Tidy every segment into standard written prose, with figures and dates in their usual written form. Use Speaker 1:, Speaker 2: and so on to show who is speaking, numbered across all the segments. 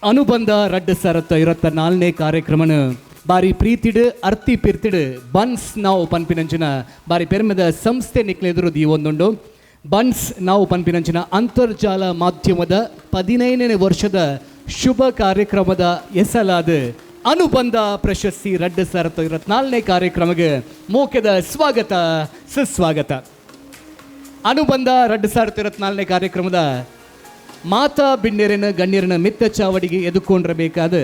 Speaker 1: ಅನುಬಂಧ 2024 ಕಾರ್ಯಕ್ರಮನ ಬಾರಿ ಪ್ರೀತಿಡು ಅರ್ತಿ ಪಿರ್ತಿಡು ಬನ್ಸ್ ನಾವು ಪನ್ಪಿನಂಚಿನ ಬಾರಿ ಪೆರ್ಮೆದ ಸಂಸ್ಥೆ ನಿಕ್ಲೆದುರು ದೀವೊಂದುಂಡು. ಬನ್ಸ್ ನಾವು ಪನ್ಪಿನಂಚಿನ ಅಂತರ್ಜಾಲ ಮಾಧ್ಯಮದ 15ನೇ ವರ್ಷದ ಶುಭ ಕಾರ್ಯಕ್ರಮದ ಎಸಲಾದ ಅನುಬಂಧ ಪ್ರಶಸ್ತಿ 2024 ಕಾರ್ಯಕ್ರಮಕ್ಕೆ ಮೋಕೆದ ಸ್ವಾಗತ ಸುಸ್ವಾಗತ. ಅನುಬಂಧ 2024 ಕಾರ್ಯಕ್ರಮದ ಮಾತಾ ಬಿಣ್ಣೆರಿನ ಗಣ್ಯರನ್ನ ಮಿತ್ತ ಚಾವಡಿಗೆ ಎದುಕೊಂಡಿರಬೇಕಾದ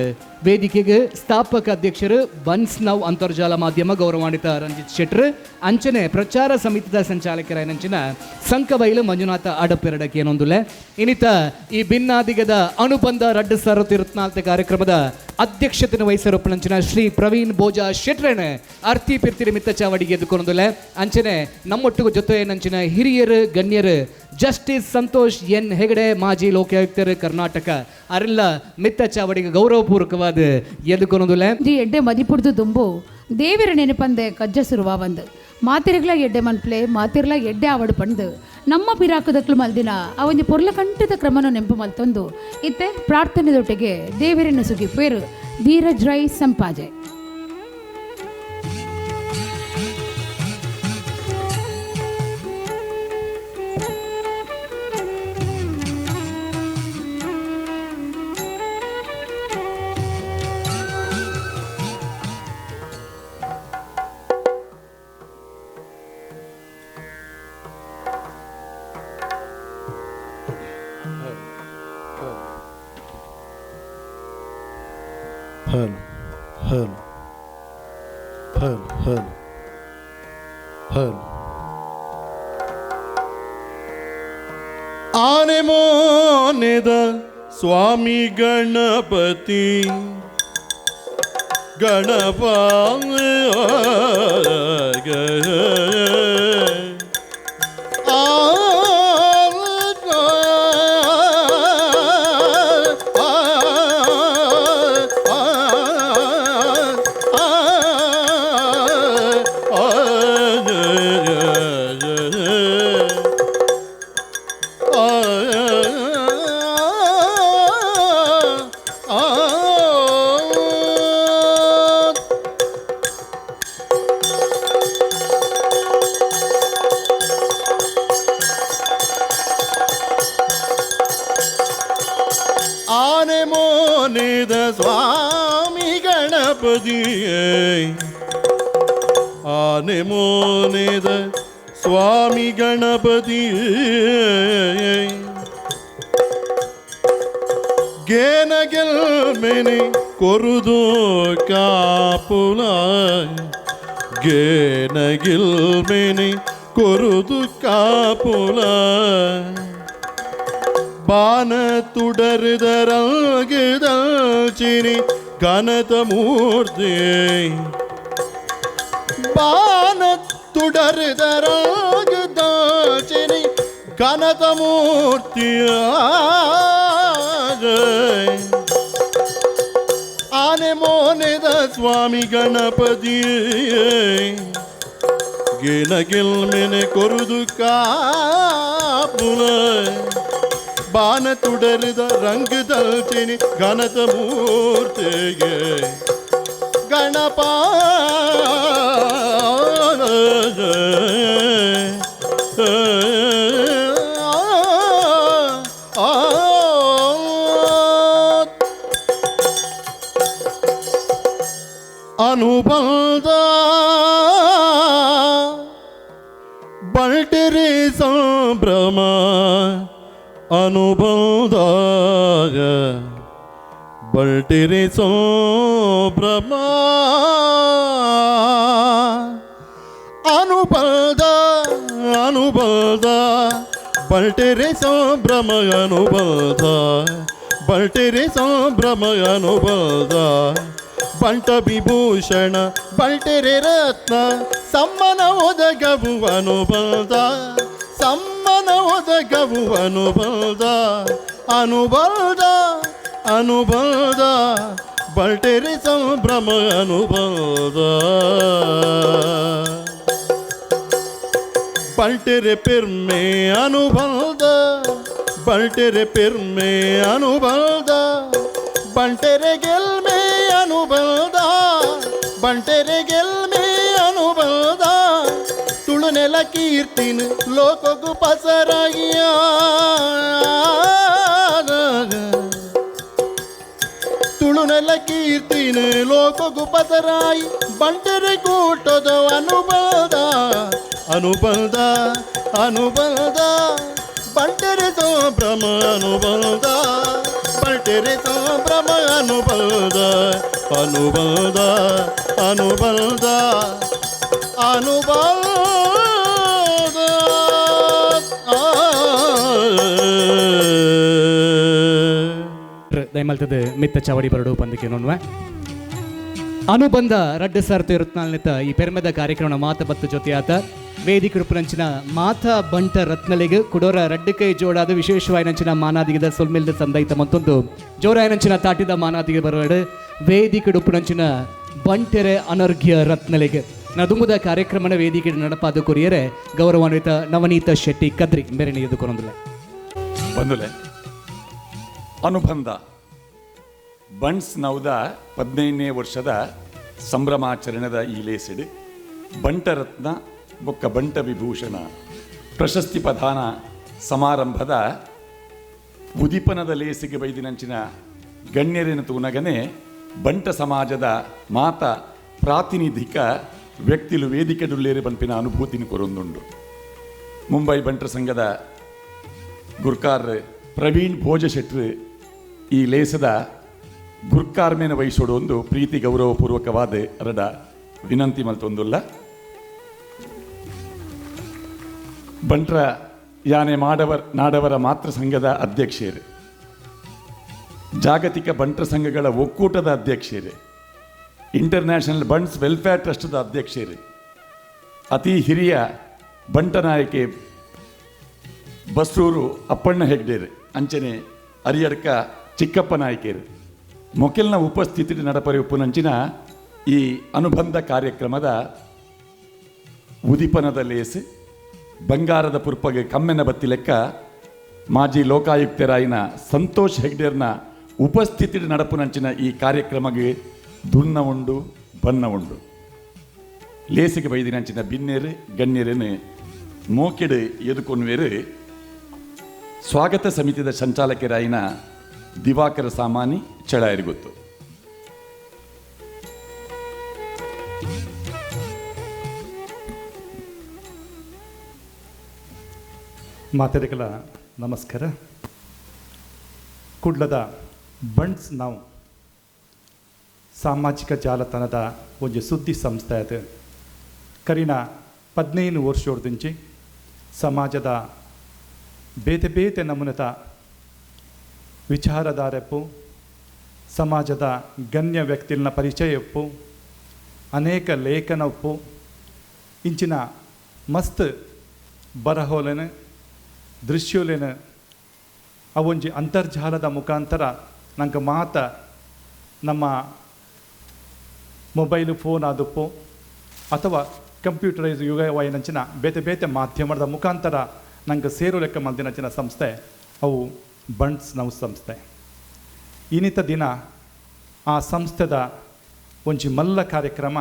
Speaker 1: ವೇದಿಕೆಗೆ ಸ್ಥಾಪಕ ಅಧ್ಯಕ್ಷರು ಬನ್ಸ್ ನಾವು ಅಂತರ್ಜಾಲ ಮಾಧ್ಯಮ ಗೌರವಾನ್ವಿತ ರಂಜಿತ್ ಶೆಟ್ರು, ಅಂಚನೆ ಪ್ರಚಾರ ಸಮಿತಿದ ಸಂಚಾಲಕರಾಯನಂಚಿನ ಸಂಕಬೈಲು ಮಂಜುನಾಥ ಆಡಪೆರಡಕ್ಕೆ ಏನೊಂದುಲೆ ಇನ್ನಿತ ಈ ಭಿನ್ನಾದಿಗದ ಅನುಬಂಧ 2024 ಕಾರ್ಯಕ್ರಮದ ಅಧ್ಯಕ್ಷತೆಯನ್ನು ವಹಿಸಿರಪ್ಪನಂಚಿನ ಶ್ರೀ ಪ್ರವೀಣ್ ಬೋಜಾ ಶೆಟ್ರನ ಅರ್ತಿ ಪಿರ್ತಿರಿ ಮಿತ್ತ ಚಾವಡಿಗೆ ಎದುಕೊಂಡೊಂದುಲೆ ಅಂಚನೆ ನಮ್ಮೊಟ್ಟಿಗೂ ಜೊತೆ ನಂಚಿನ ಹಿರಿಯರು ಗಣ್ಯರು ಜಸ್ಟಿಸ್ ಸಂತೋಷ್ ಎನ್ ಹೆಗಡೆ ಮಾಜಿ ಲೋಕಾಯುಕ್ತರು ಕರ್ನಾಟಕ ಅರೆಲ್ಲ ಮಿತ್ತ ಚಾವಡಿಗೆ ಗೌರವಪೂರ್ವಕವಾದ ಎದುಕೊನೊಂದುಲೆ
Speaker 2: ಎಡ್ಡೆ ಮದಿಪುಡ್ದು ದುಂಬು ದೇವರ ನೆನಪಂದೆ ಕಜ್ಜ ಸುರುವ ಒಂದು ಮಾತಿರ್ಲ ಎಡ್ಡೆ ಮನ್ಪ್ಲೆ ಮಾತಿರ್ಲ ಎಡ್ಡೆ ಆವಡು ಪಂದು ನಮ್ಮ ಪಿರಾಕದಕ್ಲು ಮಲ್ದಿನ ಅವೊಂದು ಪೊರ್ಲ ಕಂಠದ ಕ್ರಮನ ನೆಂಪು ಮಲ್ತೊಂದು ಇತ್ತೆ ಪ್ರಾರ್ಥನೆದೊಟ್ಟಿಗೆ ದೇವರನ್ನು ಸುಗಿ ಪೇರು ಧೀರಜ್ ರೈ ಸಂಪಾಜೆ.
Speaker 3: ಆನೆ ಮೋನೆದ ಸ್ವಾಮಿ ಗಣಪತಿ ಗಣಪ ಆನೆ ಮೋನೆದ ಸ್ವಾಮಿ ಗಣಪತಿ ಆನೆ ಮೋನೆದ ಸ್ವಾಮಿ ಗಣಪತಿ ಗೇನಗೆಲ್ ಮೆನೆ ಕೊರುದು ಕಾಪುಲ ಗೇನಗಿಲ್ ಮೆನೆ ಕೊರುದು ಕಾಪುಲ ಬಾನ ತುಡರಿದರಲ್ಗಿದಲ್ಚಿನಿ ಘನತ ಮೂರ್ತಿ ಬಾನ ತುಡರಿದರಲ್ಗಿದಲ್ಚಿನಿ ಘನತ ಮೂರ್ತಿಯ ಆನೆ ಮೋನೆದ ಸ್ವಾಮಿ ಗಣಪತಿ ಗಿನಗಿಲ್ ಮೆನೆ ಕೊರುದು ಕಾಪುಲ ಬಾನ ತುಡರಿದ ರಂಗದಲ್ಚಿನಿ ಘನತ ಮೂರ್ತಿಗೆ ಗಣಪ ಅನುಬಂಧ ಬಲ್ಟಿರಿ ಸಂಭ್ರಮ ಅನುಬಂಧ ಬಲ್ಟಿರಿ ಸಂಭ್ರಮ ಅನುಬಂಧ ಅನುಬಂಧ ಬಲ್ಟಿರಿ ಸಂಭ್ರಮ ಅನುಬಂಧ ಬಲ್ಟಿರಿ ಸಂಭ್ರಮ ಅನುಬಂಧ ಬಂಟ ವಿಭೂಷಣ ಬಲ್ಟಿರಿ ರತ್ನ ಸಮ್ಮನ ಒದಗವು ಅನುಬಂಧ ಸಮ್ಮನ ಒದಗವು ಅನುಬಂಧ ಅನುಬಂಧ ಅನುಬಂಧ ಬಲ್ಟಿರಿ ಸಂಭ್ರಮ ಅನುಬಂಧ ಬಲ್ಟಿರಿ ಪಿರ್ಮೆ ಅನುಬಂಧ ಬಲ್ಟೆರೆ ಪೆರ್ಮೆ ಅನುಬಲ್ದ ಬಂಟೆರೆ ಗೆಲ್ಮೆ ಅನುಬಲ್ದ ಬಂಟೆರೆ ಗೆಲ್ಮೆ ಅನುಬಲ್ದ ತುಳುನೆಲ ಕೀರ್ತಿನ ಲೋಕಗು ಪಸರಾಗಿಯ ತುಳುನೆಲ ಕೀರ್ತಿನ ಲೋಕಗು ಪಸರಾಯಿ ಬಂಟೆರೆ ಕೂಟದ ಅನುಬಲ್ದ ಅನುಬಲ್ದ ಅನುಬಲ್ದ ಬಂಟೆರೆ ಸಂಭ್ರಮ ಅನುಬಲ್ದ ಬಂಟೆರೆ ಸಂಭ್ರಮ ಅನುಬಲ್ದ ಅನುಬಲ್ದ ಅನುಬಲ್ದ ಅನುಬಲ್ದ
Speaker 1: ದಯಮಲ್ತದ ಮಿತ್ತ ಚವಡಿ ಬರಡು ಪಂದಕ್ಕೆ ನೋಡುವ ಅನುಬಂಧ ರಡ್ಡು ಸರ್ತು ಇರುತ್ನಾಲ್ನಿತ ಈ ಪೆರ್ಮೆದ ಕಾರ್ಯಕ್ರಮ ಮಾತ ಬತ್ತು ಜೊತೆ ಆತ ವೇದಿಕರುಪುನಂಚಿನ ಮಾತ ಬಂಟ ರತ್ನಲೆಗೆ ಕುಡೋರ ರಡ್ಡು ಜೋಡಾದ ವಿಶೇಷವಾಯಿನಂಚಿನ ಮಾನಾದಿಗದ ಸೊಲ್ಮಿಲ್ದ ಸಂದೈತ ಮತ್ತೊಂದು ಜೋರಾಯನಂಚಿನ ತಾಟಿದ ಮಾನಾದಿಗೆ ಬರೋಡು ವೇದಿಕಡುಪುನಂಚಿನ ಬಂಟೆರೆ ಅನರ್ಘ್ಯ ರತ್ನಲೆಗೆ ನದುಮುದ ಕಾರ್ಯಕ್ರಮನ ವೇದಿಕೆ ನಡಪಾದ ಕೊರಿಯರೆ ಗೌರವಾನ್ವಿತ ನವನೀತ ಶೆಟ್ಟಿ ಕದ್ರಿ ಮೇರೆನೆ ಎದುಕೊನೊಂದಿಲ್ಲ
Speaker 4: ಬಂದುಲೆ ಅನುಬಂಧ ಬಣ್ಸ್ ನೌದ 15ನೇ ವರ್ಷದ ಸಂಭ್ರಮಾಚರಣೆದ ಈ ಲೇಸಿಡು ಬಂಟರತ್ನ ಬೊಕ್ಕ ಬಂಟ ವಿಭೂಷಣ ಪ್ರಶಸ್ತಿ ಪ್ರದಾನ ಸಮಾರಂಭದ ಉದಿಪನದ ಲೇಸಿಗೆ ಬೈದಿನಂಚಿನ ಗಣ್ಯರಿನ ತೂನಗನೆ ಬಂಟ ಸಮಾಜದ ಮಾತ ಪ್ರಾತಿನಿಧಿಕ ವ್ಯಕ್ತಿಲು ವೇದಿಕೆಡುಲ್ಲೇರಿ ಪಂಪಿನ ಅನುಭೂತಿನ ಕೊರೊಂದುಂಡು ಮುಂಬೈ ಬಂಟರ ಸಂಘದ ಗುರ್ಕಾರ್ ಪ್ರವೀಣ್ ಭೋಜ ಶೆಟ್ರು ಈ ಲೇಸದ ಗುರ್ಕಾರ್ ಮೇನ ವಹಿಸೋಡು ಒಂದು ಪ್ರೀತಿ ಗೌರವಪೂರ್ವಕವಾದ ಎರಡ ವಿನಂತಿ ಮಲ್ತೊಂದುಲ್ಲ ಬಂಟ್ರ ಯಾನೆ ನಾಡವರ ಮಾತೃ ಸಂಘದ ಅಧ್ಯಕ್ಷರು ಜಾಗತಿಕ ಬಂಟ್ರ ಸಂಘಗಳ ಒಕ್ಕೂಟದ ಅಧ್ಯಕ್ಷರು ಇಂಟರ್ನ್ಯಾಷನಲ್ ಬಂಟ್ಸ್ ವೆಲ್ಫೇರ್ ಟ್ರಸ್ಟ್ದ ಅಧ್ಯಕ್ಷರು ಅತಿ ಹಿರಿಯ ಬಂಟ ನಾಯಕಿ ಬಸ್ರೂರು ಅಪ್ಪಣ್ಣ ಹೆಗ್ಡೇರು ಅಂಚನೆ ಅರಿಯಡ್ಕ ಚಿಕ್ಕಪ್ಪ ನಾಯಕರು ಮೊಕೆಲ್ನ ಉಪಸ್ಥಿತಿ ನಡಪರಿ ಉಪ್ಪುನಂಚಿನ ಈ ಅನುಬಂಧ ಕಾರ್ಯಕ್ರಮದ ಉದಿಪನದ ಲೇಸು ಬಂಗಾರದ ಪುರ್ಪಗೆ ಕಮ್ಮೆನ ಬತ್ತಿ ಲೆಕ್ಕ ಮಾಜಿ ಲೋಕಾಯುಕ್ತರಾಯಿನ ಸಂತೋಷ್ ಹೆಗ್ಡೇರ್ನ ಉಪಸ್ಥಿತಿ ನಡಪುನಂಚಿನ ಈ ಕಾರ್ಯಕ್ರಮಗೆ ದುನ್ನ ಉಂಡು ಬನ್ನ ಉಂಡು ಲೇಸಿಗೆ ಬೈದಿನಂಚಿನ ಬಿನ್ನೇರು ಗಣ್ಯರೇನು ಮೋಕೆಡು ಎದುಕೊನ್ವೇರು ಸ್ವಾಗತ ಸಮಿತಿದ ಸಂಚಾಲಕರಾಯಿನ ದಿವಾಕರ ಸಾಮಾನಿ ಚಳಾಯರು ಗೊತ್ತು
Speaker 5: ಮಾತೆರೆಗಳ ನಮಸ್ಕಾರ ಕುಡ್ಲದ ಬಂಟ್ಸ್ ನಾವು ಸಾಮಾಜಿಕ ಜಾಲತಾಣದ ಒಂದು ಸುದ್ದಿ ಸಂಸ್ಥೆ ಅದು ಕರಿನ 15 ವರ್ಷೋರ್ದಿಂಚಿ ಸಮಾಜದ ಬೇತೆ ಬೇತೆ ನಮೂನದ ವಿಚಾರಧಾರೆಪ್ಪು ಸಮಾಜದ ಗಣ್ಯ ವ್ಯಕ್ತಿಗಳ ಪರಿಚಯಪ್ಪು ಅನೇಕ ಲೇಖನಪ್ಪು ಇಂಚಿನ ಮಸ್ತ್ ಬರಹೋಲೆನ ದೃಶ್ಯೋಲೆನ ಅವೊಂಜಿ ಅಂತರ್ಜಾಲದ ಮುಖಾಂತರ ನಂಗೆ ಮಾತ ನಮ್ಮ ಮೊಬೈಲು ಫೋನ್ ಆದಪ್ಪು ಅಥವಾ ಕಂಪ್ಯೂಟರೈಸ್ ಯುಗವಾಯಿನಂಚಿನ ಬೇತೆ ಬೇತೆ ಮಾಧ್ಯಮದ ಮುಖಾಂತರ ನಂಗೆ ಸೇರು ಲೆಕ್ಕ ಮಲ್ದಿನಂಚಿನ ಸಂಸ್ಥೆ ಅವು ಬಂಟ್ಸ್ ನೌ ಸಂಸ್ಥೆ ಇನ್ನಿತ ದಿನ ಆ ಸಂಸ್ಥೆದ ಒಂಜಿ ಮಲ್ಲ ಕಾರ್ಯಕ್ರಮ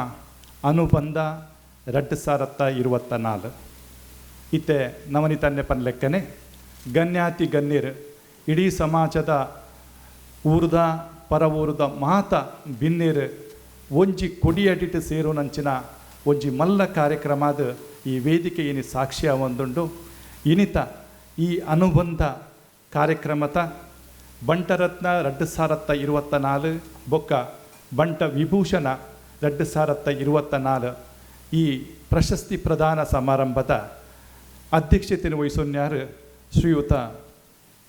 Speaker 5: ಅನುಬಂಧ 2024 ಇತ್ತೆ ನವನಿತನ್ನೆ ಪನ್ ಲೆಕ್ಕನೆ ಗಣ್ಯಾತಿ ಗಣ್ಯರು ಇಡೀ ಸಮಾಜದ ಊರ್ದ ಪರ ಊರ್ದ ಮಾತ ಬಿನ್ನೇರು ಒಂಜಿ ಕೊಡಿಯಡಿಟ್ಟು ಸೇರುನಂಚಿನ ಒಂಜಿ ಮಲ್ಲ ಕಾರ್ಯಕ್ರಮದ ಈ ವೇದಿಕೆ ಏನಿ ಸಾಕ್ಷ್ಯ ಒಂದುಂಡು ಇನಿತ ಈ ಅನುಬಂಧ ಕಾರ್ಯಕ್ರಮದ ಬಂಟರತ್ನ 2024 ಬೊಕ್ಕ ಬಂಟ ವಿಭೂಷಣ 2024 ಈ ಪ್ರಶಸ್ತಿ ಪ್ರದಾನ ಸಮಾರಂಭದ ಅಧ್ಯಕ್ಷತೆಯನ್ನು ವಹಿಸೋನ್ಯಾರು ಶ್ರೀಯುತ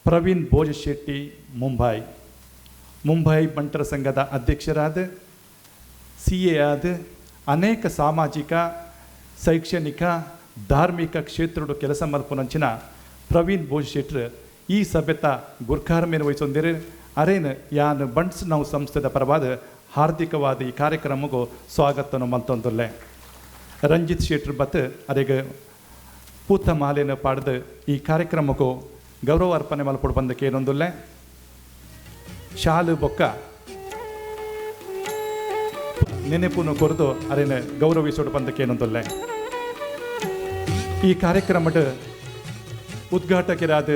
Speaker 5: ಪ್ರವೀಣ್ ಭೋಜ ಶೆಟ್ಟಿ ಮುಂಬೈ ಬಂಟರ ಸಂಘದ ಅಧ್ಯಕ್ಷರಾದ CA ಆದ ಅನೇಕ ಸಾಮಾಜಿಕ ಶೈಕ್ಷಣಿಕ ಧಾರ್ಮಿಕ ಕ್ಷೇತ್ರಗಳು ಕೆಲಸ ಮಲ್ಪುನಂಚಿನ ಪ್ರವೀಣ್ ಭೋಜ ಶೆಟ್ರು ಈ ಸಭೆತ ಗುರ್ಖಾರ್ ಮೇಲೆ ವಹಿಸೊಂದಿರು ಅರೇನು ಯಾನ್ ಬಂಟ್ಸ್ ನಾವು ಸಂಸ್ಥೆದ ಪರವಾದ ಹಾರ್ದಿಕವಾದ ಈ ಕಾರ್ಯಕ್ರಮಗೂ ಸ್ವಾಗತವನ್ನು ಮಲ್ತೊಂದುಲ್ಲೆ ರಂಜಿತ್ ಶೆಟ್ರು ಬತ್ ಅರೆಗೆ ಪೂತ ಮಾಲೆನ ಪಾಡ್ದು ಈ ಕಾರ್ಯಕ್ರಮಕ್ಕೂ ಗೌರವ ಅರ್ಪಣೆ ಮಲ್ಪಡು ಬಂದಕ್ಕೆ ಏನೊಂದುಲ್ಲೆ ಶಾಲು ಬೊಕ್ಕ ನೆನಪುನು ಕೊರದು ಅರೇನು ಗೌರವಿಸೋಡು ಬಂದಕ್ಕೆ ಏನೊಂದುಲ್ಲೆ ಈ ಕಾರ್ಯಕ್ರಮದ ಉದ್ಘಾಟಕರಾದ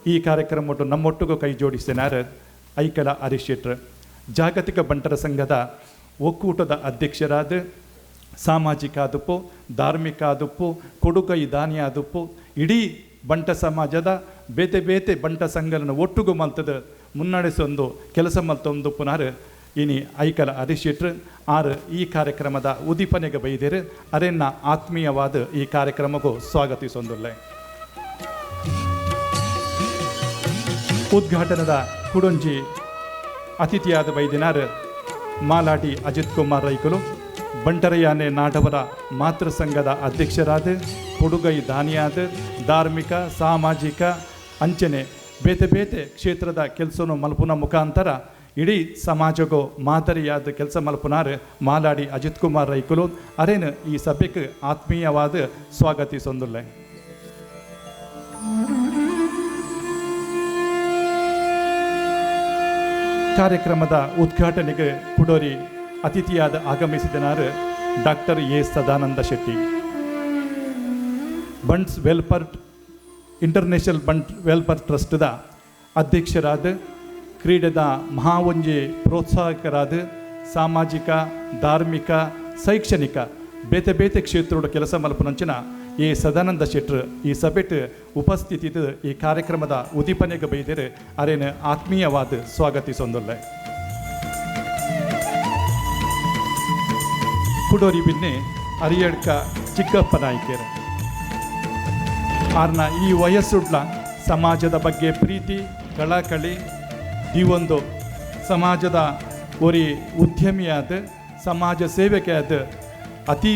Speaker 5: ಈ ಕಾರ್ಯಕ್ರಮ ನಮ್ಮೊಟ್ಟಿಗೂ ಕೈ ಜೋಡಿಸಿನಾರ ಐಕಲ ಹರೀಶ್ ಶೆಟ್ರ್ ಜಾಗತಿಕ ಬಂಟರ ಸಂಘದ ಒಕ್ಕೂಟದ ಅಧ್ಯಕ್ಷರಾದ ಸಾಮಾಜಿಕ ಆದುಪ್ಪು ಧಾರ್ಮಿಕ ಆದುಪ್ಪು ಕೊಡುಗೈ ದಾನಿ ಆದುಪ್ಪು ಇಡೀ ಬಂಟ ಸಮಾಜದ ಬೇತೆ ಬೇತೆ ಬಂಟ ಸಂಘಗಳನ್ನು ಒಟ್ಟುಗು ಮಲ್ತದ ಮುನ್ನಡೆಸೊಂದು ಕೆಲಸ ಮಲ್ತೊಂದು ಪುನರ್ ಇನಿ ಐಕಲ ಹರೀಶ್ ಶೆಟ್ರ್ ಆರು ಈ ಕಾರ್ಯಕ್ರಮದ ಉದೀಪನೆಗೆ ಬೈದೇರು ಅರೆನ್ನ ಆತ್ಮೀಯವಾದ ಈ ಕಾರ್ಯಕ್ರಮಕ್ಕೂ ಸ್ವಾಗತಿಸೊಂದುಲ್ಲೆ ಉದ್ಘಾಟನದ ಕುಡೊಂಜಿ ಅತಿಥಿಯಾದ ಬೈದಿನಾರ್ ಮಾಲಾಡಿ ಅಜಿತ್ ಕುಮಾರ್ ರೈಕಲು ಬಂಟರಯಾನೆ ನಾಡವರ ಮಾತೃ ಸಂಘದ ಅಧ್ಯಕ್ಷರಾದ ಕೊಡುಗೈ ದಾನಿಯಾದ ಧಾರ್ಮಿಕ ಸಾಮಾಜಿಕ ಅಂಚನೆ ಬೇತೆ ಬೇತೆ ಕ್ಷೇತ್ರದ ಕೆಲಸವನ್ನು ಮಲ್ಪುನ ಮುಖಾಂತರ ಇಡೀ ಸಮಾಜಗೂ ಮಾದರಿಯಾದ ಕೆಲಸ ಮಲ್ಪುನಾರ್ ಮಾಲಾಡಿ ಅಜಿತ್ ಕುಮಾರ್ ರೈಕಲು ಅರೇನು ಈ ಸಭೆಗೆ ಆತ್ಮೀಯವಾದ ಸ್ವಾಗತಿಸೊಂದುಲ್ಲೆ ಕಾರ್ಯಕ್ರಮದ ಉದ್ಘಾಟನೆಗೆ ಕುಡೋರಿ ಅತಿಥಿಯಾದ ಆಗಮಿಸಿದನಾರು doctor A Sadananda Shetty Bunts welfare international Bunt welfare ಟ್ರಸ್ಟ್ದ ಅಧ್ಯಕ್ಷರಾದ ಕ್ರೀಡೆದ ಮಹಾವಂಜಿ ಪ್ರೋತ್ಸಾಹಕರಾದ ಸಾಮಾಜಿಕ ಧಾರ್ಮಿಕ ಶೈಕ್ಷಣಿಕ ಬೇತೆ ಬೇತೆ ಕ್ಷೇತ್ರದ ಕೆಲಸ ಮಲ್ಪನಂಚಿನ ಎ ಸದಾನಂದ ಶೆಟ್ರ್ ಈ ಸಭೆಟ್ ಉಪಸ್ಥಿತಿದ ಈ ಕಾರ್ಯಕ್ರಮದ ಉದೀಪನೆಗೆ ಬೈದರೆ ಅರೇನು ಆತ್ಮೀಯವಾದ ಸ್ವಾಗತಿಸೊಂದುಲ್ಲೆ ಕುಡೋರಿ ಬಿನ್ನೆ ಅರಿಯಡ್ಕ ಚಿಕ್ಕಪ್ಪ ನಾಯ್ಕೇರ ಆರ್ನ ಈ ವಯಸ್ಸುಡ್ಲ ಸಮಾಜದ ಬಗ್ಗೆ ಪ್ರೀತಿ ಕಳಕಳಿ ಈ ಒಂದು ಸಮಾಜದ ಒರಿ ಉದ್ಯಮಿಯಾದ ಸಮಾಜ ಸೇವಕಿಯಾದ ಅತಿ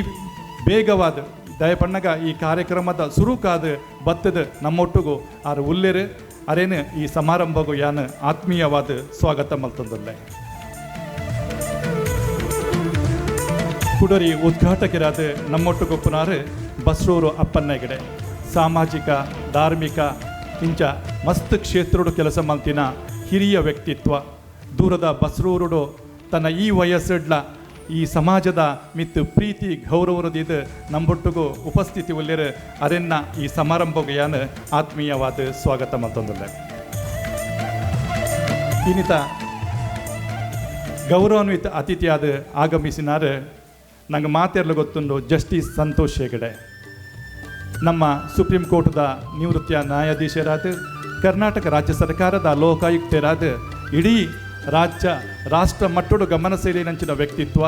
Speaker 5: ಬೇಗವಾದ ದಯಪಣ್ಣಗ ಈ ಕಾರ್ಯಕ್ರಮದ ಸುರುಕಾದ ಬತ್ತದ ನಮ್ಮೊಟ್ಟಿಗೂ ಆರು ಉಲ್ಲೆರು ಅರೇನು ಈ ಸಮಾರಂಭಗೂ ಯಾನು ಆತ್ಮೀಯವಾದ ಸ್ವಾಗತ ಮಲ್ತಂದಲ್ಲೆ ಕುಡರಿ ಉದ್ಘಾಟಕರಾದ ನಮ್ಮೊಟ್ಟಿಗೂ ಪುನಾರು ಬಸ್ರೂರು ಅಪ್ಪಣ್ಣ ಹೆಗಡೆ ಸಾಮಾಜಿಕ ಧಾರ್ಮಿಕ ಇಂಚ ಮಸ್ತ್ ಕ್ಷೇತ್ರೋಡು ಕೆಲಸ ಮಲ್ತಿನ ಹಿರಿಯ ವ್ಯಕ್ತಿತ್ವ ದೂರದ ಬಸ್ರೂರುಡು ತನ್ನ ಈ ವಯಸ್ಸಡ್ಲ ಈ ಸಮಾಜದ ಮಿತ್ತು ಪ್ರೀತಿ ಗೌರವರದಿದ್ದು ನಮ್ಮೊಟ್ಟಿಗೂ ಉಪಸ್ಥಿತಿ ಒಳ್ಳೆರು ಅರೆನ್ನ ಈ ಸಮಾರಂಭಕ್ಕೆ ಯಾನು ಆತ್ಮೀಯವಾದ ಸ್ವಾಗತ ಮತ್ತೊಂದಿಲ್ಲ ಇನ್ನಿತ ಗೌರವಾನ್ವಿತ ಅತಿಥಿಯಾದ ಆಗಮಿಸಿನಾರು ನಂಗೆ ಮಾತೆರಲು ಗೊತ್ತುಂಡು ಜಸ್ಟಿಸ್ ಸಂತೋಷ್ ಹೆಗಡೆ ನಮ್ಮ ಸುಪ್ರೀಂ ಕೋರ್ಟ್ದ ನಿವೃತ್ತ ನ್ಯಾಯಾಧೀಶರಾದ ಕರ್ನಾಟಕ ರಾಜ್ಯ ಸರ್ಕಾರದ ಲೋಕಾಯುಕ್ತರಾದ ಇಡೀ ರಾಷ್ಟ್ರ ಮಟ್ಟದ ಗಮನ ಸೆಳೆಯಂಚಿನ ವ್ಯಕ್ತಿತ್ವ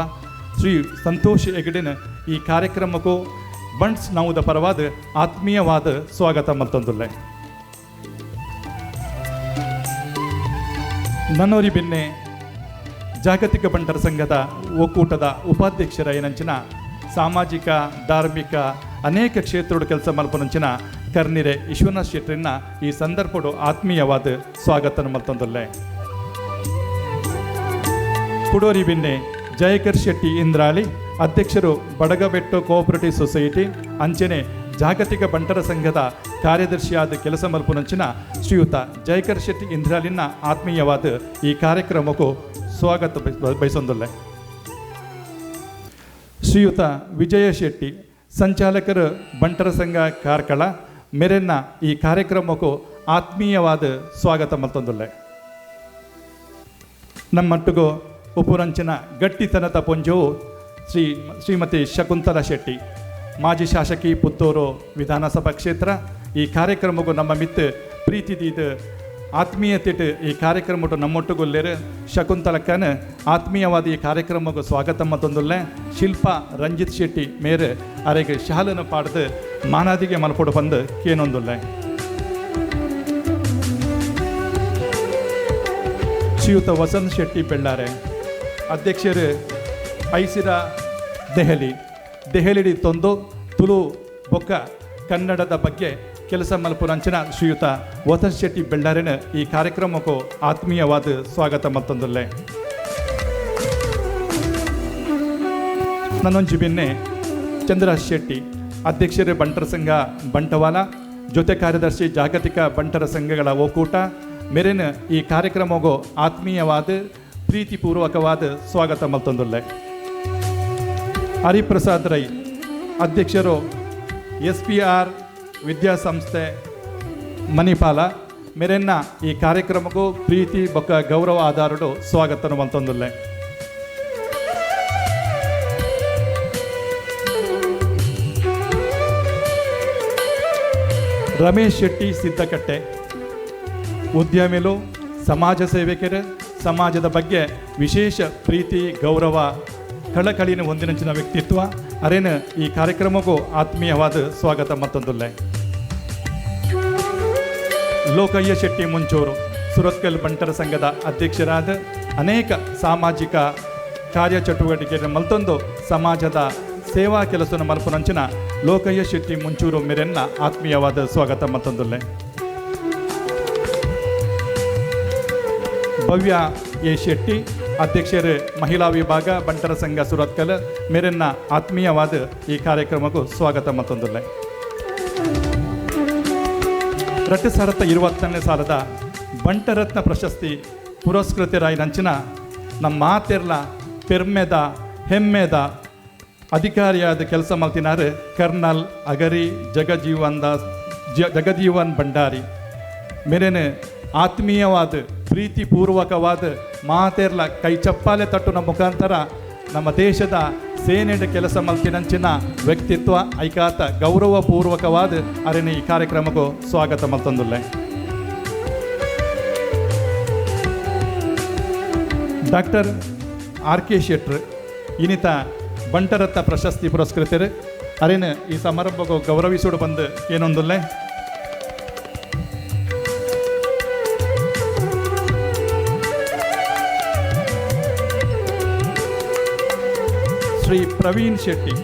Speaker 5: ಶ್ರೀ ಸಂತೋಷ್ ಹೆಗಡೆನ ಈ ಕಾರ್ಯಕ್ರಮಕ್ಕೂ ಬಂಟ್ಸ್ ನಾವುದ ಪರವಾದ ಆತ್ಮೀಯವಾದ ಸ್ವಾಗತ ಮತ್ತೊಂದುಲ್ಲೆ ನನ್ನೋರಿ ಬೆನ್ನೆ ಜಾಗತಿಕ ಬಂಟರ ಸಂಘದ ಒಕ್ಕೂಟದ ಉಪಾಧ್ಯಕ್ಷರ ಏನಂಚಿನ ಸಾಮಾಜಿಕ ಧಾರ್ಮಿಕ ಅನೇಕ ಕ್ಷೇತ್ರದ ಕೆಲಸ ಮಲ್ಪನಂಚಿನ ಕರ್ನಿರೆ ವಿಶ್ವನಾಥ್ ಶೆಟ್ರಿನ ಈ ಸಂದರ್ಭಡು ಆತ್ಮೀಯವಾದ ಸ್ವಾಗತ ಮತ್ತೊಂದುಲ್ಲೆ ಕುಡೋರಿ ಬಿನ್ನೆ ಜಯಕರ್ ಶೆಟ್ಟಿ ಇಂದ್ರಾಳಿ ಅಧ್ಯಕ್ಷರು ಬಡಗಬೆಟ್ಟು ಕೋಆಪರೇಟಿವ್ ಸೊಸೈಟಿ ಅಂಚನೆ ಜಾಗತಿಕ ಬಂಟರ ಸಂಘದ ಕಾರ್ಯದರ್ಶಿಯಾದ ಕೆಲಸ ಮಲ್ಪುನಂಚಿನ ಶ್ರೀಯುತ ಜಯಕರ್ ಶೆಟ್ಟಿ ಇಂದ್ರಾಳಿನ ಆತ್ಮೀಯವಾದ ಈ ಕಾರ್ಯಕ್ರಮಕ್ಕೂ ಸ್ವಾಗತ ಬಯಸೊಂದುಲ್ಲೆ ಶ್ರೀಯುತ ವಿಜಯ ಶೆಟ್ಟಿ ಸಂಚಾಲಕರು ಬಂಟರ ಸಂಘ ಕಾರ್ಕಳ ಮೆರೆನ್ನ ಈ ಕಾರ್ಯಕ್ರಮಕ್ಕೂ ಆತ್ಮೀಯವಾದ ಸ್ವಾಗತ ಮತ್ತೊಂದುಲ್ಲೆ ನಮ್ಮಟ್ಟಿಗೂ ಉಪುರಂಚಿನ ಗಟ್ಟಿತನದ ಪೊಂಜವು ಶ್ರೀಮತಿ ಶಕುಂತಲಾ ಶೆಟ್ಟಿ ಮಾಜಿ ಶಾಸಕಿ ಪುತ್ತೂರು ವಿಧಾನಸಭಾ ಕ್ಷೇತ್ರ ಈ ಕಾರ್ಯಕ್ರಮಕ್ಕೂ ನಮ್ಮ ಮಿತ್ತು ಪ್ರೀತಿದೀದು ಆತ್ಮೀಯತೆ ಈ ಕಾರ್ಯಕ್ರಮ ನಮ್ಮೊಟ್ಟುಗೊಲ್ಲೇರು ಶಕುಂತಲಕ್ಕನ ಆತ್ಮೀಯವಾದ ಈ ಕಾರ್ಯಕ್ರಮಕ್ಕೂ ಸ್ವಾಗತ ಮತ್ತೊಂದುಲ್ಲೆ ಶಿಲ್ಪಾ ರಂಜಿತ್ ಶೆಟ್ಟಿ ಮೇರೆ ಅರೆಗೆ ಶಾಲನ ಪಾಡ್ದು ಮಾನಾದಿಗೆ ಮಲ್ಪೊಡು ಬಂದು ಕೇನೊಂದುಲ್ಲೆ ಶ್ರೀಯುತ ವಸಂತ್ ಶೆಟ್ಟಿ ಬೆಳ್ಳಾರೆ ಅಧ್ಯಕ್ಷರು ಐಸಿರ ದೆಹಲಿ ತೊಂದು ತುಳು ಬೊಕ್ಕ ಕನ್ನಡದ ಬಗ್ಗೆ ಕೆಲಸ ಮಲ್ಪುರಂಚಿನ ಶ್ರೀಯುತ ವಸಂತ್ ಶೆಟ್ಟಿ ಬೆಳ್ಳಾರೆನ ಈ ಕಾರ್ಯಕ್ರಮಕ್ಕೂ ಆತ್ಮೀಯವಾದ ಸ್ವಾಗತ ಮತ್ತೊಂದುಲ್ಲೆ ನನ್ನೊಂಜಿ ಬೆನ್ನೆ ಚಂದ್ರರಾಜ್ ಶೆಟ್ಟಿ ಅಧ್ಯಕ್ಷರು ಬಂಟರ ಸಂಘ ಬಂಟವಾಳ ಜೊತೆ ಕಾರ್ಯದರ್ಶಿ ಜಾಗತಿಕ ಬಂಟರ ಸಂಘಗಳ ಒಕ್ಕೂಟ ಮೆರೆನ್ ಈ ಕಾರ್ಯಕ್ರಮಗೂ ಆತ್ಮೀಯವಾದ ಪ್ರೀತಿಪೂರ್ವಕವಾದ ಸ್ವಾಗತ ಮಲ್ತೊಂದುಲ್ಲೆ. ಹರಿಪ್ರಸಾದ್ ರೈ ಅಧ್ಯಕ್ಷರು SPR ವಿದ್ಯಾಸಂಸ್ಥೆ ಮಣಿಪಾಲ ಮೆರೆನ್ನ ಈ ಕಾರ್ಯಕ್ರಮಕ್ಕೂ ಪ್ರೀತಿ ಬೊಕ್ಕ ಗೌರವ ಆಧಾರಡು ಸ್ವಾಗತ ಮಲ್ತೊಂದುಲ್ಲೆ. ರಮೇಶ್ ಶೆಟ್ಟಿ ಸಿದ್ದಕಟ್ಟೆ ಉದ್ಯಮಿಲು ಸಮಾಜ ಸೇವಕರು ಸಮಾಜದ ಬಗ್ಗೆ ವಿಶೇಷ ಪ್ರೀತಿ ಗೌರವ ಕಳಕಳಿನ ಹೊಂದಿನಂಚಿನ ವ್ಯಕ್ತಿತ್ವ ಅರೇನ ಈ ಕಾರ್ಯಕ್ರಮಕ್ಕೂ ಆತ್ಮೀಯವಾದ ಸ್ವಾಗತ ಮತ್ತೊಂದುಲ್ಲೆ. ಲೋಕಯ್ಯ ಶೆಟ್ಟಿ ಮುಂಚೂರು ಸುರತ್ಕಲ್ ಬಂಟರ ಸಂಘದ ಅಧ್ಯಕ್ಷರಾದ ಅನೇಕ ಸಾಮಾಜಿಕ ಕಾರ್ಯಚಟುವಟಿಕೆ ಮಲ್ತೊಂದು ಸಮಾಜದ ಸೇವಾ ಕೆಲಸನ ಮಲ್ಪುನಂಚಿನ ಲೋಕಯ್ಯ ಶೆಟ್ಟಿ ಮುಂಚೂರು ಮೆರೆನ್ನ ಆತ್ಮೀಯವಾದ ಸ್ವಾಗತ ಮತ್ತೊಂದುಲ್ಲೆ. ಭವ್ಯ ಎ ಶೆಟ್ಟಿ ಅಧ್ಯಕ್ಷರು ಮಹಿಳಾ ವಿಭಾಗ ಬಂಟರ ಸಂಘ ಸುರತ್ಕಲ್ ಮೆರೆನ್ನ ಆತ್ಮೀಯವಾದ ಈ ಕಾರ್ಯಕ್ರಮಕ್ಕೂ ಸ್ವಾಗತ ಮತ್ತೊಂದುಲ್ಲೆ. 2020ನೇ ಸಾಲದ ಬಂಟರತ್ನ ಪ್ರಶಸ್ತಿ ಪುರಸ್ಕೃತರಾಯಿನಂಚಿನ ನಮ್ಮ ಮಾತೆರ್ಲ ಪೆರ್ಮೆದ ಹೆಮ್ಮೆದ ಅಧಿಕಾರಿಯಾದ ಕೆಲಸ ಮಲ್ತಿನಾರು ಕರ್ನಲ್ ಅಗರಿ ಜಗಜೀವನ್ ಭಂಡಾರಿ ಮೆರೆನೆ ಆತ್ಮೀಯವಾದ ಪ್ರೀತಿಪೂರ್ವಕವಾದ ಮಾತೆರ್ಲ ಕೈ ಚಪ್ಪಾಲೆ ತಟ್ಟುನ ಮುಖಾಂತರ ನಮ್ಮ ದೇಶದ ಸೇನೆಯ ಕೆಲಸ ಮಲ್ತಿನಂಚಿನ ವ್ಯಕ್ತಿತ್ವ ಐಕಾತ ಗೌರವಪೂರ್ವಕವಾದ ಅರೇನೆ ಈ ಕಾರ್ಯಕ್ರಮಕ್ಕೂ ಸ್ವಾಗತ ಮಲ್ತೊಂದುಲ್ಲೆ. ಡಾಕ್ಟರ್ RK ಶೆಟ್ರ್ ಇನ್ನಿತ ಬಂಟರತ್ನ ಪ್ರಶಸ್ತಿ ಪುರಸ್ಕೃತರು ಅರೇನು ಈ ಸಮಾರಂಭಕ್ಕೂ ಗೌರವಿಸೋಡು ಬಂದು ಏನೊಂದುಲ್ಲೆ. ಶ್ರೀ ಪ್ರವೀಣ್ ಶೆಟ್ಟಿ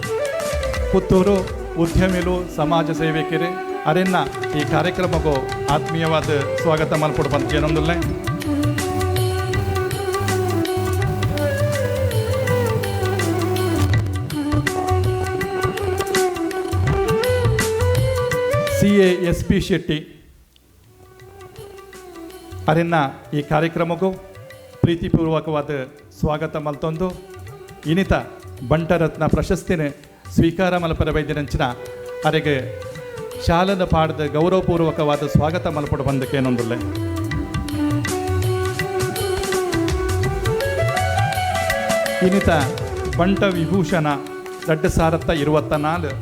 Speaker 5: ಪುತ್ತೂರು ಉದ್ಯಮಿಲು ಸಮಾಜ ಸೇವಕರು ಅರೆನ್ನ ಈ ಕಾರ್ಯಕ್ರಮಕ್ಕೂ ಆತ್ಮೀಯವಾದ ಸ್ವಾಗತ ಮಲ್ಪಡು ಬಂದು ಏನೊಂದುಲ್ಲೆ. CASP ಶೆಟ್ಟಿ ಅರೆನ್ನ ಈ ಕಾರ್ಯಕ್ರಮಕ್ಕೂ ಪ್ರೀತಿಪೂರ್ವಕವಾದ ಸ್ವಾಗತ ಮಲ್ತೊಂದು ಇನ್ನಿತ ಬಂಟರತ್ನ ಪ್ರಶಸ್ತಿನ ಸ್ವೀಕಾರ ಮಲ್ಪರ ಬೈದಿನಂಚಿನ ಅರೆಗೆ ಶಾಲದ ಪಾಡದ ಗೌರವಪೂರ್ವಕವಾದ ಸ್ವಾಗತ ಮಲ್ಪಡು ಬಂದಕ್ಕೇನೊಂದುಲ್ಲೆ. ಇನ್ನಿತ ಬಂಟ ವಿಭೂಷಣ 2024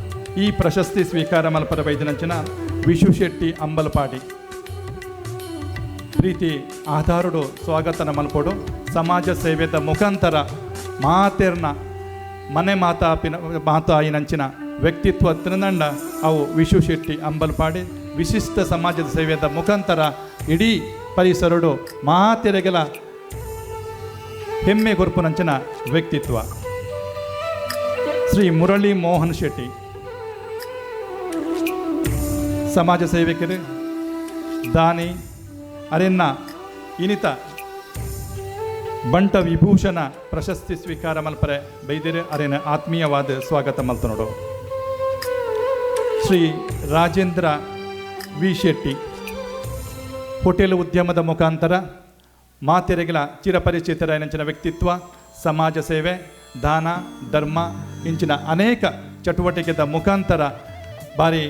Speaker 5: ಈ ಪ್ರಶಸ್ತಿ ಸ್ವೀಕಾರ ಮಲ್ಪರ ಬೈದಿನಂಚಿನ ವಿಶು ಶೆಟ್ಟಿ ಅಂಬಲ್ಪಾಡಿ ಪ್ರೀತಿ ಆಧಾರಡು ಸ್ವಾಗತನ ಮಲ್ಪಡು ಸಮಾಜ ಸೇವೆದ ಮುಖಾಂತರ ಮಾತೆರ್ನ ಮನೆ ಮಾತಾಯಿನಂಚಿನ ವ್ಯಕ್ತಿತ್ವ ತಿರುನಂಡ ಅವು ವಿಶು ಶೆಟ್ಟಿ ಅಂಬಲ್ಪಾಡಿ ವಿಶಿಷ್ಟ ಸಮಾಜದ ಸೇವೆದ ಮುಖಾಂತರ ಇಡೀ ಪರಿಸರಡು ಮಾತೆರೆಗೆಲ ಹೆಮ್ಮೆ ಗೊರ್ಪುನಂಚಿನ ವ್ಯಕ್ತಿತ್ವ. ಶ್ರೀ ಮುರಳಿ ಮೋಹನ್ ಶೆಟ್ಟಿ ಸಮಾಜ ಸೇವಕರು ದಾನಿ ಅರೆನ್ನ ಇನ್ನಿತ ಬಂಟ ವಿಭೂಷಣ ಪ್ರಶಸ್ತಿ ಸ್ವೀಕಾರ ಮಲ್ಪರೆ ಬೈದಿರು ಅರೇನ ಆತ್ಮೀಯವಾದ ಸ್ವಾಗತ ಮಲ್ತನೋಡು. ಶ್ರೀ ರಾಜೇಂದ್ರ ವಿ ಶೆಟ್ಟಿ ಹೋಟೆಲ್ ಉದ್ಯಮದ ಮುಖಾಂತರ ಮಾತೆರೆಗಳ ಚಿರಪರಿಚಿತರಾಯನಂಚಿನ ವ್ಯಕ್ತಿತ್ವ ಸಮಾಜ ಸೇವೆ ದಾನ ಧರ್ಮ ಇಂಚಿನ ಅನೇಕ ಚಟುವಟಿಕೆದ ಮುಖಾಂತರ ಬಾರಿ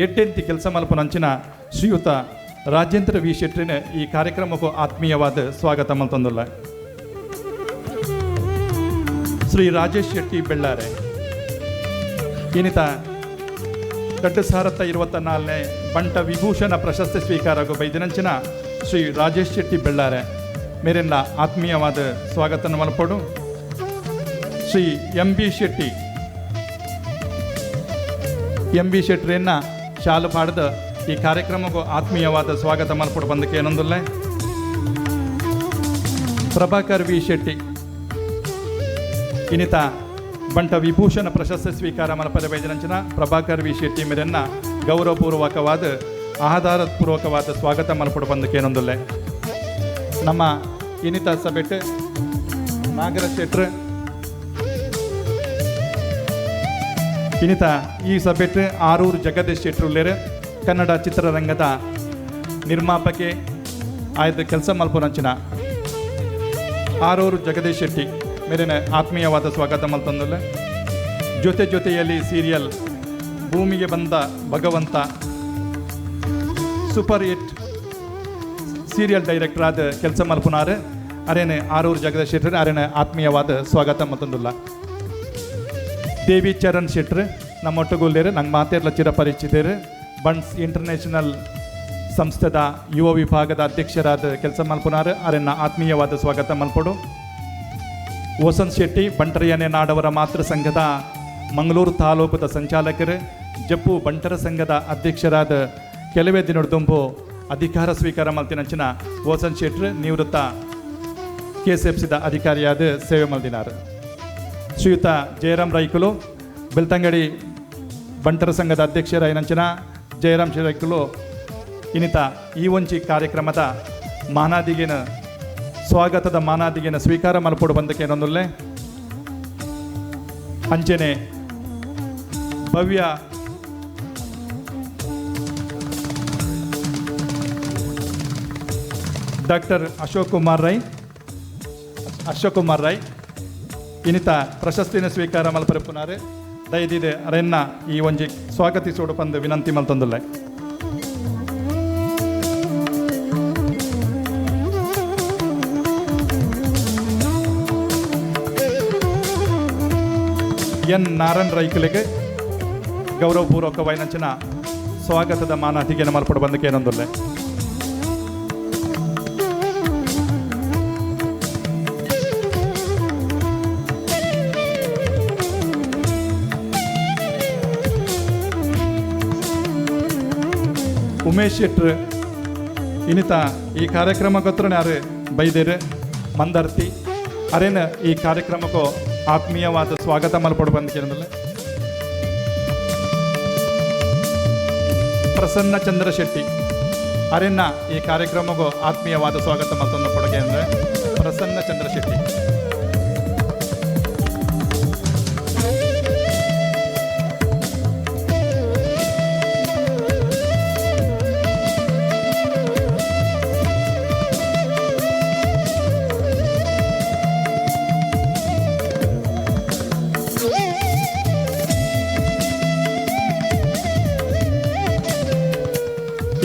Speaker 5: ಎಡ್ಡೆಂತಿ ಕೆಲಸ ಮಲ್ಪನಂಚಿನ ಶ್ರೀಯುತ ರಾಜೇಂದ್ರ ವಿ ಶೆಟ್ಟಿನ ಈ ಕಾರ್ಯಕ್ರಮಕ್ಕೂ ಆತ್ಮೀಯವಾದ ಸ್ವಾಗತ ಮಲ್ತೊಂದುಲ್ಲ. ಶ್ರೀ ರಾಜೇಶ್ ಶೆಟ್ಟಿ ಬೆಳ್ಳಾರೆ ಇನ್ನಿತ 2024 ಬಂಟ ವಿಭೂಷಣ ಪ್ರಶಸ್ತಿ ಸ್ವೀಕಾರಗೂ ಬೈದಿನಂಚಿನ ಶ್ರೀ ರಾಜೇಶ್ ಶೆಟ್ಟಿ ಬೆಳ್ಳಾರೆ ಮೇರೆಲ್ಲ ಆತ್ಮೀಯವಾದ ಸ್ವಾಗತ ಮಲ್ಪಡು. ಶ್ರೀ MB ಶೆಟ್ಟಿಯನ್ನ ಶಾಲು ಪಾಡದ ಈ ಕಾರ್ಯಕ್ರಮಕ್ಕೂ ಆತ್ಮೀಯವಾದ ಸ್ವಾಗತ ಮಲ್ಪಡು ಬಂದಕ್ಕೆ ಏನೊಂದಿಲ್ಲ. ಪ್ರಭಾಕರ್ ವಿ ಶೆಟ್ಟಿ ಇನ್ನಿತ ಬಂಟ ವಿಭೂಷಣ ಪ್ರಶಸ್ತಿ ಸ್ವೀಕಾರ ಮಲ್ಪದ ಬೈದಿನಂಚಿನ ಪ್ರಭಾಕರ್ ವಿ ಶೆಟ್ಟಿ ಮೇರೆನ್ನ ಗೌರವಪೂರ್ವಕವಾದ ಆಧಾರಪೂರ್ವಕವಾದ ಸ್ವಾಗತ ಮಲ್ಪಡು ಬಂದಕ್ಕೆ ಏನೊಂದಿಲ್ಲ. ನಮ್ಮ ಇನ್ನಿತ ಸಭೆಟ್ ನಾಗರಾಜ್ ಶೆಟ್ರ್ ಇನ್ನಿತ ಈ ಸಭೆಟ್ ಆರೂರು ಜಗದೀಶ್ ಶೆಟ್ರುಲ್ಲೇರು ಕನ್ನಡ ಚಿತ್ರರಂಗದ ನಿರ್ಮಾಪಕಿ ಆಯ್ದು ಕೆಲಸ ಮಲ್ಪುನಂಚಿನ ಆರೂರು ಜಗದೀಶ್ ಶೆಟ್ಟಿ ಮೇಲಿನ ಆತ್ಮೀಯವಾದ ಸ್ವಾಗತ ಮಲ್ತಂದಲ್ಲ. ಜೊತೆಯಲ್ಲಿ ಸೀರಿಯಲ್ ಭೂಮಿಗೆ ಬಂದ ಭಗವಂತ ಸೂಪರ್ ಹಿಟ್ ಸೀರಿಯಲ್ ಡೈರೆಕ್ಟರ್ ಆದ ಕೆಲಸ ಮಲ್ಪುನಾರು ಅರೇನೆ ಆರೂರು ಜಗದೀಶ್ ಶೆಟ್ಟಿ ಅರೇನೆ ಆತ್ಮೀಯವಾದ ಸ್ವಾಗತ ಮಲ್ತಂದುಲ್ಲ. ದೇವಿ ಚರಣ್ ಶೆಟ್ರು ನಮ್ಮೊಟ್ಟುಗುಲ್ಲೇರು ನಂಗೆ ಮಾತೇರ್ಲ ಚಿರಪರಿಚಿತರು. ಬನ್ಸ್ ಇಂಟರ್ನ್ಯಾಷನಲ್ ಸಂಸ್ಥೆದ ಯುವ ವಿಭಾಗದ ಅಧ್ಯಕ್ಷರಾದ ಕೆಲಸ ಮಲ್ಪುನಾರು ಅರೆನ್ನ ಆತ್ಮೀಯವಾದ ಸ್ವಾಗತ ಮಲ್ಪಡು. ವಸಂತ್ ಶೆಟ್ಟಿ ಬಂಟರಿಯನೆ ನಾಡವರ ಮಾತೃ ಸಂಘದ ಮಂಗಳೂರು ತಾಲೂಕದ ಸಂಚಾಲಕರು, ಜಪ್ಪು ಬಂಟರ ಸಂಘದ ಅಧ್ಯಕ್ಷರಾದ ಕೆಲವೇ ದಿನದುಂಬು ಅಧಿಕಾರ ಸ್ವೀಕಾರ ಮಲ್ತಿನಂಚಿನ ವಸಂತ್ ಶೆಟ್ರು ನಿವೃತ್ತ KSFCದ ಅಧಿಕಾರಿಯಾದ ಸೇವೆ ಮಲ್ದಿನಾರು. ಶ್ರೀಯುತ ಜಯರಾಮ್ ರೈಕುಲು ಬೆಳ್ತಂಗಡಿ ಬಂಟರ ಸಂಘದ ಅಧ್ಯಕ್ಷರಾಯಿನಂಚಿನ ಜಯರಾಮ್ ರೈಕುಲು ಇನ್ನಿತ ಈ ಒಂಚಿ ಕಾರ್ಯಕ್ರಮದ ಮಾನಾದಿಗೆನ ಸ್ವಾಗತದ ಮಾನಾದಿಗೆನ ಸ್ವೀಕಾರ ಮಲ್ಪಡು ಬಂದಕ್ಕೆ ಏನೊಂದುಲ್ಲೆ ಅಂಚನೆ ಭವ್ಯ ಡಾಕ್ಟರ್ ಅಶೋಕ್ ಕುಮಾರ್ ರೈ ಇನ್ನಿತ ಪ್ರಶಸ್ತಿನ ಸ್ವೀಕಾರ ಮಲ್ಪರಪ್ಪುನಾರೆ ದಯದಿದೆ ಅರೆನ್ನ ಈ ಒಂಜಿ ಸ್ವಾಗತಿಸೋಡು ಬಂದು ವಿನಂತಿ ಮಲ್ತಂದುಲ್ಲೆ. ಎನ್ ನಾರಾಯಣ್ ರೈಕುಲಿಗೆ ಗೌರವಪೂರ್ವಕವಾಯಿನಂಚಿನ ಸ್ವಾಗತದ ಮಾನಾತಿಗೆನ ಮಲ್ಪಡು ಬಂದಕ್ಕೆ ಏನೊಂದುಲ್ಲೆ. ಉಮೇಶ್ ಶೆಟ್ರು ಇನ್ನಿತ ಈ ಕಾರ್ಯಕ್ರಮಕ್ಕೆ ಯಾರು ಬೈದೇರು ಮಂದರ್ತಿ ಅರೇನ ಈ ಕಾರ್ಯಕ್ರಮಕ್ಕೂ ಆತ್ಮೀಯವಾದ ಸ್ವಾಗತ ಮಲ್ಪಡು ಬಂದಿಲ್ಲ. ಪ್ರಸನ್ನ ಚಂದ್ರ ಶೆಟ್ಟಿ ಅರೇನ ಈ ಕಾರ್ಯಕ್ರಮಕ್ಕೂ ಆತ್ಮೀಯವಾದ ಸ್ವಾಗತ ಮಲ್ತಂದ ಕೊಡುಗೆ ಅಂದರೆ ಪ್ರಸನ್ನ ಚಂದ್ರ ಶೆಟ್ಟಿ.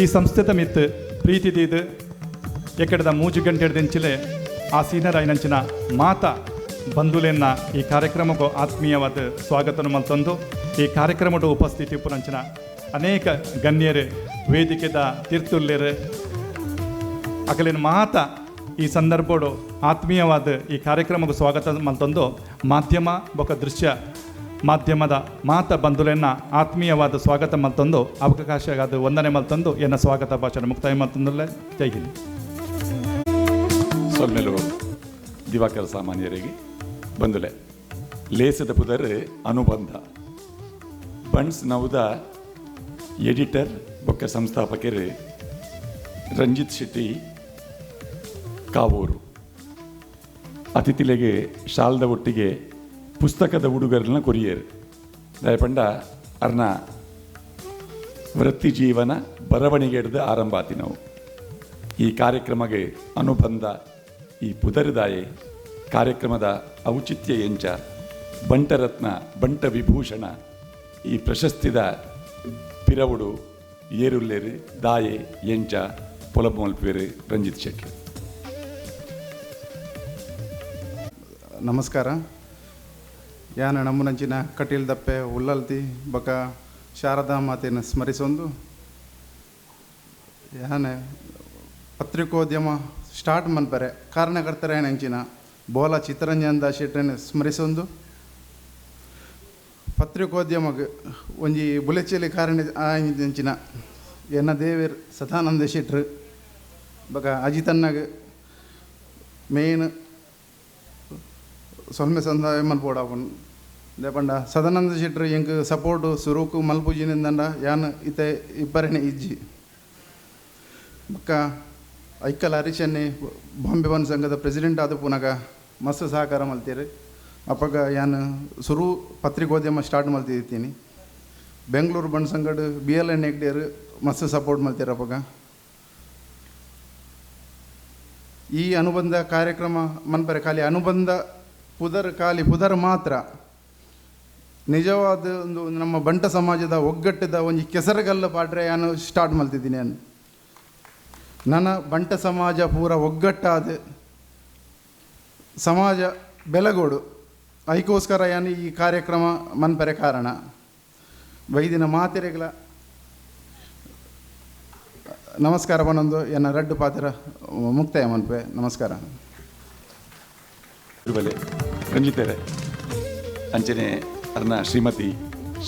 Speaker 5: ಈ ಸಂಸ್ಥೆದ ಮಿತ್ ಪ್ರೀತಿದೀದು ಎಕ್ಕಡದ 3 ಗಂಟೆ ಹಿಡ್ದಿಂಚಿಲೆ ಆ ಸೀನಿಯರ್ ಐನಂಚಿನ ಮಾತ ಬಂಧುಲೆನ್ನ ಈ ಕಾರ್ಯಕ್ರಮಕ್ಕೂ ಆತ್ಮೀಯವಾದ ಸ್ವಾಗತನ ಮಲ್ತಂದು ಈ ಕಾರ್ಯಕ್ರಮದ ಉಪಸ್ಥಿತಿ ಪುರಂಚಿನ ಅನೇಕ ಗಣ್ಯರು ವೇದಿಕೆದ ತೀರ್ಥುಲ್ಯರು ಅಕಲಿನ ಮಾತ ಈ ಸಂದರ್ಭಡು ಆತ್ಮೀಯವಾದ ಈ ಕಾರ್ಯಕ್ರಮಕ್ಕೂ ಸ್ವಾಗತ ಮಲ್ತಂದು ಮಾಧ್ಯಮ ಬೊಕ ದೃಶ್ಯ ಮಾಧ್ಯಮದ ಮಾತ ಬಂಧುಲೆನ್ನ ಆತ್ಮೀಯವಾದ ಸ್ವಾಗತ ಮಲ್ತಂದು ಅವಕಾಶ ಅದು ವಂದನೆ ಮಲ್ತಂದು ಎನ್ನ ಸ್ವಾಗತ ಭಾಷಣ ಮುಕ್ತಾಯ ಮಲ್ತಂದಲ್ಲೇ ಜೈ ಹಿಂದ್.
Speaker 4: ಸೊಲ್ಮೆಲು ದಿವಾಕರ ಸಾಮಾನ್ಯರಿಗೆ ಬಂದುಲೆ ಲೇಸದ ಪುದರ್ ಅನುಬಂಧ ಬನ್ಸ್ ನೌದ ಎಡಿಟರ್ ಬೊಕ್ಕ ಸಂಸ್ಥಾಪಕರು ರಂಜಿತ್ ಶೆಟ್ಟಿ ಕಾವೂರು ಅತಿಥಿಲೆಗೆ ಶಾಲದ ಒಟ್ಟಿಗೆ ಪುಸ್ತಕದ ಉಡುಗೊರೆಗಳನ್ನ ಕೊರಿಯರು ದಯಪಂಡ ಅರ್ನ ವೃತ್ತಿ ಜೀವನ ಬರವಣಿಗೆ ಹಿಡಿದು ಆರಂಭ ಆತಿ ನಾವು ಈ ಕಾರ್ಯಕ್ರಮಕ್ಕೆ ಅನುಬಂಧ ಈ ಪುದರದಾಯೆ ಕಾರ್ಯಕ್ರಮದ ಔಚಿತ್ಯ ಎಂಚ ಬಂಟರತ್ನ ಬಂಟ ವಿಭೂಷಣ ಈ ಪ್ರಶಸ್ತಿದ ಪಿರವುಡು ಏರುಲ್ಲೇರು ದಾಯೆ ಎಂಚ ಪೊಲಮಲ್ಪೇರು ರಂಜಿತ್ ಶೆಟ್ಟಿ.
Speaker 6: ನಮಸ್ಕಾರ. ಯಾನ ನಮ್ಮನಂಚಿನ ಕಟೀಲ್ ದಪ್ಪೆ ಉಲ್ಲಲ್ತಿ ಬಕ ಶಾರದಾ ಮಾತೆಯನ್ನು ಸ್ಮರಿಸೊಂದು ಯಾನೆ ಪತ್ರಿಕೋದ್ಯಮ ಸ್ಟಾರ್ಟ್ ಮನ್ಪರೆ ಕಾರಣಕರ್ತರ ನಂಚಿನ ಬೋಲ ಚಿತ್ತರಂಜನ್ ದಾಸ್ ಶೆಟ್ಟರನ್ನು ಸ್ಮರಿಸೊಂದು ಪತ್ರಿಕೋದ್ಯಮಕ್ಕೆ ಒಂಜಿ ಬುಲೆಚಲಿ ಕಾರಣ ಆಂಚಿನ ಎನ್ನ ದೇವೇರ್ ಸದಾನಂದ ಶೆಟ್ರು ಬಕ ಅಜಿತನ್ನಾಗ ಮೇನ್ ಸೊಲ್ಮೆ ಸಂದಾಯ ಮಲ್ಪೋಡಾಪನ್ ದೇಪಂಡ ಸದಾನಂದ ಶೆಟ್ರು ಎಂಕ್ ಸಪೋರ್ಟು ಸುರೂಕು ಮಲ್ಪುಜಿನಿಂದಂಡ ಯಾನ್ ಇತ್ತೆ ಇಬ್ಬರನೇ ಇಜ್ಜಿ ಬಕ್ಕ ಐಕ್ಕಲ್ ಹರೀಶನ್ನಿ ಬಾಂಬೆ ಬನ್ ಸಂಘದ ಪ್ರೆಸಿಡೆಂಟ್ ಆದ ಪುನಗ ಮಸ್ತ್ ಸಹಕಾರ ಮಲ್ತೀರಿ ಅಪ್ಪಗ ಯಾನ್ ಸುರು ಪತ್ರಿಕೋದ್ಯಮ ಸ್ಟಾರ್ಟ್ ಮಲ್ತಿದ್ದೀನಿ ಬೆಂಗಳೂರು ಬಣ್ಣ ಸಂಗಡ BLN ಹೆಗ್ಡೇರು ಮಸ್ತ್ ಸಪೋರ್ಟ್ ಮಾಡ್ತೀರಪ್ಪಗ. ಈ ಅನುಬಂಧ ಕಾರ್ಯಕ್ರಮ ಮನ್ಪರೆ ಖಾಲಿ ಅನುಬಂಧ ಪುದರ್ ಮಾತ್ರ ನಿಜವಾದ ಒಂದು ನಮ್ಮ ಬಂಟ ಸಮಾಜದ ಒಗ್ಗಟ್ಟದ ಒಂದು ಕೆಸರಗಲ್ಲ ಪಾಡ್ರೆ ನಾನು ಸ್ಟಾರ್ಟ್ ಮಾಡ್ತಿದ್ದೀನಿ. ನನ್ನ ಬಂಟ ಸಮಾಜ ಪೂರ ಒಗ್ಗಟ್ಟಾದ ಸಮಾಜ ಬೆಳಗೋಡು ಅದಕ್ಕೋಸ್ಕರ ಏನು ಈ ಕಾರ್ಯಕ್ರಮ ಮನ್ಪರೆ ಕಾರಣ. ವೈದಿನ ಮಾತೆರೆಗಳ ನಮಸ್ಕಾರ ಬನ್ನೊಂದು ಎನ್ನ ರಡ್ಡು ಪಾತ್ರ ಮುಕ್ತಾಯ ಮನ್ಪೆ. ನಮಸ್ಕಾರ.
Speaker 4: ರಂಜಿತರೆ ಅಂಚನೆ ಅರ್ನ ಶ್ರೀಮತಿ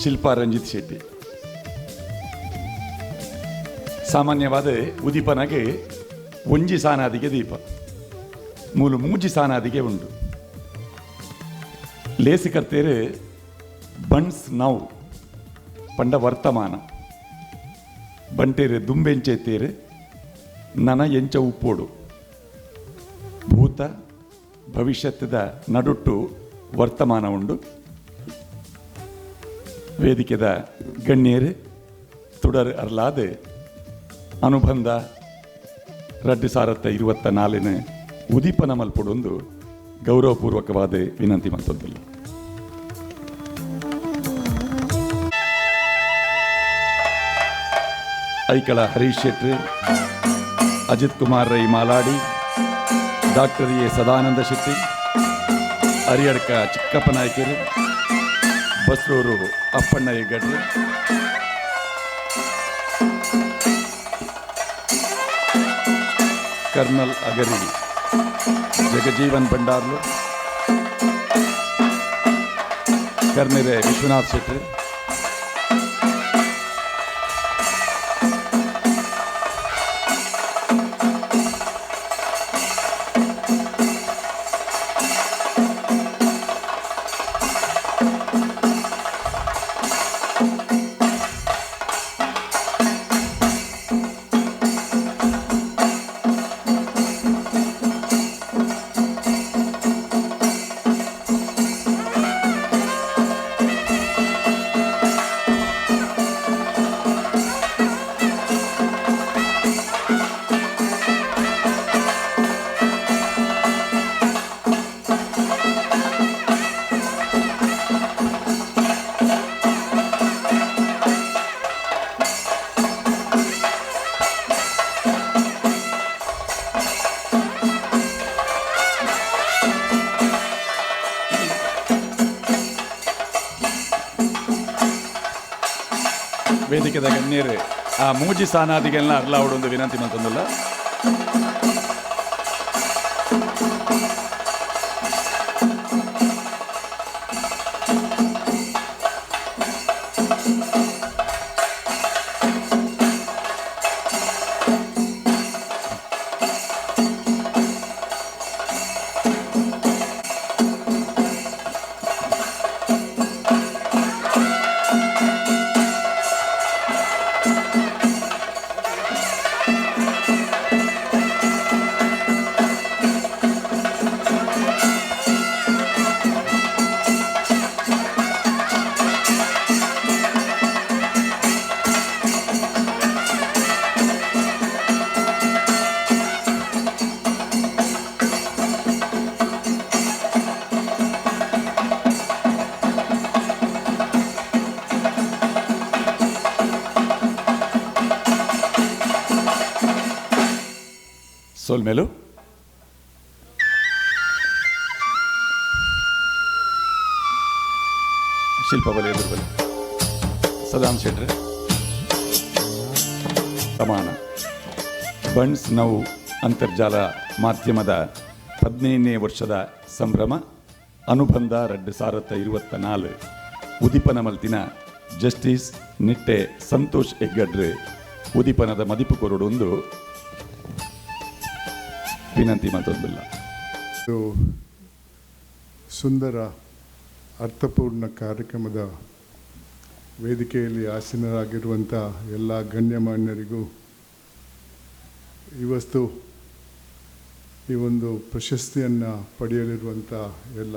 Speaker 4: ಶಿಲ್ಪಾ ರಂಜಿತ್ ಶೆಟ್ಟಿ. ಸಾಮಾನ್ಯವಾದ ಉದೀಪನಗೆ ಒಂಜಿ ಸಾನಾದಿಗೆ ದೀಪ ಮೂಲು ಮೂಜಿ ಸಾನಾದಿಗೆ ಉಂಟು. ಲೇಸಿ ಕರ್ತೇರು ಬಣ್ಸ್ ನೌ ಪಂಡ ವರ್ತಮಾನ ಬಂಟೇರು ದುಂಬೆಂಚೆತ್ತೇರು ನನ ಎಂಚ ಉಪ್ಪೋಡು ಭೂತ ಭವಿಷ್ಯದ ನಡುಟ್ಟು ವರ್ತಮಾನ ಉಂಡು. ವೇದಿಕೆದ ಗಣ್ಯರು ತುಡರ್ ಅರ್ಲಾದ ಅನುಬಂಧ 2024 ಉದೀಪನ ಮಲ್ಪಡೊಂದು ಗೌರವಪೂರ್ವಕವಾದ ವಿನಂತಿ ಮತ್ತೊಂದಿಲ್ಲ. ಐಕಳ ಹರೀಶ್ ಶೆಟ್ಟಿ, ಅಜಿತ್ ಕುಮಾರ್ ರೈ ಮಾಲಾಡಿ, ಡಾಕ್ಟರ್ ಎ ಸದಾನಂದ ಶೆಟ್ಟಿ, ಹರಿಯಡ್ಕ ಚಿಕ್ಕಪ್ಪ ನಾಯ್ಕರು, ಬಸ್ರೂರು ಅಪ್ಪಣ್ಣ ಹೆಗ್ಗಡ್ರೆ, ಕರ್ನಲ್ ಅಗರಿ ಜಗಜೀವನ್ ಭಂಡಾರ್ಲು, ಕರ್ನೆರೆ ವಿಶ್ವನಾಥ್ ಶೆಟ್ಟಿ, ವೇದಿಕೆದ ಗಣ್ಯರು ಆ ಮೂಜಿ ಸಾನಾದಿಗೆಲ್ಲ ಅರ್ಲಾವಡೊಂದು ವಿನಂತಿ ಮತ್ತೊಂದಿಲ್ಲ. ಸೋಲ್ಮೇಲು ಶಿಲ್ಪ ಬಲೆ ಎದುರು ಬಲೆ ಸದಾನ್ ಶೆಟ್ರೆ ಸಮಾನ ಬಣ್ಸ್ ನೌ ಅಂತರ್ಜಾಲ ಮಾಧ್ಯಮದ 15ನೇ ವರ್ಷದ ಸಂಭ್ರಮ ಅನುಬಂಧ 2024 ಉದೀಪನ ಮಲ್ತಿನ ಜಸ್ಟಿಸ್ ನಿಟ್ಟೆ ಸಂತೋಷ್ ಹೆಗ್ಗಡ್ರೆ ಉದೀಪನದ ಮದಿಪು ಕೊರಡೊಂದು ವಿನಂತಿ ಮತ್ತೊಂದಿಲ್ಲ.
Speaker 7: ಸುಂದರ ಅರ್ಥಪೂರ್ಣ ಕಾರ್ಯಕ್ರಮದ ವೇದಿಕೆಯಲ್ಲಿ ಆಸೀನರಾಗಿರುವಂಥ ಎಲ್ಲ ಗಣ್ಯಮಾನ್ಯರಿಗೂ ಇವತ್ತು ಈ ಒಂದು ಪ್ರಶಸ್ತಿಯನ್ನು ಪಡೆಯಲಿರುವಂಥ ಎಲ್ಲ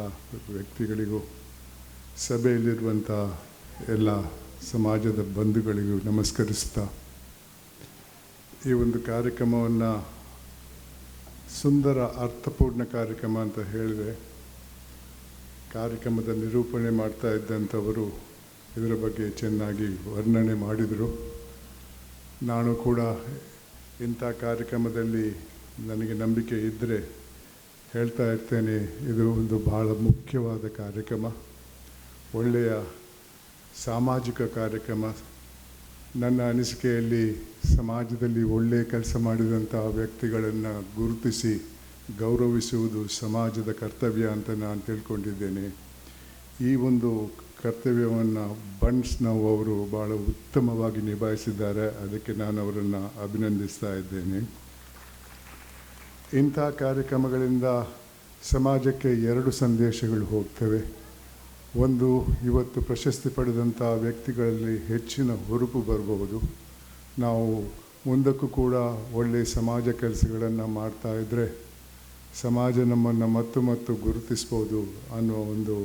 Speaker 7: ವ್ಯಕ್ತಿಗಳಿಗೂ ಸಭೆಯಲ್ಲಿರುವಂಥ ಎಲ್ಲ ಸಮಾಜದ ಬಂಧುಗಳಿಗೂ ನಮಸ್ಕರಿಸ್ತಾ ಈ ಒಂದು ಕಾರ್ಯಕ್ರಮವನ್ನು ಸುಂದರ ಅರ್ಥಪೂರ್ಣ ಕಾರ್ಯಕ್ರಮ ಅಂತ ಹೇಳಿದೆ. ಕಾರ್ಯಕ್ರಮದ ನಿರೂಪಣೆ ಮಾಡ್ತಾ ಇದ್ದಂಥವರು ಇದರ ಬಗ್ಗೆ ಚೆನ್ನಾಗಿ ವರ್ಣನೆ ಮಾಡಿದರು. ನಾನು ಕೂಡ ಇಂಥ ಕಾರ್ಯಕ್ರಮದಲ್ಲಿ ನನಗೆ ನಂಬಿಕೆ ಇದ್ದರೆ ಹೇಳ್ತಾ ಇರ್ತೇನೆ, ಇದು ಒಂದು ಬಹಳ ಮುಖ್ಯವಾದ ಕಾರ್ಯಕ್ರಮ, ಒಳ್ಳೆಯ ಸಾಮಾಜಿಕ ಕಾರ್ಯಕ್ರಮ. ನನ್ನ ಅನಿಸಿಕೆಯಲ್ಲಿ ಸಮಾಜದಲ್ಲಿ ಒಳ್ಳೆಯ ಕೆಲಸ ಮಾಡಿದಂಥ ವ್ಯಕ್ತಿಗಳನ್ನು ಗುರುತಿಸಿ ಗೌರವಿಸುವುದು ಸಮಾಜದ ಕರ್ತವ್ಯ ಅಂತ ನಾನು ತಿಳ್ಕೊಂಡಿದ್ದೇನೆ. ಈ ಒಂದು ಕರ್ತವ್ಯವನ್ನು ಬನ್ಸ್ ನಾವು ಅವರು ಭಾಳ ಉತ್ತಮವಾಗಿ ನಿಭಾಯಿಸಿದ್ದಾರೆ. ಅದಕ್ಕೆ ನಾನು ಅವರನ್ನು ಅಭಿನಂದಿಸ್ತಾ ಇದ್ದೇನೆ. ಇಂಥ ಕಾರ್ಯಕ್ರಮಗಳಿಂದ ಸಮಾಜಕ್ಕೆ 2 ಸಂದೇಶಗಳು ಹೋಗ್ತವೆ. ಒಂದು, ಇವತ್ತು ಪ್ರಶಸ್ತಿ ಪಡೆದಂಥ ವ್ಯಕ್ತಿಗಳಲ್ಲಿ ಹೆಚ್ಚಿನ ಹುರುಪು ಬರಬಹುದು. ನಾವು ಮುಂದಕ್ಕೂ ಕೂಡ ಒಳ್ಳೆಯ ಸಮಾಜ ಕೆಲಸಗಳನ್ನು ಮಾಡ್ತಾ ಇದ್ದರೆ ಸಮಾಜ ನಮ್ಮನ್ನು ಮತ್ತು ಗುರುತಿಸ್ಬೋದು ಅನ್ನೋ ಒಂದು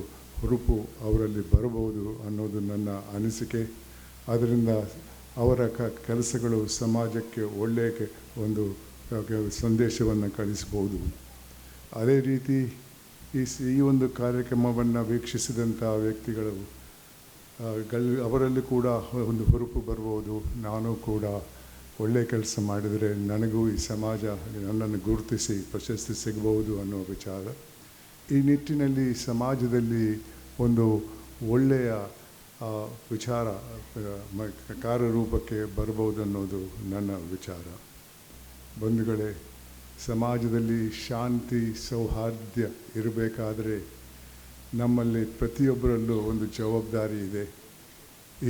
Speaker 7: ಹುರುಪು ಅವರಲ್ಲಿ ಬರಬಹುದು ಅನ್ನೋದು ನನ್ನ ಅನಿಸಿಕೆ. ಅದರಿಂದ ಅವರ ಕೆಲಸಗಳು ಸಮಾಜಕ್ಕೆ ಒಳ್ಳೆಯ ಒಂದು ಸಂದೇಶವನ್ನು ಕಳಿಸ್ಬೋದು. ಅದೇ ರೀತಿ ಈ ಒಂದು ಕಾರ್ಯಕ್ರಮವನ್ನು ವೀಕ್ಷಿಸಿದಂಥ ವ್ಯಕ್ತಿಗಳು ಅವರಲ್ಲಿ ಕೂಡ ಒಂದು ಹುರುಪು ಬರ್ಬೋದು. ನಾನು ಕೂಡ ಒಳ್ಳೆಯ ಕೆಲಸ ಮಾಡಿದರೆ ನನಗೂ ಈ ಸಮಾಜ ನನ್ನನ್ನು ಗುರುತಿಸಿ ಪ್ರಶಸ್ತಿ ಸಿಗಬಹುದು ಅನ್ನೋ ವಿಚಾರ. ಈ ನಿಟ್ಟಿನಲ್ಲಿ ಸಮಾಜದಲ್ಲಿ ಒಂದು ಒಳ್ಳೆಯ ವಿಚಾರ ಕಾರ್ಯರೂಪಕ್ಕೆ ಬರ್ಬೋದು ಅನ್ನೋದು ನನ್ನ ವಿಚಾರ. ಬಂಧುಗಳೇ, ಸಮಾಜದಲ್ಲಿ ಶಾಂತಿ ಸೌಹಾರ್ದ ಇರಬೇಕಾದರೆ ನಮ್ಮಲ್ಲಿ ಪ್ರತಿಯೊಬ್ಬರಲ್ಲೂ ಒಂದು ಜವಾಬ್ದಾರಿ ಇದೆ.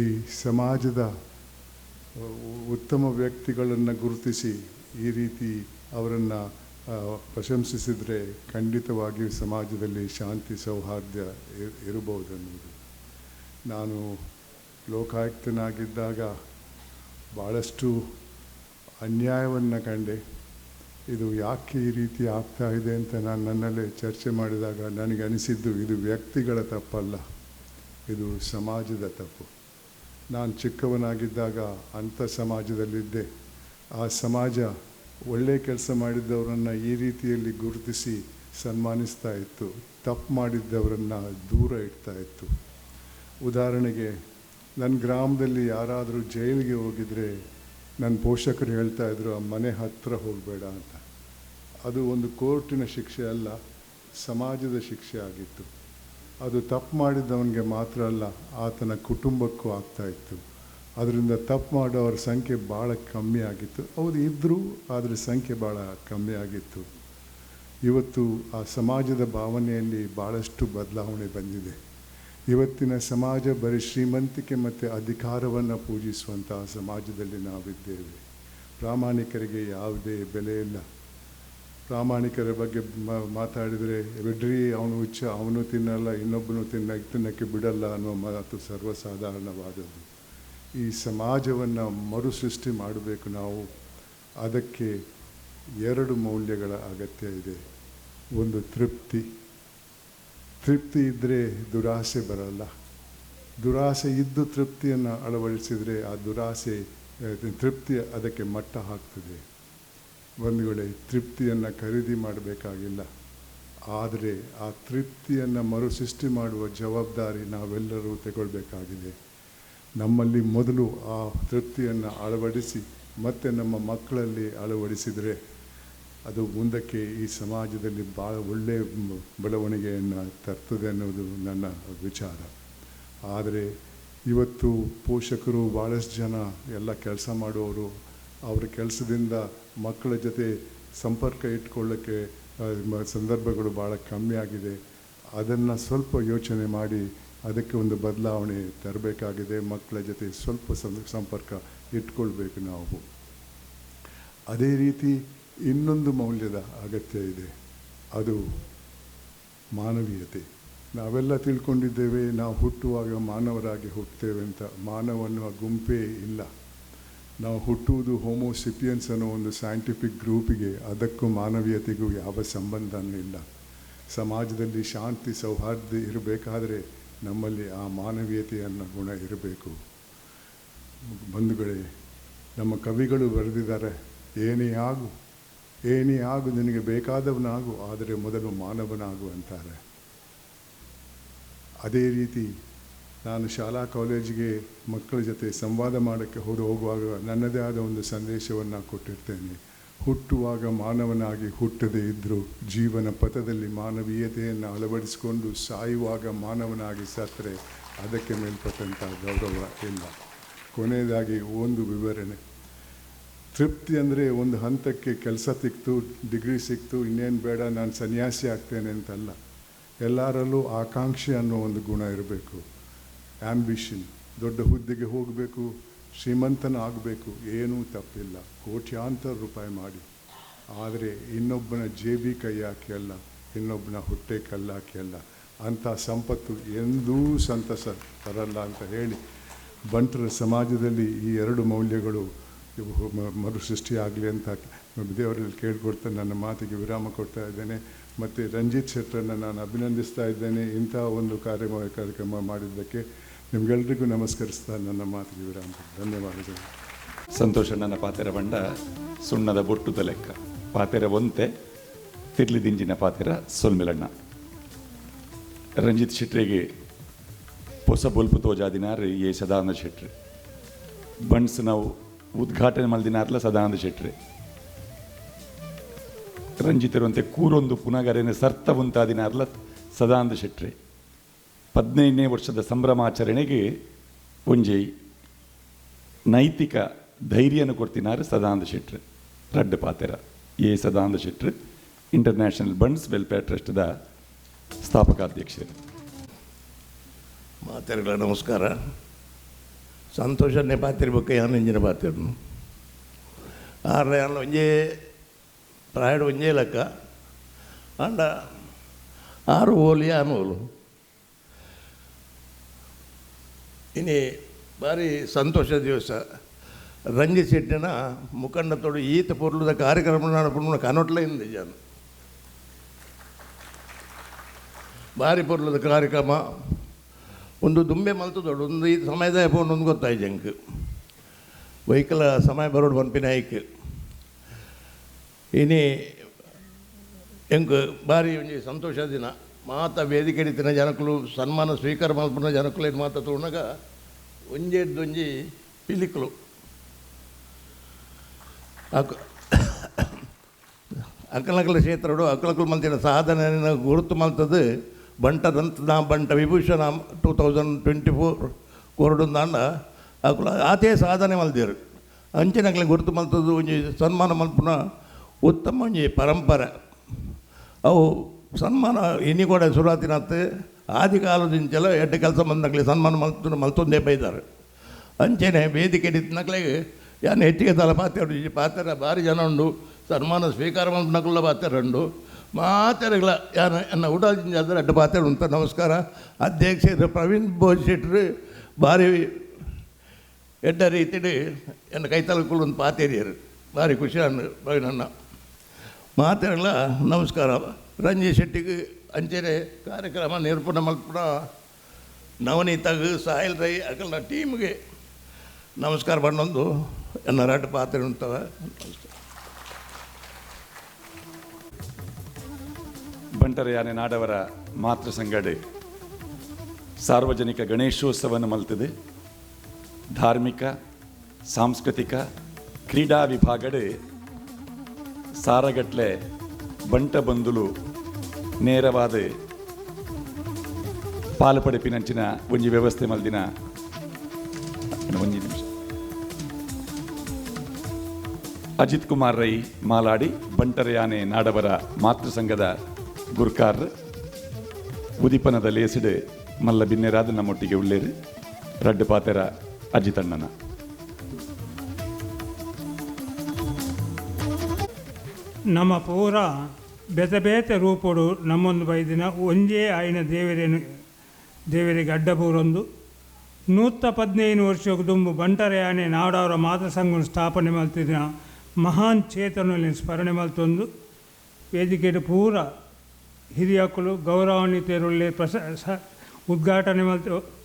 Speaker 7: ಈ ಸಮಾಜದ ಉತ್ತಮ ವ್ಯಕ್ತಿಗಳನ್ನು ಗುರುತಿಸಿ ಈ ರೀತಿ ಅವರನ್ನು ಪ್ರಶಂಸಿಸಿದರೆ ಖಂಡಿತವಾಗಿಯೂ ಸಮಾಜದಲ್ಲಿ ಶಾಂತಿ ಸೌಹಾರ್ದ ಇರಬಹುದು ಅನ್ನೋದು. ನಾನು ಲೋಕಾಯುಕ್ತನಾಗಿದ್ದಾಗ ಭಾಳಷ್ಟು ಅನ್ಯಾಯವನ್ನು ಕಂಡೆ. ಇದು ಯಾಕೆ ಈ ರೀತಿ ಆಗ್ತಾ ಇದೆ ಅಂತ ನಾನು ನನ್ನಲ್ಲೇ ಚರ್ಚೆ ಮಾಡಿದಾಗ ನನಗೆ ಅನಿಸಿದ್ದು, ಇದು ವ್ಯಕ್ತಿಗಳ ತಪ್ಪಲ್ಲ, ಇದು ಸಮಾಜದ ತಪ್ಪು. ನಾನು ಚಿಕ್ಕವನಾಗಿದ್ದಾಗ ಅಂಥ ಸಮಾಜದಲ್ಲಿದ್ದೆ. ಆ ಸಮಾಜ ಒಳ್ಳೆಯ ಕೆಲಸ ಮಾಡಿದ್ದವರನ್ನು ಈ ರೀತಿಯಲ್ಲಿ ಗುರುತಿಸಿ ಸನ್ಮಾನಿಸ್ತಾ ಇತ್ತು, ತಪ್ಪು ಮಾಡಿದ್ದವರನ್ನು ದೂರ ಇಡ್ತಾ ಇತ್ತು. ಉದಾಹರಣೆಗೆ, ನನ್ನ ಗ್ರಾಮದಲ್ಲಿ ಯಾರಾದರೂ ಜೈಲಿಗೆ ಹೋಗಿದರೆ ನನ್ನ ಪೋಷಕರು ಹೇಳ್ತಾಯಿದ್ರು, ಆ ಮನೆ ಹತ್ತಿರ ಹೋಗಬೇಡ ಅಂತ. ಅದು ಒಂದು ಕೋರ್ಟಿನ ಶಿಕ್ಷೆ ಅಲ್ಲ, ಸಮಾಜದ ಶಿಕ್ಷೆ ಆಗಿತ್ತು. ಅದು ತಪ್ಪು ಮಾಡಿದ್ದವನಿಗೆ ಮಾತ್ರ ಅಲ್ಲ, ಆತನ ಕುಟುಂಬಕ್ಕೂ ಆಗ್ತಾಯಿತ್ತು. ಅದರಿಂದ ತಪ್ಪು ಮಾಡೋರ ಸಂಖ್ಯೆ ಭಾಳ ಕಮ್ಮಿ ಆಗಿತ್ತು. ಹೌದು, ಇದ್ದರೂ ಆದರೆ ಸಂಖ್ಯೆ ಭಾಳ ಕಮ್ಮಿ ಆಗಿತ್ತು. ಇವತ್ತು ಆ ಸಮಾಜದ ಭಾವನೆಯಲ್ಲಿ ಭಾಳಷ್ಟು ಬದಲಾವಣೆ ಬಂದಿದೆ. ಇವತ್ತಿನ ಸಮಾಜ ಬರೀ ಶ್ರೀಮಂತಿಕೆ ಮತ್ತು ಅಧಿಕಾರವನ್ನು ಪೂಜಿಸುವಂತಹ ಸಮಾಜದಲ್ಲಿ ನಾವಿದ್ದೇವೆ. ಪ್ರಾಮಾಣಿಕರಿಗೆ ಯಾವುದೇ ಬೆಲೆ ಇಲ್ಲ. ಪ್ರಾಮಾಣಿಕರ ಬಗ್ಗೆ ಮಾತಾಡಿದರೆ ಬಿಡ್ರಿ, ಅವನು ಹುಚ್ಚ, ಅವನು ತಿನ್ನಲ್ಲ, ಇನ್ನೊಬ್ಬನು ತಿನ್ನಕ್ಕೆ ಬಿಡಲ್ಲ ಅನ್ನೋ ಮಾತು ಸರ್ವಸಾಧಾರಣವಾದದ್ದು. ಈ ಸಮಾಜವನ್ನು ಮರುಸೃಷ್ಟಿ ಮಾಡಬೇಕು ನಾವು. ಅದಕ್ಕೆ 2 ಮೌಲ್ಯಗಳ ಅಗತ್ಯ ಇದೆ. ಒಂದು ತೃಪ್ತಿ ಇದ್ದರೆ ದುರಾಸೆ ಬರಲ್ಲ. ದುರಾಸೆ ಇದ್ದು ತೃಪ್ತಿಯನ್ನು ಅಳವಡಿಸಿದರೆ ಆ ತೃಪ್ತಿ ಅದಕ್ಕೆ ಮಟ್ಟ ಹಾಕ್ತದೆ. ಬಂಧುಗಳೇ, ತೃಪ್ತಿಯನ್ನು ಖರೀದಿ ಮಾಡಬೇಕಾಗಿಲ್ಲ, ಆದರೆ ಆ ತೃಪ್ತಿಯನ್ನು ಮರುಸೃಷ್ಟಿ ಮಾಡುವ ಜವಾಬ್ದಾರಿ ನಾವೆಲ್ಲರೂ ತಗೊಳ್ಬೇಕಾಗಿದೆ. ನಮ್ಮಲ್ಲಿ ಮೊದಲು ಆ ತೃಪ್ತಿಯನ್ನು ಅಳವಡಿಸಿ ಮತ್ತೆ ನಮ್ಮ ಮಕ್ಕಳಲ್ಲಿ ಅಳವಡಿಸಿದರೆ ಅದು ಮುಂದಕ್ಕೆ ಈ ಸಮಾಜದಲ್ಲಿ ಭಾಳ ಒಳ್ಳೆಯ ಬೆಳವಣಿಗೆಯನ್ನು ತರ್ತದೆ ಅನ್ನೋದು ನನ್ನ ವಿಚಾರ. ಆದರೆ ಇವತ್ತು ಪೋಷಕರು ಭಾಳಷ್ಟು ಜನ ಎಲ್ಲ ಕೆಲಸ ಮಾಡುವವರು, ಅವರ ಕೆಲಸದಿಂದ ಮಕ್ಕಳ ಜೊತೆ ಸಂಪರ್ಕ ಇಟ್ಕೊಳ್ಳೋಕ್ಕೆ ಸಂದರ್ಭಗಳು ಭಾಳ ಕಮ್ಮಿ ಆಗಿದೆ. ಅದನ್ನು ಸ್ವಲ್ಪ ಯೋಚನೆ ಮಾಡಿ ಅದಕ್ಕೆ ಒಂದು ಬದಲಾವಣೆ ತರಬೇಕಾಗಿದೆ. ಮಕ್ಕಳ ಜೊತೆ ಸ್ವಲ್ಪ ಸಂಪರ್ಕ ಇಟ್ಕೊಳ್ಬೇಕು ನಾವು. ಅದೇ ರೀತಿ ಇನ್ನೊಂದು ಮೌಲ್ಯದ ಅಗತ್ಯ ಇದೆ, ಅದು ಮಾನವೀಯತೆ. ನಾವೆಲ್ಲ ತಿಳ್ಕೊಂಡಿದ್ದೇವೆ, ನಾವು ಹುಟ್ಟುವಾಗ ಮಾನವರಾಗಿ ಹುಟ್ಟುತ್ತೇವೆ ಅಂತ. ಮಾನವನ ಗುಂಪೇ ಇಲ್ಲ. ನಾವು ಹುಟ್ಟುವುದು ಹೋಮೋಸಿಪಿಯನ್ಸ್ ಅನ್ನೋ ಒಂದು ಸೈಂಟಿಫಿಕ್ ಗ್ರೂಪಿಗೆ, ಅದಕ್ಕೂ ಮಾನವೀಯತೆಗೂ ಯಾವ ಸಂಬಂಧನೂ ಇಲ್ಲ. ಸಮಾಜದಲ್ಲಿ ಶಾಂತಿ ಸೌಹಾರ್ದ ಇರಬೇಕಾದರೆ ನಮ್ಮಲ್ಲಿ ಆ ಮಾನವೀಯತೆ ಅನ್ನೋ ಗುಣ ಇರಬೇಕು. ಬಂಧುಗಳೇ, ನಮ್ಮ ಕವಿಗಳು ಬರೆದಿದ್ದಾರೆ, ಏನೇ ಆಗು ನಿನಗೆ ಬೇಕಾದವನಾಗು, ಆದರೆ ಮೊದಲು ಮಾನವನಾಗು ಅಂತಾರೆ. ಅದೇ ರೀತಿ ನಾನು ಶಾಲಾ ಕಾಲೇಜಿಗೆ ಮಕ್ಕಳ ಜೊತೆ ಸಂವಾದ ಮಾಡೋಕ್ಕೆ ಹೋಗುವಾಗ ನನ್ನದೇ ಆದ ಒಂದು ಸಂದೇಶವನ್ನು ಕೊಟ್ಟಿರ್ತೇನೆ. ಹುಟ್ಟುವಾಗ ಮಾನವನಾಗಿ ಹುಟ್ಟದೇ ಇದ್ದರೂ ಜೀವನ ಪಥದಲ್ಲಿ ಮಾನವೀಯತೆಯನ್ನು ಅಳವಡಿಸಿಕೊಂಡು ಸಾಯುವಾಗ ಮಾನವನಾಗಿ ಸತ್ತರೆ ಅದಕ್ಕೆ ಮೇಲ್ಪಟ್ಟಂಥ ಗೌರವ ಇಲ್ಲ. ಕೊನೆಯದಾಗಿ ಒಂದು ವಿವರಣೆ. ತೃಪ್ತಿ ಅಂದರೆ ಒಂದು ಹಂತಕ್ಕೆ ಕೆಲಸ ಸಿಕ್ತು, ಡಿಗ್ರಿ ಸಿಕ್ತು, ಇನ್ನೇನು ಬೇಡ, ನಾನು ಸನ್ಯಾಸಿ ಆಗ್ತೇನೆ ಅಂತಲ್ಲ. ಎಲ್ಲರಲ್ಲೂ ಆಕಾಂಕ್ಷೆ ಅನ್ನೋ ಒಂದು ಗುಣ ಇರಬೇಕು. ಆ್ಯಂಬಿಷನ್, ದೊಡ್ಡ ಹುದ್ದೆಗೆ ಹೋಗಬೇಕು, ಶ್ರೀಮಂತನ ಆಗಬೇಕು, ಏನೂ ತಪ್ಪಿಲ್ಲ, ಕೋಟ್ಯಾಂತರ ರೂಪಾಯಿ ಮಾಡಿ. ಆದರೆ ಇನ್ನೊಬ್ಬನ ಜೇಬಿ ಕೈ ಹಾಕಿ ಅಲ್ಲ, ಇನ್ನೊಬ್ಬನ ಹೊಟ್ಟೆ ಕಲ್ಲಾಕಿ ಅಲ್ಲ. ಅಂಥ ಸಂಪತ್ತು ಎಂದೂ ಸಂತಸ ತರಲ್ಲ ಅಂತ ಹೇಳಿ, ಬಂಟರ ಸಮಾಜದಲ್ಲಿ ಈ ಎರಡು ಮೌಲ್ಯಗಳು ಮರುಸೃಷ್ಟಿ ಆಗಲಿ ಅಂತ ದೇವರಲ್ಲಿ ಕೇಳ್ಕೊಡ್ತಾ ನನ್ನ ಮಾತಿಗೆ ವಿರಾಮ ಕೊಡ್ತಾ ಇದ್ದೇನೆ. ಮತ್ತು ರಂಜಿತ್ ಶೆಟ್ಟರನ್ನು ನಾನು ಅಭಿನಂದಿಸ್ತಾ ಇದ್ದೇನೆ. ಇಂಥ ಒಂದು ಕಾರ್ಯಕ್ರಮ ಮಾಡಿದ್ದಕ್ಕೆ ನಿಮಗೆಲ್ಲರಿಗೂ ನಮಸ್ಕರಿಸ್ತಾ ನನ್ನ ಮಾತಿಗೆ ವಿರಾಮ. ಧನ್ಯವಾದಗಳು.
Speaker 4: ಸಂತೋಷಣ್ಣನ ಪಾತೆರ ಬಂಡ ಸುಣ್ಣದ ಬೊಟ್ಟುದ ಲೆಕ್ಕ ಪಾತೆರ ಒಂತೆ ತಿರ್ಲಿದಿಂಜಿನ ಪಾತೆರ ಸೊಲ್ಮಿಲಣ್ಣ. ರಂಜಿತ್ ಶೆಟ್ರಿಗೆ ಹೊಸ ಬೊಲ್ಪು ತೋಜಾದಿನಾರು ಏ ಸದಾನಂದ ಶೆಟ್ರಿ. ಬಣ್ಸ್ ನಾವು ಉದ್ಘಾಟನೆ ಮಲ್ದಿನಾರ್ಲ ಸದಾನಂದ ಶೆಟ್ರಿ. ರಂಜಿತರಂತೆ ಕೂರೊಂದು ಪುನಗರೆನೆ ಸರ್ತ ಉಂತಾದಿನಾರ್ಲ ಸದಾನಂದ ಶೆಟ್ರಿ. 15ನೇ ವರ್ಷದ ಸಂಭ್ರಮಾಚರಣೆಗೆ ಒಂಜಿ ನೈತಿಕ ಧೈರ್ಯನ ಕೊಡ್ತಿನಾರು ಸದಾನಂದ ಶೆಟ್ರಿ. ರಡ್ಡು ಪಾತೆರ A Sadananda Shetty, international Bunts welfare ಟ್ರಸ್ಟ್ದ ಸ್ಥಾಪಕಾಧ್ಯಕ್ಷರು.
Speaker 8: ಮಾತೆರ್ಗಳ ನಮಸ್ಕಾರ. ಸಂತೋಷನೇ ಪಾತಿರ್ಬೇಕು, ಯಾನು ಇಂಜಿನ ಪಾತಿರ್ನು ಆರ್ರೆ ಅಲ್ಲ ಒಂಜೇ ಪ್ರಾಯಡ್ ಒಂಜೇ ಲೆಕ್ಕ ಅಂಡ 6 ಓಲಿ ಆನೋಲು ಇನಿ ಭಾರಿ ಸಂತೋಷ ದಿವಸ. ರಂಜಿತ್ ಶೆಟ್ಟಿನ ಮುಖಂಡತೋಡು ಈತ ಪೊರ್ಲುದ ಕಾರ್ಯಕ್ರಮ ನಡಪುಣ ಕನೊಟ್ಲ ಇಂದ ಜಾನು ಭಾರಿ ಪೊರ್ಲುದ ಕಾರ್ಯಕ್ರಮ ಒಂದು ದುಂಬೆ ಮಲ್ತದೊಡು ಒಂದು ಈ ಸಮಯದ ಒಂದು ಗೊತ್ತಾಯ್ತು ಜಂಕ್ ವೆಹಿಕಲ್ ಸಮಯ ಬರೋಡು ಪಂಪಿನ ಐಕ್ ಇನಿ ಎಂಕ್ ಭಾರಿ ಒಂಜಿ ಸಂತೋಷ ದಿನ. ಮಾತ ವೇದಿಕೆ ಹಿಡಿತಿನ ಜನಕ್ಕಳು ಸನ್ಮಾನ ಸ್ವೀಕಾರ ಮಲ್ಪುನ ಜನಕ್ಕಳು ಏನು ಮಾತ ತೊಗೊಂಡಾಗ ಒಂಜಿ ಪಿಲಿಕಲು ಅಕ್ಕಲಕಲ ಕ್ಷೇತ್ರಡು ಅಕ್ಕಲಕಲು ಮಲ್ತಿನ ಸಾಧನೆ ಗುರುತು ಮಲ್ತದ್ದು ಬಂಟದಂತ ಬಂಟ ವಿಭೂಷಣ 2024 ಕೊರಡುಂದಾಂಡ ಅಕ್ಕಲ ಆತೇ ಸಾಧನೆ ಮಲ್ದಿರು ಅಂಚಿನಕ್ಲೆ ಗುರುತು ಮಲ್ತದ್ದು ಒಂಜಿ ಸನ್ಮಾನ ಮಲ್ಪುನ ಉತ್ತಮ ಒಂಜಿ ಪರಂಪರೆ. ಅವು ಸನ್ಮಾನ ಇನಿ ಕೂಡ ಶುರುವಾತಿನತ್ತು ಆದಿ ಕಾಲದಿಂಚಲ ಎಡ್ಡೆ ಕೆಲಸ ಬಂದಾಗಲಿ ಸನ್ಮಾನ ಮಲ್ತೊಂದೇ ಬೈದಾರೆ. ಅಂಚೆನೆ ವೇದಿಕೆ ಹಿಡಿತನಕ್ಲೆ ಯಾನು ಹೆಚ್ಚಿಗೆ ತಲ ಪಾತ್ರೆ ಪಾತ್ರೆ ಭಾರಿ ಜನ ಉಂಡು. ಸನ್ಮಾನ ಸ್ವೀಕಾರ ಮಲ್ಪನಕುಲ್ಲ ಪಾತ್ರೆ ಉಂಡು. ಮಾತೆರೆಗಳ ಯಾರು ಎನ್ನ ಊಟದಿಂದ ಅಡ್ಡ ಪಾತ್ರೆ ಉಂಟ. ನಮಸ್ಕಾರ. ಅಧ್ಯಕ್ಷರು ಪ್ರವೀಣ್ ಬೋಜ್ ಶೆಟ್ರು ಭಾರಿ ಎಡ್ಡ ರೀತಿಡು ಎನ್ನ ಕೈತಲಕ್ಕೂ ಒಂದು ಪಾತೇರಿಯರು ಭಾರಿ ಖುಷಿ ಪ್ರವೀಣಣ್ಣ. ಮಾತೆರೆಗಳ ನಮಸ್ಕಾರ. ರಂಜಿತ್ ಶೆಟ್ಟಿಗೆ ಅಂಚೆನೆ ಕಾರ್ಯಕ್ರಮ ನಿರೂಪಣೆ ಮಲ್ಪುನ ನವನೀತಾಗ ಸಾಹಿಲ್ ರೈ ಅಕಲ್ನ ಟೀಮ್ಗೆ ನಮಸ್ಕಾರ ಬಂದೊಂದು ಎನ್ನ ರಡ್ಡು ಪಾತ್ರೆ ಉಂಟವ.
Speaker 4: ಬಂಟರ ಯಾನೆ ನಾಡವರ ಮಾತೃ ಸಂಗಡ ಸಾರ್ವಜನಿಕ ಗಣೇಶೋತ್ಸವವನ್ನು ಮಲ್ತದೆ. ಧಾರ್ಮಿಕ ಸಾಂಸ್ಕೃತಿಕ ಕ್ರೀಡಾ ವಿಭಾಗಡೆ ಸಾರಗಟ್ಲೆ ಬಂಟ ಬಂದುಲು ನೇರವಾದ ಪಾಲ್ಪಡಿಪಿನಂಚಿನ ಒಂಜಿ ವ್ಯವಸ್ಥೆ ಮಲ್ದಿನ ಒಂಜಿ ನಿಮಿಷ. ಅಜಿತ್ ಕುಮಾರ್ ರೈ ಮಾಲಾಡಿ ಬಂಟರ ಯಾನೆ ನಾಡವರ ಮಾತೃ ಸಂಘದ ಗುರ್ಕಾರ್ ಉದಿಪನದ ಲೇಸಿಡ್ ಮಲ್ಲ ಬಿನ್ನೆರಾದ ನಮ್ಮೊಟ್ಟಿಗೆ ಉಳ್ಳೇರು. ರಡ್ಡು ಪಾತೆರ ಅಜಿತಣ್ಣನ.
Speaker 9: ನಮ್ಮ ಪೂರ ಬೇತೆ ಬೇತೆ ರೂಪಡು ನಮ್ಮೊಂದು ಬೈದಿನ ಒಂಜೇ ಆಯ್ನ ದೇವರಿಗೆ ಅಡ್ಡಪೂರೊಂದು 115 ವರ್ಷಕ್ಕೆ ದುಂಬು ಬಂಟರ ಯಾನೆ ನಾಡವರ ಮಾತೃ ಸಂಘ ಸ್ಥಾಪನೆ ಮಲ್ತಿನ ಮಹಾನ್ ಚೇತನಲ್ಲಿ ಸ್ಮರಣೆ ಮಲ್ತೊಂದು ವೇದಿಕೆಯ ಪೂರ ಹಿರಿಯಕ್ಕಳು ಗೌರವಾನ್ವಿತರುಳ್ಳೆ ಉದ್ಘಾಟನೆ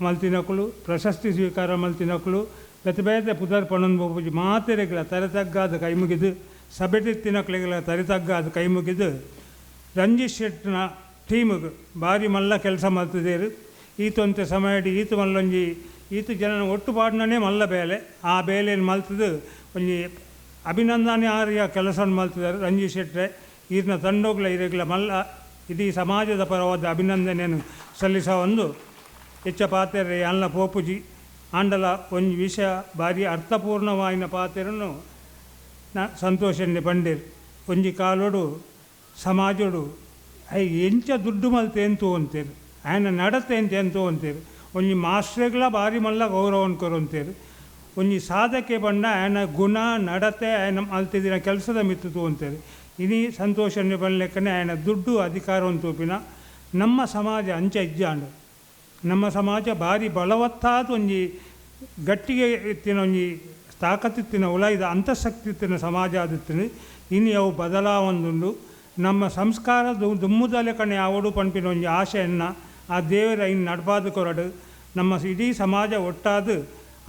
Speaker 9: ಮಲ್ತಿನಕ್ಕಳು ಪ್ರಶಸ್ತಿ ಸ್ವೀಕಾರ ಮಲ್ತಿನಕ್ಕಳು ಬೇತೆ ಬೇತೆ ಪುದರ್ ಪಣನ್ ಬೋಪುಜಿ ಮಾತೆರೆಗಳ ತರೆತಗ್ಗಾದ ಕೈ ಮುಗಿದು ಸಬೆಟಿತ್ತಿನ ಕಳೆಗಳ ತರೆತಗ್ಗಾದ ಕೈ ಮುಗಿದು ರಂಜಿತ್ ಶೆಟ್ನ ಟೀಮಿಗೆ ಭಾರಿ ಮಲ್ಲ ಕೆಲಸ ಮಾಡ್ತಿದ್ದೇರು. ಈತೊಂತೆ ಸಮಯಡಿ ಈತು ಮಲ್ಲೊಂಜಿ ಈತು ಜನ ಒಟ್ಟು ಪಾಡ್ನೇ ಮಲ್ಲ ಬೇಲೆ ಆ ಬೇಲೆಯನ್ನು ಮಲ್ತದು ಒಂಜಿ ಅಭಿನಂದನೆ ಆರ್ಯ ಕೆಲಸವನ್ನು ಮಲ್ತಿದ್ದಾರೆ ರಂಜಿತ್ ಶೆಟ್ರೆ. ಈರಿನ ತಂಡೋಗ್ಲ ಇರೆಗ್ಲ ಮಲ್ಲ ಇಡೀ ಸಮಾಜದ ಪರವಾದ ಅಭಿನಂದನೆಯನ್ನು ಸಲ್ಲಿಸ ಒಂದು ಹೆಚ್ಚ ಪಾತ್ರೆ ಅಲ್ಲ ಪೋಪುಜಿ ಆಂಡಲ ಒಂದು ವಿಷಯ ಭಾರಿ ಅರ್ಥಪೂರ್ಣವಾಯಿನ ಪಾತ್ರೆಯನ್ನು ಸಂತೋಷನ್ನೇ ಪಂಡೇರು. ಒಂಜಿ ಕಾಲೋಡು ಸಮಾಜೋಡು ಎಂಚ ದುಡ್ಡು ಮಲ್ತೆ ಎಂತು ಅಂತೇರು, ಆಯನ ನಡತೆ ಎಂತು ಅಂತೇರು. ಒಂಜಿ ಮಾಸ್ಟ್ರೆಗಳ ಭಾರಿ ಮಲ್ಲ ಗೌರವವನ್ನು ಕೊರಂತೇರು. ಒಂಜಿ ಸಾಧಕೆ ಬಂಡ ಆಯನ ಗುಣ ನಡತೆ ಆಯನ ಮಲ್ತಿದ್ದಿನ ಕೆಲಸದ ಮಿತ್ತು ಅಂತೇರು. ಇನಿ ಸಂತೋಷನ್ನೇ ಬಂದ್ಲೆಕ್ಕನೆ ಆಯನ ದುಡ್ಡು ಅಧಿಕಾರವನ್ನು ತೂಪಿನ ನಮ್ಮ ಸಮಾಜ ಅಂಚ ಇಜ್ಜಾಂಡು. ನಮ್ಮ ಸಮಾಜ ಭಾರಿ ಬಲವತ್ತಾದ ಒಂಜಿ ಗಟ್ಟಿಗೆ ಇತ್ತಿನ ಒಂಜಿ ತಾಕತ್ತಿತ್ತಿನ ಉಲಾಯ್ದ ಅಂತಃಶಕ್ತಿತ್ತಿನ ಸಮಾಜ ಆದಿತ್ತಿನ ಇನ್ನು ಅವು ಬದಲಾವೊಂದುಂಡು. ನಮ್ಮ ಸಂಸ್ಕಾರ ದುಮ್ಮುದಲೆ ಕಣೆ ಅವಡು ಪಂಪಿನ ಒಂಜಿ ಆಶೆಯನ್ನು ಆ ದೇವರ ಇನ್ನು ನಡ್ಪಾದ ಕೊರಡು ನಮ್ಮ ಇಡೀ ಸಮಾಜ ಒಟ್ಟಾದು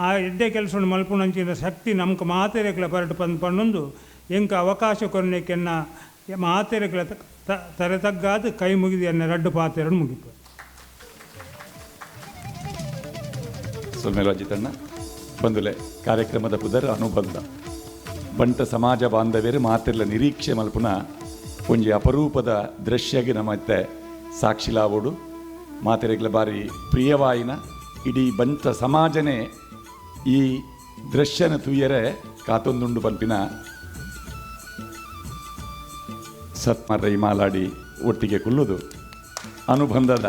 Speaker 9: ಆ ಎಡ್ಡೆ ಕೆಲಸವನ್ನು ಮಲ್ಪುನಂಚಿನ ಶಕ್ತಿ ನಮ್ಗೆ ಮಾತೆರೆಗಳ ಬರಡು ಪನ್ನೊಂದು ಎಂಕ ಅವಕಾಶ ಕೊರನೆಕೆನ್ನ ಮಾತೆರೆಗಳ ತರೆತಗ್ಗಾದು ಕೈ ಮುಗಿದು ಎನ್ನ ರಡ್ಡು ಪಾತೆರನ್ನು ಮುಗಿತು.
Speaker 4: ಸೊಲ್ಮೇಲೋಜಿತಣ್ಣ ಬಂದುಲೆ ಕಾರ್ಯಕ್ರಮದ ಪುದರ್ ಅನುಬಂಧ ಬಂಟ ಸಮಾಜ ಬಾಂಧವ್ಯರು ಮಾತೆಲ್ಲ ನಿರೀಕ್ಷೆ ಮಲ್ಪುನ ಒಂಜಿ ಅಪರೂಪದ ದೃಶ್ಯಗೆ ನಮ್ಮತ್ತೆ ಸಾಕ್ಷಿಲಾವೋಡು ಮಾತೆರೆಗ್ಲ ಬಾರಿ ಪ್ರಿಯವಾಯಿನ ಇಡೀ ಬಂಟ ಸಮಾಜನೇ ಈ ದೃಶ್ಯನ ತುಯ್ಯರೆ ಕಾತೊಂದುಂಡು ಪಂಪಿನ ಸತ್ಮರೈ ಮಾಲಾಡಿ ಒಟ್ಟಿಗೆ ಕುಲ್ಲುದು ಅನುಬಂಧದ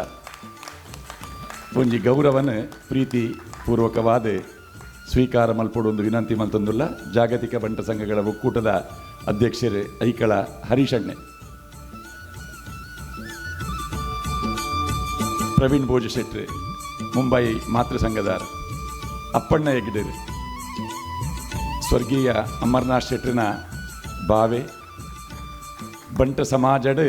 Speaker 4: ಒಂಜಿ ಗೌರವನ ಪ್ರೀತಿ ಪೂರ್ವಕವಾದ ಸ್ವೀಕಾರ ಮಲ್ಪಡೊಂದು ವಿನಂತಿ ಮಲ್ತೊಂದುಲ್ಲ ಜಾಗತಿಕ ಬಂಟ ಸಂಘಗಳ ಒಕ್ಕೂಟದ ಅಧ್ಯಕ್ಷರು ಐಕಳ ಹರೀಶಣ್ಣೆ, ಪ್ರವೀಣ್ ಭೋಜ ಶೆಟ್ಟಿ, ಮುಂಬೈ ಮಾತೃ ಸಂಘದಾರ ಅಪ್ಪಣ್ಣ ಹೆಗ್ಡೆರು, ಸ್ವರ್ಗೀಯ ಅಮರನಾಥ್ ಶೆಟ್ಟಿನ ಬಾವೆ ಬಂಟ ಸಮಾಜಡ್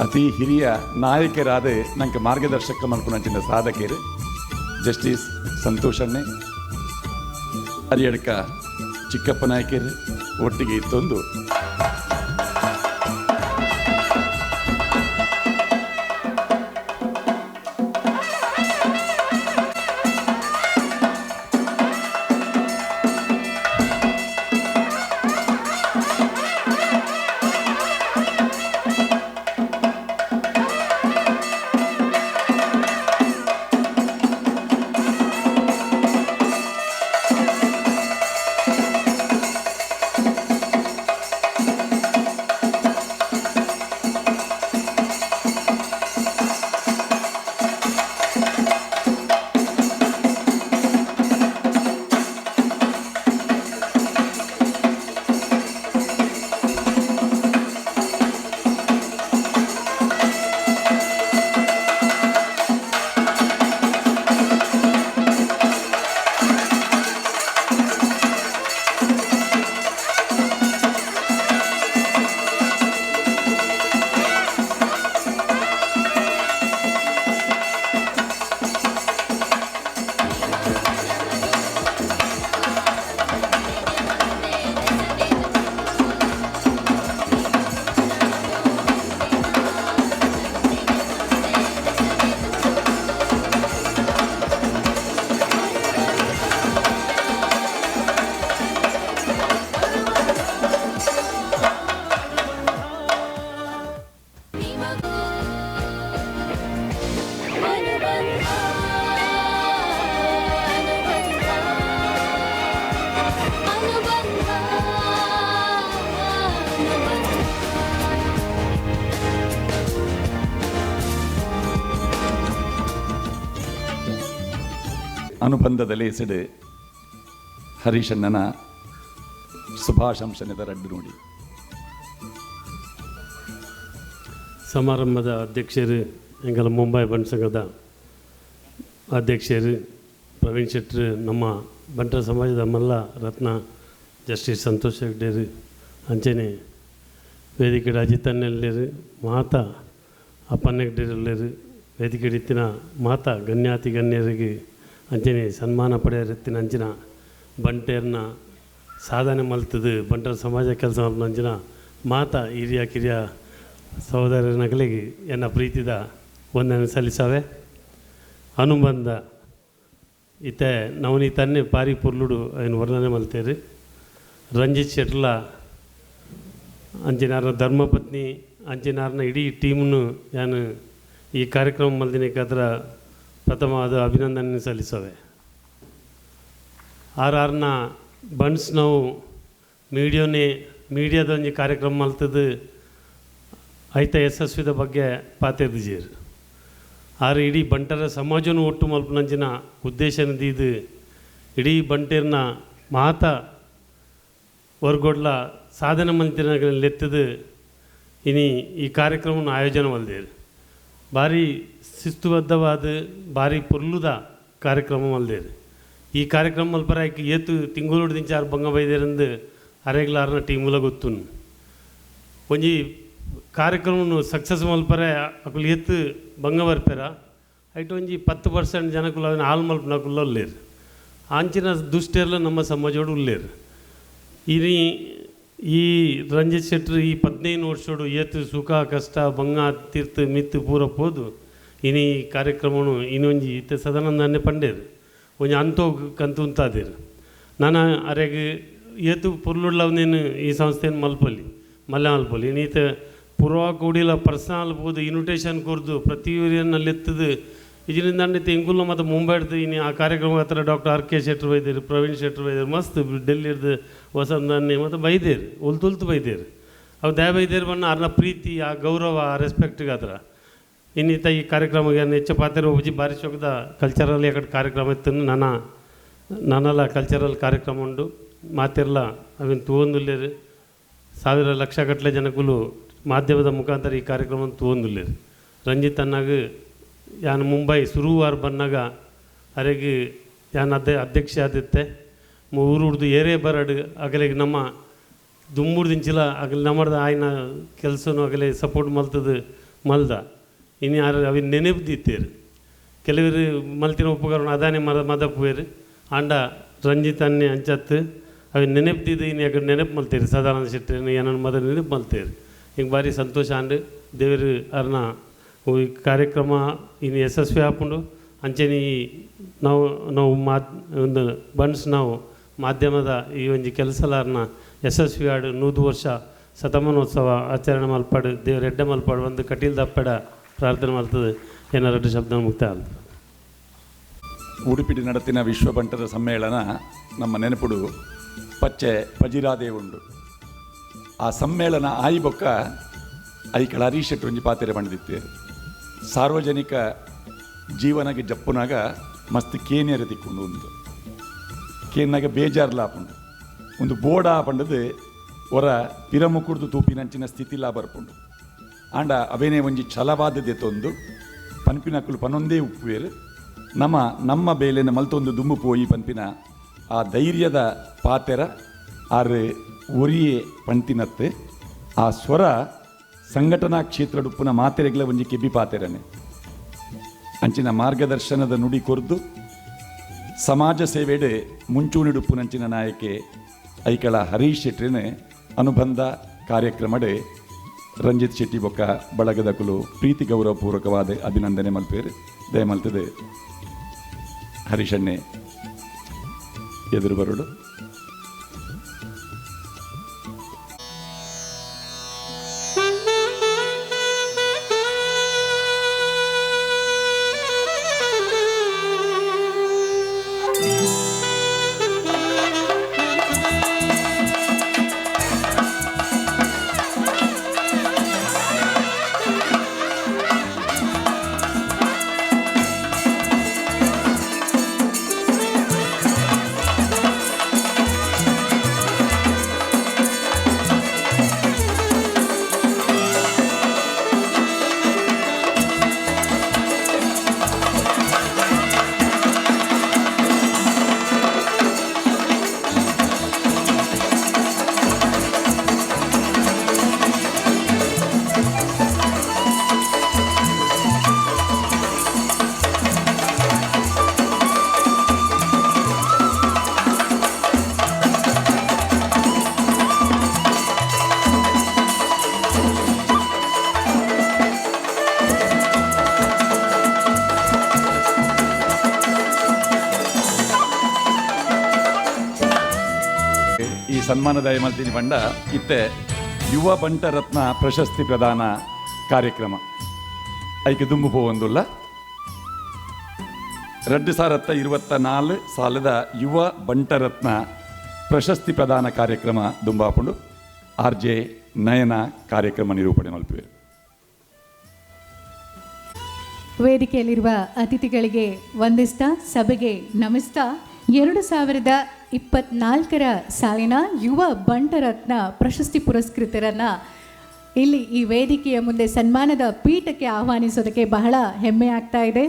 Speaker 4: ಅತಿ ಹಿರಿಯ ನಾಯಕರಾದ ನಂಗೆ ಮಾರ್ಗದರ್ಶಕ ಮಲ್ಪುನಂಚಿನ ಸಾಧಕರು ಜಸ್ಟಿಸ್ ಸಂತೋಷಣ್ಣೆ, ಅರಿಯಡ್ಕ ಚಿಕ್ಕಪ್ಪ ನಾಯಕರು ಒಟ್ಟಿಗೆ ಇತ್ತೊಂದು ಅನುಬಂಧದಲ್ಲಿ ಹೆಸಡು ಹರೀಶಣ್ಣನ ಶುಭಾಶಂಸನೆದ ರಡ್ಡು ನೋಡಿ.
Speaker 10: ಸಮಾರಂಭದ ಅಧ್ಯಕ್ಷರು ಎಂಗಲ ಮುಂಬೈ ಬಂಟ ಸಂಘದ ಅಧ್ಯಕ್ಷರು ಪ್ರವೀಣ್ ಶೆಟ್ರು, ನಮ್ಮ ಬಂಟರ ಸಮಾಜದ ಮಲ್ಲ ರತ್ನ ಜಸ್ಟಿಸ್ ಸಂತೋಷ್ ಹೆಗ್ಡೆರು, ಅಂಚನೆ ವೇದಿಕೆ ಅಜಿತಣ್ಣೆಲ್ಲರು, ಮಾತಾ ಅಪ್ಪಣ್ಣ ಹೆಗ್ಡೆರೆಲ್ಲರು, ವೇದಿಕೆ ಇತ್ತಿನ ಮಾತಾ ಗಣ್ಯಾತಿ ಗಣ್ಯರಿಗೆ ಅಂಚನೆ ಸನ್ಮಾನ ಪಡೆಯತ್ತಿನ ಅಂಚಿನ ಬಂಟೇರ್ನ ಸಾಧನೆ ಮಲ್ತದು ಬಂಟರ ಸಮಾಜ ಕೆಲಸ ಅಂಚಿನ ಮಾತ ಹಿರಿಯ ಕಿರಿಯ ಸಹೋದರನಗಳಿಗೆ ಎನ್ನ ಪ್ರೀತಿದ ವಂದನೆ ಸಲ್ಲಿಸಾವೆ. ಅನುಬಂಧ ಇತ್ತೆ ನವನೀತನ್ನೇ ಪಾರಿ ಪುರ್ಲುಡು ಅವನು ವರ್ಣನೆ ಮಲ್ತೇರಿ. ರಂಜಿತ್ ಶೆಟ್ಲ ಅಂಚಿನಾರನ ಧರ್ಮಪತ್ನಿ ಅಂಚಿನಾರನ ಇಡೀ ಟೀಮನ್ನು ನಾನು ಈ ಕಾರ್ಯಕ್ರಮ ಮಲ್ದಿನಕ್ಕಾದ್ರ ಪ್ರಥಮವಾದ ಅಭಿನಂದನೆ ಸಲ್ಲಿಸವೆ. ಆರ್ನ ಬನ್ಸ್ ನಾವು ಮೀಡಿಯಾದೊಂದು ಕಾರ್ಯಕ್ರಮ ಮಲ್ತದ್ದು ಐತ ಯಶಸ್ವಿದ ಬಗ್ಗೆ ಪಾತೆರ್ದಿಜೀರು. ಆರು ಇಡೀ ಬಂಟರ ಸಮಾಜನೂ ಒಟ್ಟು ಮಲ್ಪನಂಚಿನ ಉದ್ದೇಶನದ ಇದು ಇಡೀ ಬಂಟೇರ್ನ ಮಾತ ವರ್ಗೊಡ್ಲ ಸಾಧನೆ ಮಂತಿನ ಲೆತ್ತದು ಇನಿ ಈ ಕಾರ್ಯಕ್ರಮವನ್ನು ಆಯೋಜನೆ ಮಲ್ದೇರು. ಭಾರಿ ಶಿಸ್ತುಬದ್ಧವಾದ ಭಾರಿ ಪೊರ್ಲುದ ಕಾರ್ಯಕ್ರಮ ಮಲ್ದೇರು. ಈ ಕಾರ್ಯಕ್ರಮ ಮಲ್ಪರ ಏತು ತಿಂಗಳು ದಿಂಚ ಆರು ಬಂಗ ಬೈದೇರಂದು ಅರೆಗ್ಲಾರನ ಟೀಮುಲ ಗೊತ್ತು. ಒಂಜಿ ಕಾರ್ಯಕ್ರಮವನ್ನು ಸಕ್ಸಸ್ ಮಲ್ಪರೆ ಅಕುಲು ಎತ್ತು ಬಂಗ ಬರ್ಪೇರ ಐಟು ಒಂಜಿ 10% ಜನಕ್ಕೂ ಅವನ ಹಾಲು ಮಲ್ಪನಕುಲ್ಲ ಉಲ್ಲೇರು. ಆಂಚಿನ ದುಷ್ಟೆಲ್ಲ ನಮ್ಮ ಸಮಾಜೋಡು ಉಲ್ಲೇರು. ಈ ರಂಜಿತ್ ಶೆಟ್ರು ಈ 15 ವರ್ಷೋಡು ಏತು ಸುಖ ಕಷ್ಟ ಬಂಗ ತೀರ್ಥ ಮಿತ್ತು ಪೂರ ಹೋದು ಇನಿ ಕಾರ್ಯಕ್ರಮನು ಇನ್ನೊಂಜಿ ಇತ್ತೆ ಸದಾನಂದನ್ನೇ ಪಂಡೇರು ಒಂಜಿ ಅಂತೋ ಕಂತು ಉಂತಾದೇರು. ನಾನು ಅರೆಗೆ ಏತು ಪುರ್ಲುಡ್ಲವನೇನು ಈ ಸಂಸ್ಥೆಯನ್ನು ಮಲ್ಪೊಲಿ ಇನ್ನೀತ ಪೂರ್ವ ಕೂಡಿಲ್ಲ ಪರ್ಸನಲ್ ಬೋದು ಇನ್ವಿಟೇಷನ್ ಕೊರ್ದು ಪ್ರತಿ ಊರಿನಲ್ಲೆತ್ತದು ಇದರಿಂದ ಅಂಡಿತ್ತು ಇಂಗುಲ್ಲ ಮತ್ತು ಮುಂಬೈಡ್ದು ಇನ್ನು ಆ ಕಾರ್ಯಕ್ರಮ ಹತ್ರ ಡಾಕ್ಟರ್ ಆರ್ ಕೆ ಶೆಟ್ರು ಬೈದೇರು, ಪ್ರವೀಣ್ ಶೆಟ್ರು ಬೈದೇರು, ಮಸ್ತ್ ಡೆಲ್ಲಿರ್ದು ವಸಂತನ್ನೇ ಮತ್ತು ಬೈದೇರು ಉಲ್ತುಲ್ತು ಬೈದೇರು. ಅವು ದಯ ಬೈದೇರು ಬಣ್ಣ ಅರ್ನ ಪ್ರೀತಿ ಆ ಗೌರವ ಆ ರೆಸ್ಪೆಕ್ಟ್ಗೆ ಹತ್ರ ಇನ್ನಿತ ಈ ಕಾರ್ಯಕ್ರಮಕ್ಕೆ ಹೆಚ್ಚು ಪಾತ್ರ ಹೋಗಿ ಭಾರಿ ಚೊಕ್ಕದ ಕಲ್ಚರಲ್ ಯಾಕಡೆ ಕಾರ್ಯಕ್ರಮ ಇತ್ತು. ನಾನೆಲ್ಲ ಕಲ್ಚರಲ್ ಕಾರ್ಯಕ್ರಮ ಉಂಡು ಮಾತಿರಲ್ಲ ಅವೇನು ತೂವೊಂದುಲ್ಲೇರು. ಸಾವಿರ ಲಕ್ಷ ಗಟ್ಟಲೆ ಜನಕ್ಕೂ ಮಾಧ್ಯಮದ ಮುಖಾಂತರ ಈ ಕಾರ್ಯಕ್ರಮ ತೂವೊಂದುಲ್ಲೇರು. ರಂಜಿತ್ ಅನ್ನಾಗ ಯಾನು ಮುಂಬೈ ಸುರುವಾರ ಬಂದಾಗ ಅರೆಗೆ ಯಾನು ಅಧ್ಯಕ್ಷ ಆದಿತ್ತೆ ಊರುಡ್ದು ಏರೇ ಬರಡು ಅಗಲಿಗೆ ನಮ್ಮ ದುಮ್ಮುಡ್ದಿಂಚಿಲ್ಲ ಅಗಲಿ ನಮ್ಮದ ಆಯ್ನ ಕೆಲಸನೂ ಅಗಲಿ ಸಪೋರ್ಟ್ ಮಲ್ದ ಇನ್ನು ಯಾರು ಅವಿನ ನೆನಪುದಿತ್ತೇರು. ಕೆಲವರು ಮಲ್ತಿನ ಉಪಕರಣ ಅದಾನೆ ಮದಪ್ಪುವೇರು ಆಂಡ ರಂಜಿತ್ ಅನ್ನೆ ಅಂಚತ್ತು ಅವಿನ ನೆನಪುದಿದ್ದು ಇನ್ನು ಯಾಕಡೆ ನೆನಪು ಮಲ್ತೇರಿ. ಸದಾನಂದ ಶೆಟ್ಟಿ ಏನನ್ನು ಮೊದಲು ನೆನಪು ಮಲ್ತೇರಿ. ಹಿಂಗೆ ಭಾರಿ ಸಂತೋಷ ಅಂಡು ದೇವರು ಅರ್ನ ಈ ಕಾರ್ಯಕ್ರಮ ಇನ್ನು ಯಶಸ್ವಿ ಹಾಕೊಂಡು ಅಂಚೆನಿ ನಾವು ಒಂದು ಬನ್ಸ್ ನಾವು ಮಾಧ್ಯಮದ ಈ ಒಂದು ಕೆಲಸಲಾರನ್ನ ಯಶಸ್ವಿ ಆಡು 100 ವರ್ಷ ಶತಮಾನೋತ್ಸವ ಆಚರಣೆ ಮಲ್ಪಾಡು ದೇವ್ರ ಎಡ್ಡೆ ಮಲ್ಪಾಡು ಒಂದು ಕಟೀಲ್ ದಪ್ಪಡ ಪ್ರಾರ್ಥನೆ ಮಾಡ್ತದೆ ಏನಾರು ಶಬ್ದ ಮುಕ್ತ ಅಲ್ಲ.
Speaker 4: ಉಡುಪಿಡಿ ನಡತಿನ ವಿಶ್ವ ಬಂಟರ ಸಮ್ಮೇಳನ ನಮ್ಮ ನೆನಪುಡು ಪಚ್ಚೆ ಪಜಿರಾದೇ ಉಂಡು. ಆ ಸಮ್ಮೇಳನ ಆಯಿ ಬೊಕ್ಕ ಐಕಳ ಹರೀಶ್ ಶೆಟ್ರು ಒಂಜಿ ಪಾತೆರೆ ಪಂಡಿದಿತ್ತೇರು. ಸಾರ್ವಜನಿಕ ಜೀವನಗೆ ಜಪ್ಪುನಾಗ ಮಸ್ತ್ ಕೇನಿಯರ ತಿಕ್ಕೊಂಡು ಒಂದು ಕೇನ್ನಾಗ ಬೇಜಾರ್ಲ ಆಪುಂಡು ಒಂದು ಬೋಡ ಆಪಂಡದು ಹೊರ ಪಿರಮುಕುಡ್ದು ತೂಪಿನಂಚಿನ ಸ್ಥಿತಿಲ ಬರ್ಪುಂಡು. ಆಂಡ ಅವೇನೇ ಒಂಜಿ ಛಲವಾದದೆ ತೊಂದು ಪನ್ಪಿನಕ್ಕಳು ಪನೊಂದೇ ಉಪ್ಪುವೇರು ನಮ್ಮ ಬೇಲೆನ ಮಲ್ತೊಂದು ದುಮ್ಮು ಪೋಯಿ ಪನ್ಪಿನ ಆ ಧೈರ್ಯದ ಪಾತೆರ ಆರು ಒರಿಯೇ ಪಂತಿನತ್ತು ಆ ಸ್ವರ ಸಂಘಟನಾ ಕ್ಷೇತ್ರಡುಪ್ಪುನ ಮಾತೆರೆಗಳ ಒಂಜಿ ಕೆಬ್ಬಿ ಪಾತೆರನೆ ಅಂಚಿನ ಮಾರ್ಗದರ್ಶನದ ನುಡಿ ಕೊರ್ದು ಸಮಾಜ ಸೇವೆಡೆ ಮುಂಚೂಣಿಡುಪ್ಪುನಂಚಿನ ನಾಯಕೆ ಐಕಳ ಹರೀಶ್ ಶೆಟ್ರಿನ ಅನುಬಂಧ ಕಾರ್ಯಕ್ರಮಡೆ ರಂಜಿತ್ ಶೆಟ್ಟಿ ಬೊಕ್ಕ ಬಳಗದಕುಲು ಪ್ರೀತಿ ಗೌರವಪೂರ್ವಕವಾದ ಅಭಿನಂದನೆ ಮಲ್ಪೇರು. ದಯಮಲ್ತದೆ ಹರೀಶಣ್ಣೆ ಎದುರು ಬರೋಡು. ಸನ್ಮಾನದಾಯ ಮಲ್ತಿನಿ ಬಂಡ ಇತ್ತೆ ಯುವ ಬಂಟ ರತ್ನ ಪ್ರಶಸ್ತಿ ಪ್ರದಾನ ಕಾರ್ಯಕ್ರಮ ಐಕೆ ದುಂಬು ಪೋವೊಂದುಲ್ಲ 2024 ಸಾಲದ ಯುವ ಬಂಟರತ್ನ ಪ್ರಶಸ್ತಿ ಪ್ರದಾನ ಕಾರ್ಯಕ್ರಮ ದುಂಬಾಪುಂಡು RJ ನಯನ ಕಾರ್ಯಕ್ರಮ ನಿರೂಪಣೆ ಮಲ್ಪುವೆ.
Speaker 11: ವೇದಿಕೆಯಲ್ಲಿರುವ ಅತಿಥಿಗಳಿಗೆ ವಂದಿಸ್ತಾ ಸಭೆಗೆ ನಮಿಸ್ತಾ 2024 ಸಾಲಿನ ಯುವ ಬಂಟರತ್ನ ಪ್ರಶಸ್ತಿ ಪುರಸ್ಕೃತರನ್ನ ಇಲ್ಲಿ ಈ ವೇದಿಕೆಯ ಮುಂದೆ ಸನ್ಮಾನದ ಪೀಠಕ್ಕೆ ಆಹ್ವಾನಿಸೋದಕ್ಕೆ ಬಹಳ ಹೆಮ್ಮೆ ಆಗ್ತಾ ಇದೆ.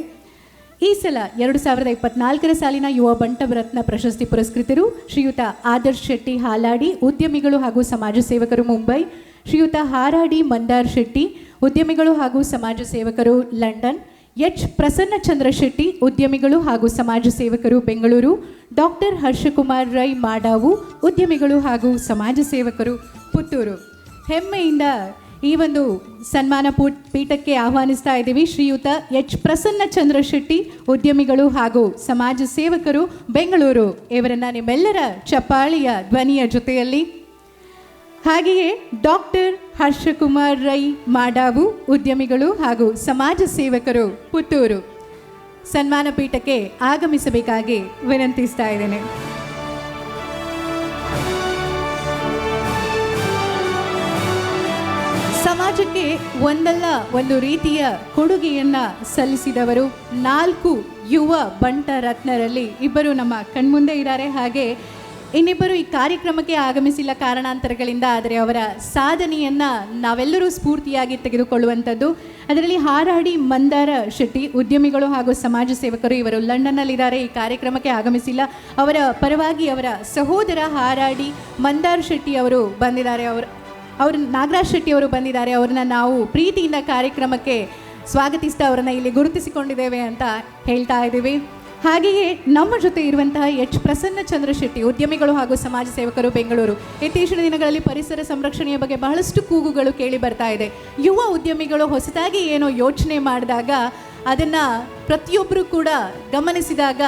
Speaker 11: ಈ ಸಲ 2024 ಸಾಲಿನ ಯುವ ಬಂಟರತ್ನ ಪ್ರಶಸ್ತಿ ಪುರಸ್ಕೃತರು ಶ್ರೀಯುತ ಆದರ್ಶ್ ಶೆಟ್ಟಿ ಹಾಲಾಡಿ, ಉದ್ಯಮಿಗಳು ಹಾಗೂ ಸಮಾಜ ಸೇವಕರು ಮುಂಬೈ, ಶ್ರೀಯುತ ಹಾರಾಡಿ ಮಂದಾರ್ ಶೆಟ್ಟಿ, ಉದ್ಯಮಿಗಳು ಹಾಗೂ ಸಮಾಜ ಸೇವಕರು ಲಂಡನ್, ಎಚ್ ಪ್ರಸನ್ನಚಂದ್ರ ಶೆಟ್ಟಿ, ಉದ್ಯಮಿಗಳು ಹಾಗೂ ಸಮಾಜ ಸೇವಕರು ಬೆಂಗಳೂರು, ಡಾಕ್ಟರ್ ಹರ್ಷಕುಮಾರ್ ರೈ ಮಾಡಾವು, ಉದ್ಯಮಿಗಳು ಹಾಗೂ ಸಮಾಜ ಸೇವಕರು ಪುತ್ತೂರು. ಹೆಮ್ಮೆಯಿಂದ ಈ ಒಂದು ಸನ್ಮಾನ ಪೀಠಕ್ಕೆ ಆಹ್ವಾನಿಸ್ತಾ ಇದ್ದೀವಿ ಶ್ರೀಯುತ ಎಚ್ ಪ್ರಸನ್ನಚಂದ್ರ ಶೆಟ್ಟಿ, ಉದ್ಯಮಿಗಳು ಹಾಗೂ ಸಮಾಜ ಸೇವಕರು ಬೆಂಗಳೂರು. ಇವರನ್ನ ನಿಮ್ಮೆಲ್ಲರ ಚಪ್ಪಾಳಿಯ ಧ್ವನಿಯ ಜೊತೆಯಲ್ಲಿ, ಹಾಗೆಯೇ ಡಾಕ್ಟರ್ ಹರ್ಷಕುಮಾರ್ ರೈ ಮಾಡಾವು, ಉದ್ಯಮಿಗಳು ಹಾಗೂ ಸಮಾಜ ಸೇವಕರು ಪುತ್ತೂರು ಸನ್ಮಾನ ಪೀಠಕ್ಕೆ ಆಗಮಿಸಬೇಕಾಗಿ ವಿನಂತಿಸ್ತಾ ಇದ್ದೇನೆ. ಸಮಾಜಕ್ಕೆ ಒಂದಲ್ಲ ಒಂದು ರೀತಿಯ ಕೊಡುಗೆಯನ್ನ ಸಲ್ಲಿಸಿದವರು 4 ಯುವ ಬಂಟ ರತ್ನರಲ್ಲಿ ಇಬ್ಬರು ನಮ್ಮ ಕಣ್ಮುಂದೆ ಇದ್ದಾರೆ. ಹಾಗೆ ಇನ್ನಿಬ್ಬರು ಈ ಕಾರ್ಯಕ್ರಮಕ್ಕೆ ಆಗಮಿಸಿಲ್ಲ ಕಾರಣಾಂತರಗಳಿಂದ. ಆದರೆ ಅವರ ಸಾಧನೆಯನ್ನ ನಾವೆಲ್ಲರೂ ಸ್ಫೂರ್ತಿಯಾಗಿ ತೆಗೆದುಕೊಳ್ಳುವಂಥದ್ದು. ಅದರಲ್ಲಿ ಹಾರಾಡಿ ಮಂದಾರ ಶೆಟ್ಟಿ, ಉದ್ಯಮಿಗಳು ಹಾಗೂ ಸಮಾಜ ಸೇವಕರು, ಇವರು ಲಂಡನ್ನಲ್ಲಿದ್ದಾರೆ, ಈ ಕಾರ್ಯಕ್ರಮಕ್ಕೆ ಆಗಮಿಸಿಲ್ಲ. ಅವರ ಪರವಾಗಿ ಅವರ ಸಹೋದರ ಹಾರಾಡಿ ಮಂದಾರ್ ಶೆಟ್ಟಿ ಅವರು ಬಂದಿದ್ದಾರೆ. ಅವರು ನಾಗರಾಜ್ ಶೆಟ್ಟಿ ಅವರು ಬಂದಿದ್ದಾರೆ. ಅವ್ರನ್ನ ನಾವು ಪ್ರೀತಿಯಿಂದ ಕಾರ್ಯಕ್ರಮಕ್ಕೆ ಸ್ವಾಗತಿಸ್ತಾ ಅವರನ್ನು ಇಲ್ಲಿ ಗುರುತಿಸಿಕೊಂಡಿದ್ದೇವೆ ಅಂತ ಹೇಳ್ತಾ ಇದ್ದೀವಿ. ಹಾಗೆಯೇ ನಮ್ಮ ಜೊತೆ ಇರುವಂತಹ ಎಚ್ ಪ್ರಸನ್ನಚಂದ್ರ ಶೆಟ್ಟಿ, ಉದ್ಯಮಿಗಳು ಹಾಗೂ ಸಮಾಜ ಸೇವಕರು ಬೆಂಗಳೂರು. ಇತ್ತೀಚಿನ ದಿನಗಳಲ್ಲಿ ಪರಿಸರ ಸಂರಕ್ಷಣೆಯ ಬಗ್ಗೆ ಬಹಳಷ್ಟು ಕೂಗುಗಳು ಕೇಳಿ ಬರ್ತಾ ಇದೆ. ಯುವ ಉದ್ಯಮಿಗಳು ಹೊಸದಾಗಿ ಏನೋ ಯೋಚನೆ ಮಾಡಿದಾಗ ಅದನ್ನು ಪ್ರತಿಯೊಬ್ಬರು ಕೂಡ ಗಮನಿಸಿದಾಗ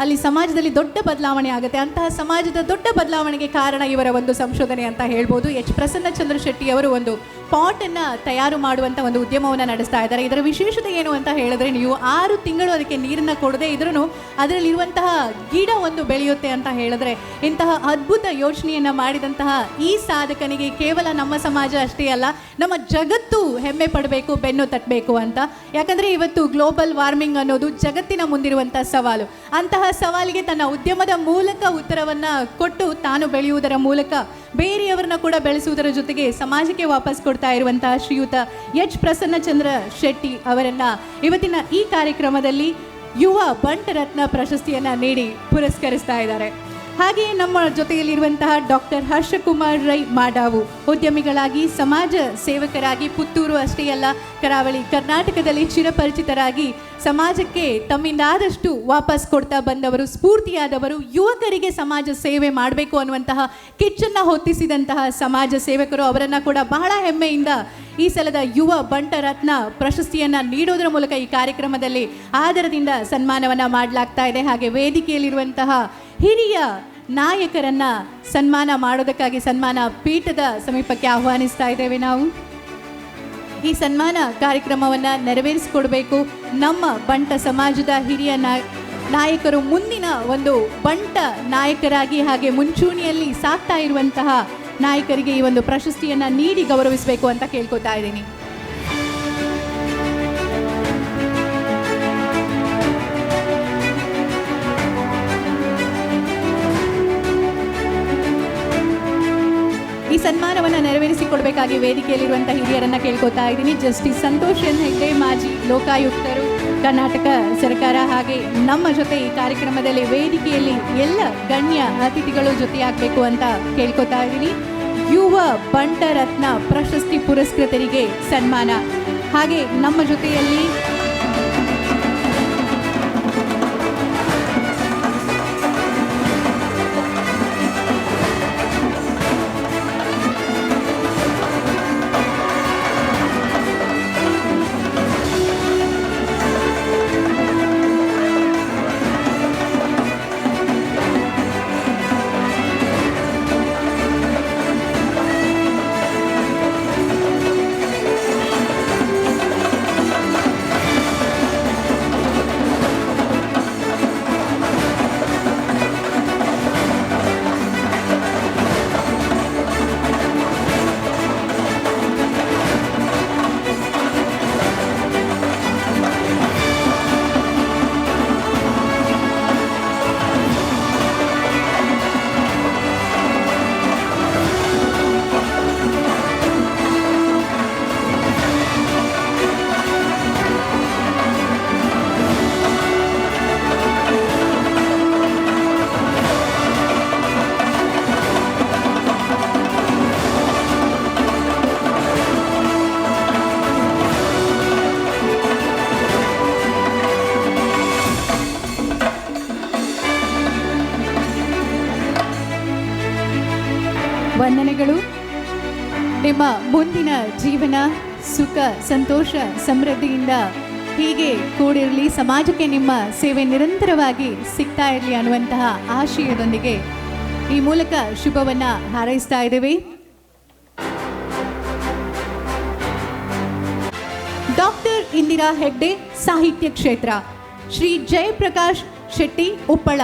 Speaker 11: ಅಲ್ಲಿ ಸಮಾಜದಲ್ಲಿ ದೊಡ್ಡ ಬದಲಾವಣೆ ಆಗುತ್ತೆ. ಅಂತಹ ಸಮಾಜದ ದೊಡ್ಡ ಬದಲಾವಣೆಗೆ ಕಾರಣ ಇವರ ಒಂದು ಸಂಶೋಧನೆ ಅಂತ ಹೇಳ್ಬೋದು. ಎಚ್ ಪ್ರಸನ್ನಚಂದ್ರ ಶೆಟ್ಟಿ ಅವರು ಒಂದು ಪಾಟನ್ನು ತಯಾರು ಮಾಡುವಂಥ ಒಂದು ಉದ್ಯಮವನ್ನು ನಡೆಸ್ತಾ ಇದ್ದಾರೆ. ಇದರ ವಿಶೇಷತೆ ಏನು ಅಂತ ಹೇಳಿದ್ರೆ, ನೀವು 6 ತಿಂಗಳು ಅದಕ್ಕೆ ನೀರನ್ನು ಕೊಡದೇ ಇದ್ರೂ ಅದರಲ್ಲಿರುವಂತಹ ಗಿಡ ಒಂದು ಬೆಳೆಯುತ್ತೆ ಅಂತ ಹೇಳಿದ್ರೆ, ಇಂತಹ ಅದ್ಭುತ ಯೋಚನೆಯನ್ನು ಮಾಡಿದಂತಹ ಈ ಸಾಧಕನಿಗೆ ಕೇವಲ ನಮ್ಮ ಸಮಾಜ ಅಷ್ಟೇ ಅಲ್ಲ, ನಮ್ಮ ಜಗತ್ತು ಹೆಮ್ಮೆ ಪಡಬೇಕು, ಬೆನ್ನು ತಟ್ಟಬೇಕು ಅಂತ. ಯಾಕಂದರೆ ಇವತ್ತು ಗ್ಲೋಬಲ್ ವಾರ್ಮಿಂಗ್ ಅನ್ನೋದು ಜಗತ್ತಿನ ಮುಂದಿರುವಂಥ ಸವಾಲು. ಅಂತಹ ಸವಾಲಿಗೆ ತನ್ನ ಉದ್ಯಮದ ಮೂಲಕ ಉತ್ತರವನ್ನು ಕೊಟ್ಟು ತಾನು ಬೆಳೆಯುವುದರ ಮೂಲಕ ಬೇರೆಯವರನ್ನ ಕೂಡ ಬೆಳೆಸುವುದರ ಜೊತೆಗೆ ಸಮಾಜಕ್ಕೆ ವಾಪಸ್ ಕೊಡ್ತಾ ಇರುವಂತಹ ಶ್ರೀಯುತ ಎಚ್ ಪ್ರಸನ್ನಚಂದ್ರ ಶೆಟ್ಟಿ ಅವರನ್ನ ಇವತ್ತಿನ ಈ ಕಾರ್ಯಕ್ರಮದಲ್ಲಿ ಯುವ ಬಂಟರತ್ನ ಪ್ರಶಸ್ತಿಯನ್ನು ನೀಡಿ ಪುರಸ್ಕರಿಸ್ತಾ ಇದ್ದಾರೆ. ಹಾಗೆಯೇ ನಮ್ಮ ಜೊತೆಯಲ್ಲಿರುವಂತಹ ಡಾಕ್ಟರ್ ಹರ್ಷಕುಮಾರ್ ರೈ ಮಾಡಾವು, ಉದ್ಯಮಿಗಳಾಗಿ ಸಮಾಜ ಸೇವಕರಾಗಿ ಪುತ್ತೂರು ಅಷ್ಟೇ ಅಲ್ಲ, ಕರಾವಳಿ ಕರ್ನಾಟಕದಲ್ಲಿ ಚಿರಪರಿಚಿತರಾಗಿ ಸಮಾಜಕ್ಕೆ ತಮ್ಮಿಂದಾದಷ್ಟು ವಾಪಸ್ ಕೊಡ್ತಾ ಬಂದವರು, ಸ್ಫೂರ್ತಿಯಾದವರು, ಯುವಕರಿಗೆ ಸಮಾಜ ಸೇವೆ ಮಾಡಬೇಕು ಅನ್ನುವಂತಹ ಕಿಚ್ಚನ್ನು ಹೊತ್ತಿಸಿದಂತಹ ಸಮಾಜ ಸೇವಕರು. ಅವರನ್ನು ಕೂಡ ಬಹಳ ಹೆಮ್ಮೆಯಿಂದ ಈ ಸಲದ ಯುವ ಬಂಟರತ್ನ ಪ್ರಶಸ್ತಿಯನ್ನು ನೀಡೋದರ ಮೂಲಕ ಈ ಕಾರ್ಯಕ್ರಮದಲ್ಲಿ ಆದರದಿಂದ ಸನ್ಮಾನವನ್ನು ಮಾಡಲಾಗ್ತಾ ಇದೆ. ಹಾಗೆ ವೇದಿಕೆಯಲ್ಲಿರುವಂತಹ ಹಿರಿಯ ನಾಯಕರನ್ನ ಸನ್ಮಾನ ಮಾಡೋದಕ್ಕಾಗಿ ಸನ್ಮಾನ ಪೀಠದ ಸಮೀಪಕ್ಕೆ ಆಹ್ವಾನಿಸ್ತಾ ಇದ್ದೇವೆ. ನಾವು ಈ ಸನ್ಮಾನ ಕಾರ್ಯಕ್ರಮವನ್ನು ನೆರವೇರಿಸಿಕೊಡ್ಬೇಕು. ನಮ್ಮ ಬಂಟ ಸಮಾಜದ ಹಿರಿಯ ನಾಯಕರು ಮುಂದಿನ ಒಂದು ಬಂಟ ನಾಯಕರಾಗಿ ಹಾಗೆ ಮುಂಚೂಣಿಯಲ್ಲಿ ಸಾಕ್ತಾ ಇರುವಂತಹ ನಾಯಕರಿಗೆ ಈ ಒಂದು ಪ್ರಶಸ್ತಿಯನ್ನು ನೀಡಿ ಗೌರವಿಸಬೇಕು ಅಂತ ಕೇಳ್ಕೊತಾ ಇದ್ದೀನಿ. ಈ ಸನ್ಮಾನವನ್ನು ನೆರವೇರಿಸಿಕೊಡ್ಬೇಕಾಗಿ ವೇದಿಕೆಯಲ್ಲಿರುವಂತಹ ಹಿರಿಯರನ್ನ ಕೇಳ್ಕೊತಾ ಇದ್ದೀನಿ. ಜಸ್ಟಿಸ್ ಸಂತೋಷ್ ಎನ್ ಹೆಗ್ಡೆ, ಮಾಜಿ ಲೋಕಾಯುಕ್ತರು, ಕರ್ನಾಟಕ ಸರ್ಕಾರ, ಹಾಗೆ ನಮ್ಮ ಜೊತೆ ಈ ಕಾರ್ಯಕ್ರಮದಲ್ಲಿ ವೇದಿಕೆಯಲ್ಲಿ ಎಲ್ಲ ಗಣ್ಯ ಅತಿಥಿಗಳು ಜೊತೆಯಾಗಬೇಕು ಅಂತ ಕೇಳ್ಕೊತಾ ಇದ್ದೀನಿ. ಯುವ ಬಂಟರತ್ನ ಪ್ರಶಸ್ತಿ ಪುರಸ್ಕೃತರಿಗೆ ಸನ್ಮಾನ. ಹಾಗೆ ನಮ್ಮ ಜೊತೆಯಲ್ಲಿ ವಂದನೆಗಳು. ನಿಮ್ಮ ಮುಂದಿನ ಜೀವನ ಸುಖ ಸಂತೋಷ ಸಮೃದ್ಧಿಯಿಂದ ಹೀಗೆ ಕೂಡಿರಲಿ, ಸಮಾಜಕ್ಕೆ ನಿಮ್ಮ ಸೇವೆ ನಿರಂತರವಾಗಿ ಸಿಗ್ತಾ ಇರಲಿ ಅನ್ನುವಂತಹ ಆಶಯದೊಂದಿಗೆ ಈ ಮೂಲಕ ಶುಭವನ್ನ ಹಾರೈಸ್ತಾ ಇದ್ದೇವೆ. ಡಾಕ್ಟರ್ ಇಂದಿರಾ ಹೆಗ್ಡೆ ಸಾಹಿತ್ಯ ಕ್ಷೇತ್ರ, ಶ್ರೀ ಜಯಪ್ರಕಾಶ್ ಶೆಟ್ಟಿ ಉಪ್ಪಳ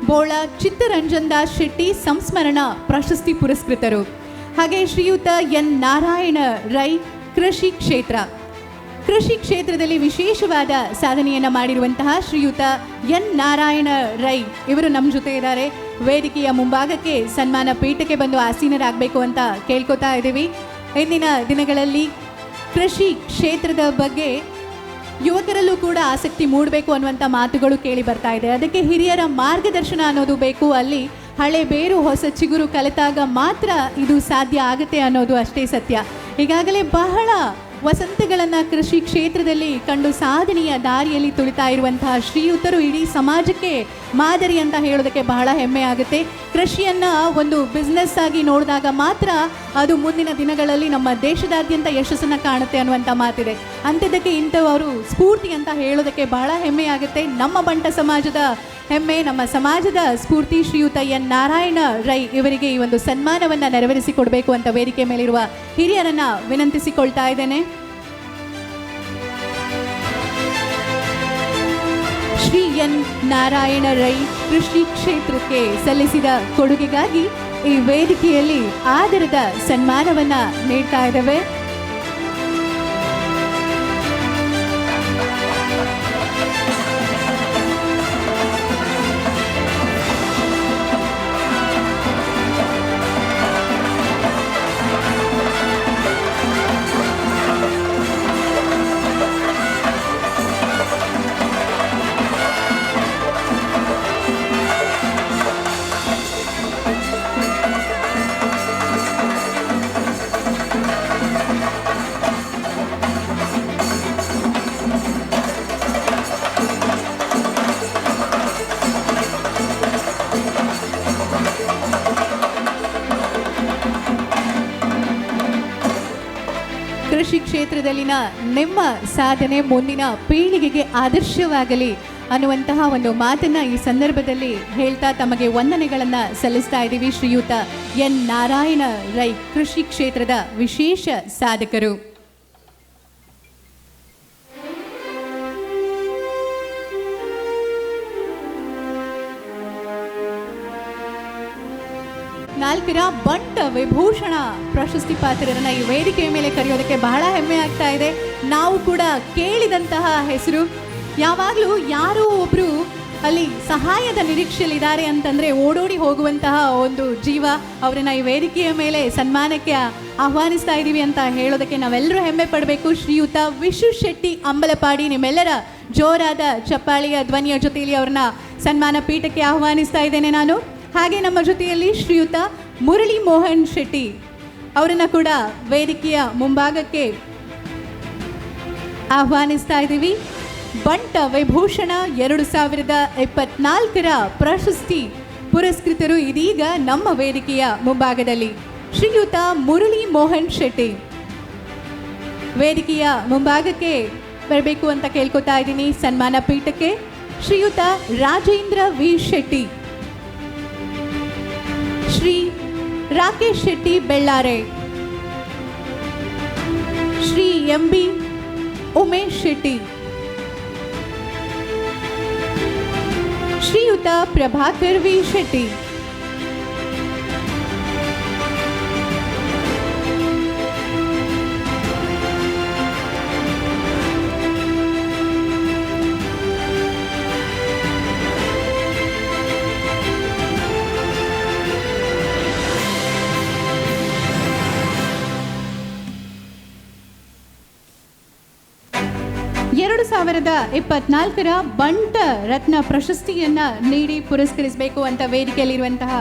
Speaker 11: ಬೋಳ ಚಿತ್ತರಂಜನ್ ದಾಸ್ ಶೆಟ್ಟಿ ಸಂಸ್ಮರಣಾ ಪ್ರಶಸ್ತಿ ಪುರಸ್ಕೃತರು. ಹಾಗೆ ಶ್ರೀಯುತ ಎನ್ ನಾರಾಯಣ ರೈ ಕೃಷಿ ಕ್ಷೇತ್ರ, ಕೃಷಿ ಕ್ಷೇತ್ರದಲ್ಲಿ ವಿಶೇಷವಾದ ಸಾಧನೆಯನ್ನು ಮಾಡಿರುವಂತಹ ಶ್ರೀಯುತ ಎನ್ ನಾರಾಯಣ ರೈ ಇವರು ನಮ್ಮ ಜೊತೆ ಇದ್ದಾರೆ. ವೇದಿಕೆಯ ಮುಂಭಾಗಕ್ಕೆ ಸನ್ಮಾನ ಪೀಠಕ್ಕೆ ಬಂದು ಆಸೀನರಾಗಬೇಕು ಅಂತ ಕೇಳ್ಕೊತಾ ಇದ್ದೀವಿ. ಇಂದಿನ ದಿನಗಳಲ್ಲಿ ಕೃಷಿ ಕ್ಷೇತ್ರದ ಬಗ್ಗೆ ಯುವಕರಲ್ಲೂ ಕೂಡ ಆಸಕ್ತಿ ಮೂಡಬೇಕು ಅನ್ನುವಂಥ ಮಾತುಗಳು ಕೇಳಿ ಬರ್ತಾ ಇದೆ. ಅದಕ್ಕೆ ಹಿರಿಯರ ಮಾರ್ಗದರ್ಶನ ಅನ್ನೋದು ಬೇಕು. ಅಲ್ಲಿ ಹಳೆ ಬೇರು ಹೊಸ ಚಿಗುರು ಕಲಿತಾಗ ಮಾತ್ರ ಇದು ಸಾಧ್ಯ ಆಗುತ್ತೆ ಅನ್ನೋದು ಅಷ್ಟೇ ಸತ್ಯ. ಈಗಾಗಲೇ ಬಹಳ ವಸಂತಗಳನ್ನು ಕೃಷಿ ಕ್ಷೇತ್ರದಲ್ಲಿ ಕಂಡು ಸಾಧನೆಯ ದಾರಿಯಲ್ಲಿ ತುಳಿತಾ ಇರುವಂತಹ ಶ್ರೀಯುತರು ಇಡೀ ಸಮಾಜಕ್ಕೆ ಮಾದರಿ ಅಂತ ಹೇಳೋದಕ್ಕೆ ಬಹಳ ಹೆಮ್ಮೆ ಆಗುತ್ತೆ. ಕೃಷಿಯನ್ನು ಒಂದು ಬಿಸ್ನೆಸ್ ಆಗಿ ನೋಡಿದಾಗ ಮಾತ್ರ ಅದು ಮುಂದಿನ ದಿನಗಳಲ್ಲಿ ನಮ್ಮ ದೇಶದಾದ್ಯಂತ ಯಶಸ್ಸನ್ನು ಕಾಣುತ್ತೆ ಅನ್ನುವಂಥ ಮಾತಿದೆ. ಅಂಥದ್ದಕ್ಕೆ ಇಂಥವರು ಸ್ಫೂರ್ತಿ ಅಂತ ಹೇಳೋದಕ್ಕೆ ಬಹಳ ಹೆಮ್ಮೆ ಆಗುತ್ತೆ. ನಮ್ಮ ಬಂಟ ಸಮಾಜದ ಹೆಮ್ಮೆ, ನಮ್ಮ ಸಮಾಜದ ಸ್ಫೂರ್ತಿ ಶ್ರೀಯುತ ಎನ್ ನಾರಾಯಣ ರೈ ಇವರಿಗೆ ಈ ಒಂದು ಸನ್ಮಾನವನ್ನು ನೆರವೇರಿಸಿಕೊಡ್ಬೇಕು ಅಂತ ವೇದಿಕೆ ಮೇಲಿರುವ ಹಿರಿಯರನ್ನ ವಿನಂತಿಸಿಕೊಳ್ತಾ ಇದ್ದೇನೆ. ಶ್ರೀ ಎನ್ ನಾರಾಯಣ ರೈ ಕೃಷಿ ಕ್ಷೇತ್ರಕ್ಕೆ ಸಲ್ಲಿಸಿದ ಕೊಡುಗೆಗಾಗಿ ಈ ವೇದಿಕೆಯಲ್ಲಿ ಆದರದ ಸನ್ಮಾನವನ್ನ ನೀಡ್ತಾ ಇದ್ದೇವೆ. ಕೃಷಿ ಕ್ಷೇತ್ರದಲ್ಲಿನ ನಿಮ್ಮ ಸಾಧನೆ ಮುಂದಿನ ಪೀಳಿಗೆಗೆ ಆದರ್ಶವಾಗಲಿ ಅನ್ನುವಂತಹ ಒಂದು ಮಾತನ್ನ ಈ ಸಂದರ್ಭದಲ್ಲಿ ಹೇಳ್ತಾ ತಮಗೆ ವಂದನೆಗಳನ್ನು ಸಲ್ಲಿಸ್ತಾ ಇದ್ದೀವಿ. ಶ್ರೀಯುತ ಎನ್ ನಾರಾಯಣ ರೈ ಕೃಷಿ ಕ್ಷೇತ್ರದ ವಿಶೇಷ ಸಾಧಕರು. ನಾಲ್ಕರ ಬಂಟ ವಿಭೂಷಣ ಪ್ರಶಸ್ತಿ ಪಾತ್ರರನ್ನ ಈ ವೇದಿಕೆಯ ಮೇಲೆ ಕರೆಯೋದಕ್ಕೆ ಬಹಳ ಹೆಮ್ಮೆ ಆಗ್ತಾ ಇದೆ. ನಾವು ಕೂಡ ಕೇಳಿದಂತಹ ಹೆಸರು. ಯಾವಾಗಲೂ ಯಾರೋ ಒಬ್ರು ಅಲ್ಲಿ ಸಹಾಯದ ನಿರೀಕ್ಷೆಯಲ್ಲಿದ್ದಾರೆ ಅಂತಂದ್ರೆ ಓಡೋಡಿ ಹೋಗುವಂತಹ ಒಂದು ಜೀವ, ಅವರನ್ನ ಈ ವೇದಿಕೆಯ ಮೇಲೆ ಸನ್ಮಾನಕ್ಕೆ ಆಹ್ವಾನಿಸ್ತಾ ಇದ್ದೀವಿ ಅಂತ ಹೇಳೋದಕ್ಕೆ ನಾವೆಲ್ಲರೂ ಹೆಮ್ಮೆ ಪಡಬೇಕು. ಶ್ರೀಯುತ ವಿಶು ಶೆಟ್ಟಿ ಅಂಬಲಪಾಡಿ, ನಿಮ್ಮೆಲ್ಲರ ಜೋರಾದ ಚಪ್ಪಾಳಿಯ ಧ್ವನಿಯ ಜೊತೆಯಲ್ಲಿ ಅವ್ರನ್ನ ಸನ್ಮಾನ ಪೀಠಕ್ಕೆ ಆಹ್ವಾನಿಸ್ತಾ ಇದ್ದೇನೆ ನಾನು. ಹಾಗೆ ನಮ್ಮ ಜೊತೆಯಲ್ಲಿ ಶ್ರೀಯುತ ಮುರಳಿ ಮೋಹನ್ ಶೆಟ್ಟಿ ಅವರನ್ನು ಕೂಡ ವೇದಿಕೆಯ ಮುಂಭಾಗಕ್ಕೆ ಆಹ್ವಾನಿಸ್ತಾ ಇದ್ದೀವಿ. ಬಂಟ ವಿಭೂಷಣ 2024 ಪ್ರಶಸ್ತಿ ಪುರಸ್ಕೃತರು ಇದೀಗ ನಮ್ಮ ವೇದಿಕೆಯ ಮುಂಭಾಗದಲ್ಲಿ. ಶ್ರೀಯುತ ಮುರಳಿ ಮೋಹನ್ ಶೆಟ್ಟಿ ವೇದಿಕೆಯ ಮುಂಭಾಗಕ್ಕೆ ಬರಬೇಕು ಅಂತ ಕೇಳ್ಕೊತಾ ಇದ್ದೀನಿ. ಸನ್ಮಾನ ಪೀಠಕ್ಕೆ ಶ್ರೀಯುತ ರಾಜೇಂದ್ರ ವಿ ಶೆಟ್ಟಿ, ಶ್ರೀ ರಾಕೇಶ್ ಶೆಟ್ಟಿ ಬೆಳ್ಳಾರೆ, ಶ್ರೀ ಎಂ.ಬಿ. ಉಮೇಶ್ ಶೆಟ್ಟಿ, ಶ್ರೀಯುತ ಪ್ರಭಾಕರ್ ವಿ ಶೆಟ್ಟಿ, ಸಾವಿರದ 2024 ಬಂಟ ರತ್ನ ಪ್ರಶಸ್ತಿಯನ್ನ ನೀಡಿ ಪುರಸ್ಕರಿಸಬೇಕು ಅಂತ ವೇದಿಕೆಯಲ್ಲಿರುವಂತಹ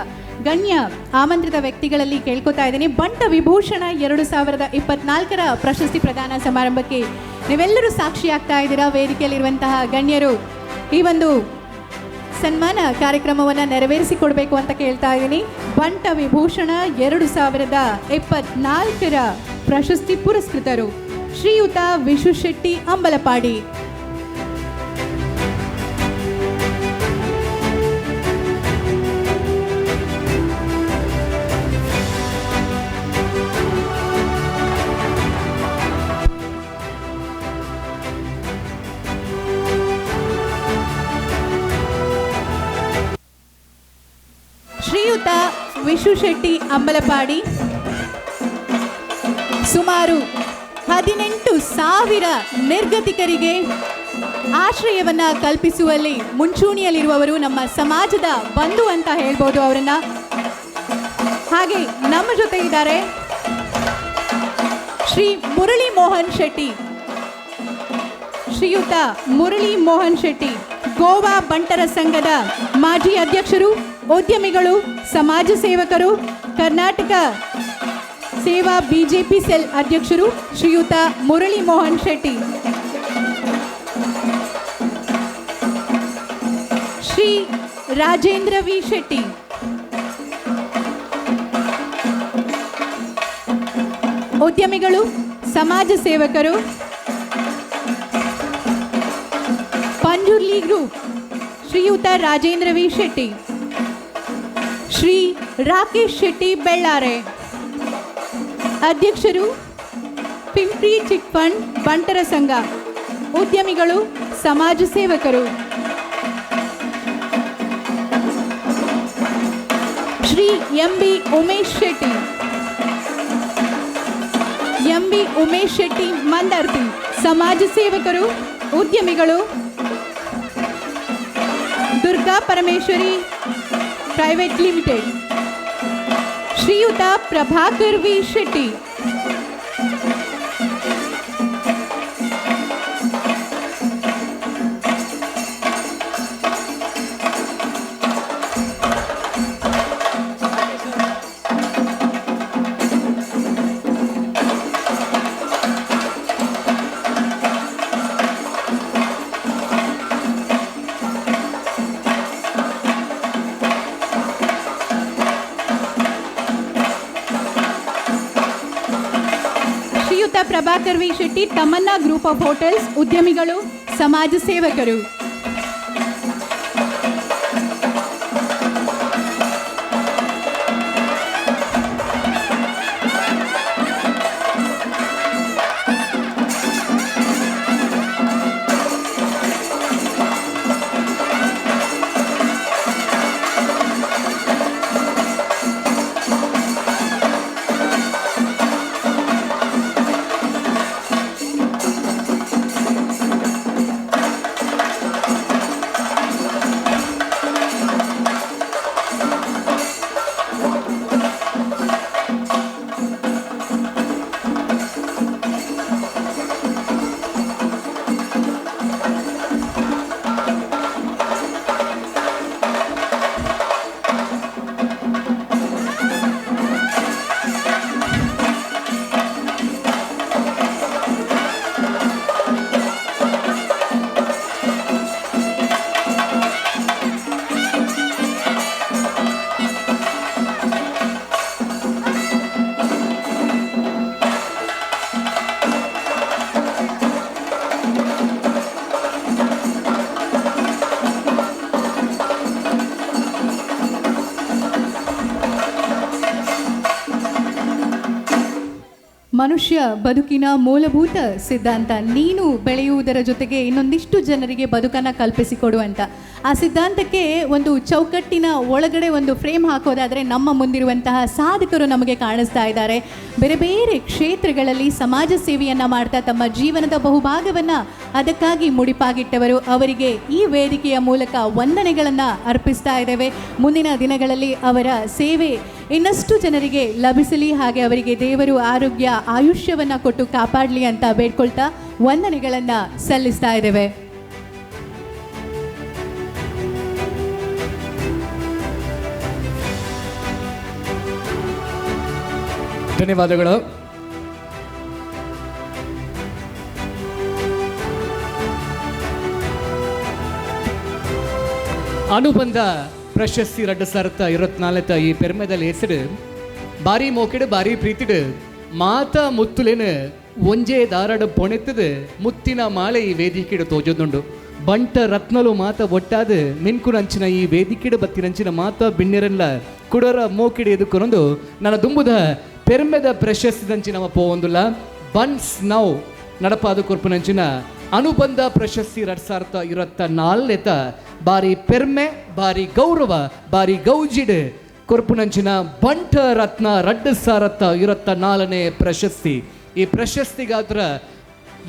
Speaker 11: ಗಣ್ಯ ಆಮಂತ್ರಿತ ವ್ಯಕ್ತಿಗಳಲ್ಲಿ ಕೇಳ್ಕೊತಾ ಇದ್ದೀನಿ. ಬಂಟ ವಿಭೂಷಣ 2024 ಪ್ರಶಸ್ತಿ ಪ್ರದಾನ ಸಮಾರಂಭಕ್ಕೆ ನೀವೆಲ್ಲರೂ ಸಾಕ್ಷಿಯಾಗ್ತಾ ಇದ್ದೀರಾ. ವೇದಿಕೆಯಲ್ಲಿರುವಂತಹ ಗಣ್ಯರು ಈ ಒಂದು ಸನ್ಮಾನ ಕಾರ್ಯಕ್ರಮವನ್ನು ನೆರವೇರಿಸಿಕೊಡ್ಬೇಕು ಅಂತ ಕೇಳ್ತಾ ಇದ್ದೀನಿ. ಬಂಟ ವಿಭೂಷಣ 2024ರ ಪ್ರಶಸ್ತಿ ಪುರಸ್ಕೃತರು ಶ್ರೀಯುತ ವಿಶ್ವಶೆಟ್ಟಿ ಅಂಬಲಪಾಡಿ. ಶ್ರೀಯುತ ವಿಶ್ವಶೆಟ್ಟಿ ಅಂಬಲಪಾಡಿ ಸುಮಾರು 18,000 ನಿರ್ಗತಿಕರಿಗೆ ಆಶ್ರಯವನ್ನ ಕಲ್ಪಿಸುವಲ್ಲಿ ಮುಂಚೂಣಿಯಲ್ಲಿರುವವರು, ನಮ್ಮ ಸಮಾಜದ ಬಂಧು ಅಂತ ಹೇಳ್ಬೋದು ಅವರನ್ನ. ಹಾಗೆ ನಮ್ಮ ಜೊತೆ ಇದ್ದಾರೆ ಶ್ರೀ ಮುರಳಿ ಮೋಹನ್ ಶೆಟ್ಟಿ. ಶ್ರೀಯುತ ಮುರಳಿ ಮೋಹನ್ ಶೆಟ್ಟಿ ಗೋವಾ ಬಂಟರ ಸಂಘದ ಮಾಜಿ ಅಧ್ಯಕ್ಷರು, ಉದ್ಯಮಿಗಳು, ಸಮಾಜ ಸೇವಕರು, ಕರ್ನಾಟಕ ಸೇವಾ ಬಿಜೆಪಿ ಸೆಲ್ ಅಧ್ಯಕ್ಷರು ಶ್ರೀಯುತ ಮುರಳಿ ಮೋಹನ್ ಶೆಟ್ಟಿ. ಶ್ರೀ ರಾಜೇಂದ್ರ ವಿ ಶೆಟ್ಟಿ, ಉದ್ಯಮಿಗಳು, ಸಮಾಜ ಸೇವಕರು, ಪಂಜುರ್ಲಿ ಗ್ರೂಪ್ ಶ್ರೀಯುತ ರಾಜೇಂದ್ರ ವಿ ಶೆಟ್ಟಿ. ಶ್ರೀ ರಾಕೇಶ್ ಶೆಟ್ಟಿ ಬೆಳ್ಳಾರೆ, ಅಧ್ಯಕ್ಷರು ಪಿಂಪ್ರಿ ಚಿಟ್ಫಂಡ್ ಬಂಟರ ಸಂಘ, ಉದ್ಯಮಿಗಳು, ಸಮಾಜ ಸೇವಕರು. ಶ್ರೀ ಎಂ.ಬಿ. ಉಮೇಶ್ ಶೆಟ್ಟಿ, ಎಂ.ಬಿ. ಉಮೇಶ್ ಶೆಟ್ಟಿ ಮಂದರ್ತಿ, ಸಮಾಜ ಸೇವಕರು, ಉದ್ಯಮಿಗಳು. Durga Parameshwari private limited. Shriyuta Prabhakar V Shetty, Prabhakar V Shetty Tamanna group of hotels, ಉದ್ಯಮಿಗಳು, ಸಮಾಜ ಸೇವಕರು. ಮನುಷ್ಯ ಬದುಕಿನ ಮೂಲಭೂತ ಸಿದ್ಧಾಂತ ನೀನು ಬೆಳೆಯುವುದರ ಜೊತೆಗೆ ಇನ್ನೊಂದಿಷ್ಟು ಜನರಿಗೆ ಬದುಕನ್ನು ಕಲ್ಪಿಸಿಕೊಡುವಂಥ ಆ ಸಿದ್ಧಾಂತಕ್ಕೆ ಒಂದು ಚೌಕಟ್ಟಿನ ಒಳಗಡೆ ಒಂದು ಫ್ರೇಮ್ ಹಾಕೋದಾದರೆ ನಮ್ಮ ಮುಂದಿರುವಂತಹ ಸಾಧಕರು ನಮಗೆ ಕಾಣಿಸ್ತಾ ಇದ್ದಾರೆ. ಬೇರೆ ಬೇರೆ ಕ್ಷೇತ್ರಗಳಲ್ಲಿ ಸಮಾಜ ಸೇವೆಯನ್ನು ಮಾಡ್ತಾ ತಮ್ಮ ಜೀವನದ ಬಹುಭಾಗವನ್ನು ಅದಕ್ಕಾಗಿ ಮುಡಿಪಾಗಿಟ್ಟವರು. ಅವರಿಗೆ ಈ ವೇದಿಕೆಯ ಮೂಲಕ ವಂದನೆಗಳನ್ನು ಅರ್ಪಿಸ್ತಾ ಇದ್ದೇವೆ. ಮುಂದಿನ ದಿನಗಳಲ್ಲಿ ಅವರ ಸೇವೆ ಇನ್ನಷ್ಟು ಜನರಿಗೆ ಲಭಿಸಲಿ, ಹಾಗೆ ಅವರಿಗೆ ದೇವರು ಆರೋಗ್ಯ ಆಯುಷ್ಯವನ್ನು ಕೊಟ್ಟು ಕಾಪಾಡಲಿ ಅಂತ ಬೇಡ್ಕೊಳ್ತಾ ವಂದನೆಗಳನ್ನು ಸಲ್ಲಿಸ್ತಾ ಇದ್ದೇವೆ.
Speaker 1: ಧನ್ಯವಾದಗಳು. ಅನುಬಂಧ ಪ್ರಶಸ್ತಿ 2024 ಈ ಪೆರ್ಮೆದಲ್ಲಿ ಹೆಸರು ಬಾರಿ ಮೋಕೆಡು ಬಾರಿ ಪ್ರೀತಿಡು ಮಾತ ಮುತ್ತುಲೇನು ಒಂಜೇ ದಾರಡು ಪೊಣೆತ್ತದು ಮುತ್ತಿನ ಮಾಲೆ ಈ ವೇದಿಕೆಡು ತೋಜೊಂದುಂಡು ಬಂಟ ರತ್ನಲು ಮಾತ ಒಟ್ಟಾದು ಮಿನ್ಕುನಂಚಿನ ಈ ವೇದಿಕೆಡು ಬತ್ತಿನಂಚಿನ ಮಾತ ಬಿಣ್ಣೆರಲ್ಲ ಕುಡರ ಮೋಕಿಡು ಎದುಕೊನೊಂದು ನನ್ನ ದುಂಬುದ ಪೆರ್ಮೆದ ಪ್ರಶಸ್ತಿದಂಚಿನ ಪೋವೊಂದುಲ್ಲ ಬನ್ಸ್ ನೌ ನಡಪಾದು ಕೊರ್ಪುನಂಚಿನ ಅನುಬಂಧ ಪ್ರಶಸ್ತಿ 2024 ಬಾರಿ ಪೆರ್ಮೆ ಬಾರಿ ಗೌರವ ಬಾರಿ ಗೌಜಿಡ್ ಕೊರ್ಪುನಂಚಿನ ಬಂಟ ರತ್ನ 2024 ಪ್ರಶಸ್ತಿ. ಈ ಪ್ರಶಸ್ತಿಗಾತ್ರ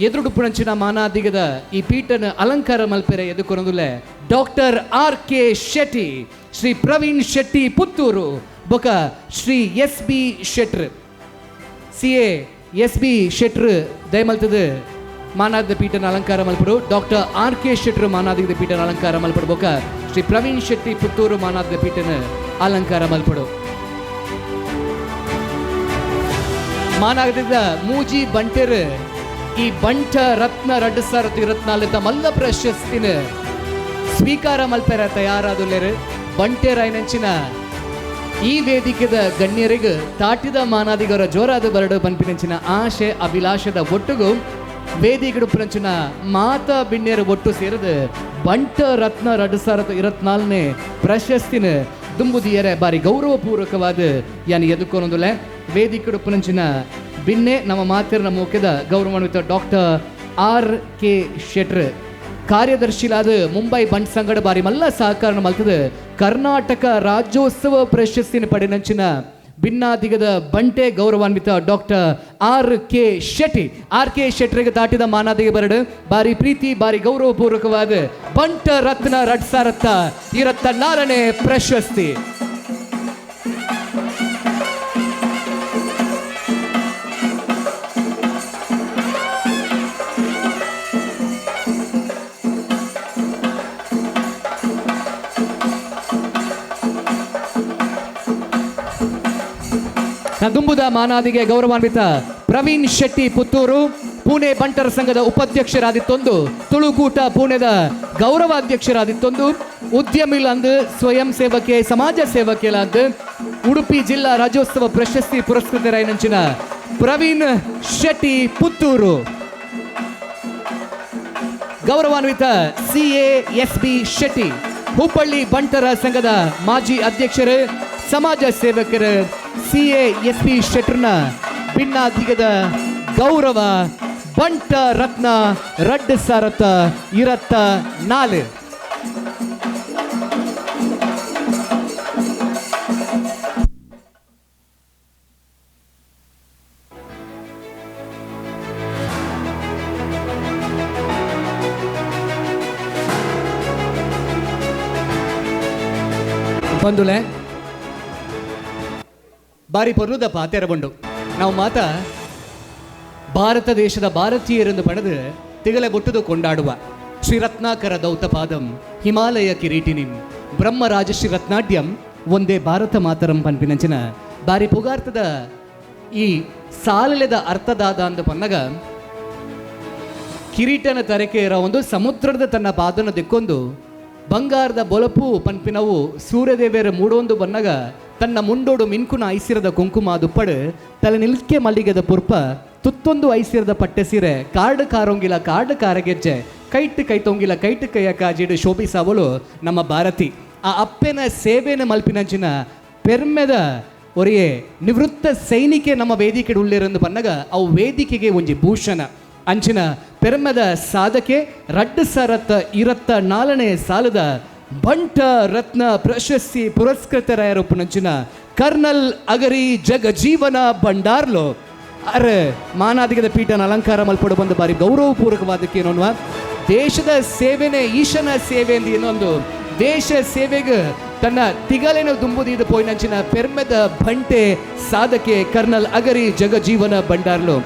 Speaker 1: ಎದುರುಡುಪುನಂಚಿನ ಮಾನಾದಿಗದ ಈ ಪೀಠನ ಅಲಂಕಾರ ಮಲ್ಪೆರೆ ಎದುಕೊನೊಂದುಲೆ ಡಾಕ್ಟರ್ RK ಶೆಟ್ಟಿ, ಶ್ರೀ ಪ್ರವೀಣ್ ಶೆಟ್ಟಿ ಪುತ್ತೂರು ಬೊಕ ಶ್ರೀ SB ಶೆಟ್ರ್ CA SB ಶೆಟ್ರ್ ದಯಮಲ್ತದ ಮಾನಾದ ಪೀಠನ ಅಲಂಕಾರ ಮಲ್ಪಡು. ಡಾಕ್ಟರ್ RK ಶೆಟ್ರ್ ಮಾನಾದಿಗದ ಪೀಠನ ಅಲಂಕಾರ ಮಲ್ಪಡು ಬೊಕ ಶ್ರೀ ಪ್ರವೀಣ್ ಶೆಟ್ಟಿ ಪುತ್ತೂರು ಮಾನಾದ ಪೀಠನ ಅಲಂಕಾರ ಮಲ್ಪಡು. ಮಾನಾಗದಿಂದ ಮೂಜಿ ಬಂಟೆರ್ ಈ ಬಂಟ ರತ್ನ 2024 ಮಲ್ಲ ಪ್ರಶಸ್ತಿನ ಸ್ವೀಕಾರ ಮಲ್ಪೆರ ತಯಾರಾದುಲ್ಲೆರು ಬಂಟೆರ್ ಐನಂಚಿನ ಈ ವೇದಿಕೆದ ಗಣ್ಯರಿಗೂ ತಾಟಿದ ಮಾನಾದಿಗರ ಜೋರಾದ ಬರಡು ಪಂಪಿನಂಚಿನ ಆಶೆ ಅಭಿಲಾಷದ ಒಟ್ಟುಗೂ ವೇದಿಕೆಡುಪುನಂಚಿನ ಮಾತ ಬಿಣ್ಯರ ಒಟ್ಟು ಸೇರಿದ ಬಂಟ ರತ್ನ 2024 ಪ್ರಶಸ್ತಿನ ದುಂಬುದಿಯರೆ ಬಾರಿ ಗೌರವಪೂರ್ವಕವಾದ ಯಾನಿ ಎದುಕೊನೊಂದುಲೆ ವೇದಿಕೆಡುಪುನಂಚಿನ ಬಿನ್ನೆ ನಮ್ಮ ಮಾತಿನ ಮುಖ್ಯದ ಗೌರವಾನ್ವಿತ ಡಾಕ್ಟರ್ RK ಶೆಟ್ರ್ ಕಾರ್ಯದರ್ಶಿಲಾದ ಮುಂಬೈ ಬಂಟ್ ಸಂಗಡ ಬಾರಿ ಮಲ್ಲ ಸಹಕಾರ ಮಲ್ತದ ಕರ್ನಾಟಕ ರಾಜ್ಯೋತ್ಸವ ಪ್ರಶಸ್ತಿನ ಪಡೆನಂಚಿನ ಭಿನ್ನಾದಿಗದ ಬಂಟೆ ಗೌರವಾನ್ವಿತ ಡಾಕ್ಟರ್ RK ಶೆಟ್ಟಿ. RK ಶೆಟ್ರಿಗೆ ದಾಟಿದ ಮಾನಾದಿಗೆ ಬರಡು ಬಾರಿ ಪ್ರೀತಿ ಬಾರಿ ಗೌರವಪೂರ್ವಕವಾದ ಬಂಟ ರತ್ನ 2024 ಪ್ರಶಸ್ತಿ. ದುಂಬುದ ಮಾನಾದಿಗೆ ಗೌರವಾನ್ವಿತ ಪ್ರವೀಣ್ ಶೆಟ್ಟಿ ಪುತ್ತೂರು ಪುಣೆ ಬಂಟರ ಸಂಘದ ಉಪಾಧ್ಯಕ್ಷರಾದಿತ್ತೊಂದು, ತುಳುಕೂಟ ಪುಣೆದ ಗೌರವಾಧ್ಯಕ್ಷರಾದಿತ್ತೊಂದು, ಉದ್ಯಮಿಲಂದು ಸ್ವಯಂ ಸೇವಕೆ ಸಮಾಜ ಸೇವಕೆಲಾಂದು ಉಡುಪಿ ಜಿಲ್ಲಾ ರಾಜ್ಯೋತ್ಸವ ಪ್ರಶಸ್ತಿ ಪುರಸ್ಕೃತರಾಯಿನಂಚಿನ ಪ್ರವೀಣ್ ಶೆಟ್ಟಿ ಪುತ್ತೂರು. ಗೌರವಾನ್ವಿತ CA SB ಶೆಟ್ಟಿ ಹುಬ್ಬಳ್ಳಿ ಬಂಟರ ಸಂಘದ ಮಾಜಿ ಅಧ್ಯಕ್ಷರು ಸಮಾಜ ಸೇವಕರು CA SB ಶೆಟ್ರ್ನ ಭಿನ್ನಾದಿಗದ ಗೌರವ ಬಂಟ ರತ್ನ 2024. ಬಂದುಲೆ ಬಾರಿ ಪೊರ್ಲುದ ಪಾತೆರಬಂಡು ನಾವು ಮಾತ ಭಾರತ ದೇಶದ ಭಾರತೀಯರೆಂದು ಪಡೆದು ತಿಗಲೆ ಬೊಟ್ಟುದು ಕೊಂಡಾಡುವ ಶ್ರೀ ರತ್ನಾಕರ ದೌತಪಾದಂ ಹಿಮಾಲಯ ಕಿರೀಟಿನಿಂ ಬ್ರಹ್ಮ ರಾಜಶ್ರೀ ರತ್ನಾಡ್ಯಂ ಒಂದೇ ಭಾರತ ಮಾತರಂ ಪನ್ಪಿನಂಚಿನ ಬಾರಿ ಪುಗಾರ್ಥದ ಈ ಸಾಲಲೆದ ಅರ್ಥದಾದ ಅಂದ ಪನ್ನಗ ಕಿರೀಟನ ತರಕೆ ಇರೋ ಒಂದು ಸಮುದ್ರದ ತನ್ನ ಪಾದನ ದೆಕ್ಕೊಂದು ಬಂಗಾರದ ಬೊಲಪು ಪನ್ಪಿನವು ಸೂರ್ಯದೇವೇರ ಮೂಡೊಂದು ಬನ್ನಗ ತನ್ನ ಮುಂಡೋಡು ಮಿನ್ಕುನ ಐಸಿರದ ಕುಂಕುಮ ದುಪ್ಪಡು ತಲೆ ನಿಲ್ಕೆ ಮಲ್ಲಿಗೆದ ಪುರ್ಪ ತುತ್ತೊಂದು ಐಸಿರದ ಪಟ್ಟೆ ಸೀರೆ ಕಾರ್ಡ್ ಕಾರೋಂಗಿಲ್ಲ ಕಾರ್ಡ್ ಕಾರಗೆಜ್ಜೆ ಕೈಟ್ ಕೈ ತೊಂಗಿಲ್ಲ ಕೈಟ್ ಕೈಯ ಕಾಜಿಡು ಶೋಭಿಸಾವಲು ನಮ್ಮ ಭಾರತಿ ಆ ಅಪ್ಪೆನ ಸೇವೆನ ಮಲ್ಪಿನಂಚಿನ ಪೆರ್ಮೆದ ಒರೆಯೇ ನಿವೃತ್ತ ಸೈನಿಕೆ ನಮ್ಮ ವೇದಿಕೆ ಉಳ್ಳಿರಂದು ಪನ್ನಗ ಅವು ವೇದಿಕೆಗೆ ಒಂಜಿ ಭೂಷಣ ಅಂಚಿನ ಪೆರ್ಮೆದ ಸಾಧಕೆ 2024 ಸಾಲದ ಬಂಟ ರತ್ನ ಪ್ರಶಸ್ತಿ ಪುರಸ್ಕೃತರಾಯರೊಪ್ಪುನಂಚಿನ ಕರ್ನಲ್ ಅಗರಿ ಜಗಜೀವನ ಬಂಡಾರ್ಲೋ ಅರೆ ಮಾನಾದಿಗದ ಪೀಠನ ಅಲಂಕಾರ ಮಲ್ಪಡು ಬಂದ ಬಾರಿ ಗೌರವಪೂರ್ವಕವಾದಕ್ಕೆ ಏನೋನ್ವ ದೇಶದ ಸೇವೆನೇ ಈಶನ ಸೇವೆ ಎಂದು ಏನೊಂದು ದೇಶ ಸೇವೆಗೆ ತನ್ನ ತಿಗಲೆನ ದುಂಬುದಿದ ಪೋಯಿನಂಚಿನ ಪೆರ್ಮೆದ ಬಂಟೆ ಸಾಧಕೆ ಕರ್ನಲ್ ಅಗರಿ ಜಗಜೀವನ ಬಂಡಾರ್ಲು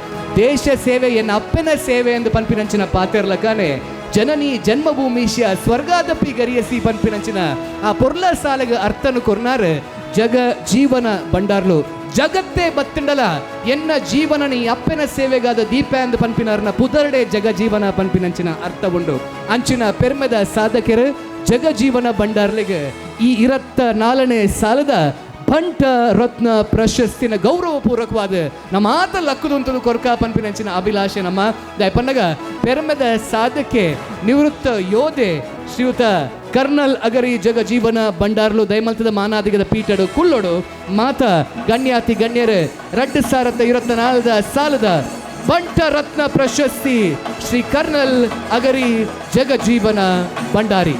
Speaker 1: ದೇಶ ಸೇವೆ ಎನ್ನ ಅಪ್ಪನ ಸೇವೆ ಎಂದು ಪನ್ಪಿನಂಚಿನ ಪಾತೆರ್ಲಕಾನೆ ಜನನಿ ಜನ್ಮಭೂಮಿಷ್ಯ ಸ್ವರ್ಗಾದಪ್ಪಿ ಗರಿಯಸಿ ಪನ್ಪಿನಂಚಿನ ಆ ಪೊರ್ಲ ಸಾಲೆಗ ಅರ್ಥನು ಕೊರ್ನಾರ್ ಜಗ ಜೀವನ ಬಂಡಾರ್ಲು ಜಗತ್ತೇ ಬತ್ತಿಂಡಲ ಎನ್ನ ಜೀವನ ನೀ ಅಪ್ಪನ ಸೇವೆಗಾದ ದೀಪ ಎಂದು ಪನ್ಪಿನಾರ್ನ ಪುದರ್ಡೆ ಜಗ ಜೀವನ ಪನ್ಪಿನಂಚಿನ ಅರ್ಥ ಉಂಡು ಅಂಚಿನ ಪೆರ್ಮೆದ ಸಾಧಕೆರು ಜಗಜೀವನ ಭಂಡಾರ್ಲೆಗೆ ಈ 24ನೇ ಸಾಲದ ಬಂಟ ರತ್ನ ಪ್ರಶಸ್ತಿನ ಗೌರವಪೂರ್ವಕವಾದ ನಮ್ಮ ಆತ ಲಕ್ಕುದಂತದು ಕೊರಕ ಪಂಪಿನಂಚಿನ ಅಭಿಲಾಷೆ ನಮ್ಮ ದಯಪನ್ನಗ ಪೆರ್ಮೆದ ಸಾಧಕ್ಕೆ ನಿವೃತ್ತ ಯೋಧೆ ಶ್ರೀಯುತ ಕರ್ನಲ್ ಅಗರಿ ಜಗಜೀವನ ಭಂಡಾರ್ಲು ದಯಮಲ್ತದ ಮಾನಾದಿಗದ ಪೀಠಡು ಕುಳ್ಳೋಡು ಮಾತ ಗಣ್ಯಾತಿ ಗಣ್ಯರು 2024 ಸಾಲದ ಬಂಟ ರತ್ನ ಪ್ರಶಸ್ತಿ ಶ್ರೀ ಕರ್ನಲ್ ಅಗರಿ ಜಗಜೀವನ ಭಂಡಾರಿ.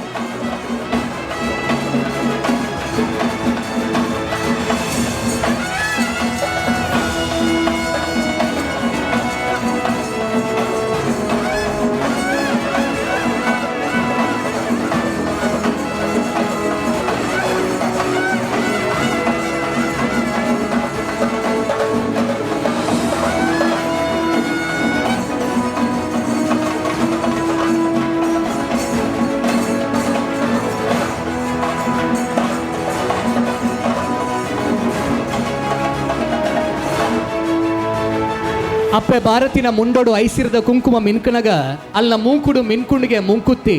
Speaker 1: ಅಪ್ಪೆ ಭಾರತಿನ ಮುಂಡೋಡು ಐಸಿರದ ಕುಂಕುಮ ಮಿನ್ಕನಗ ಅಲ್ಲ ಮೂಂಕುಡು ಮಿನ್ಕುಂಡಿಗೆ ಮುಂಕುತ್ತಿ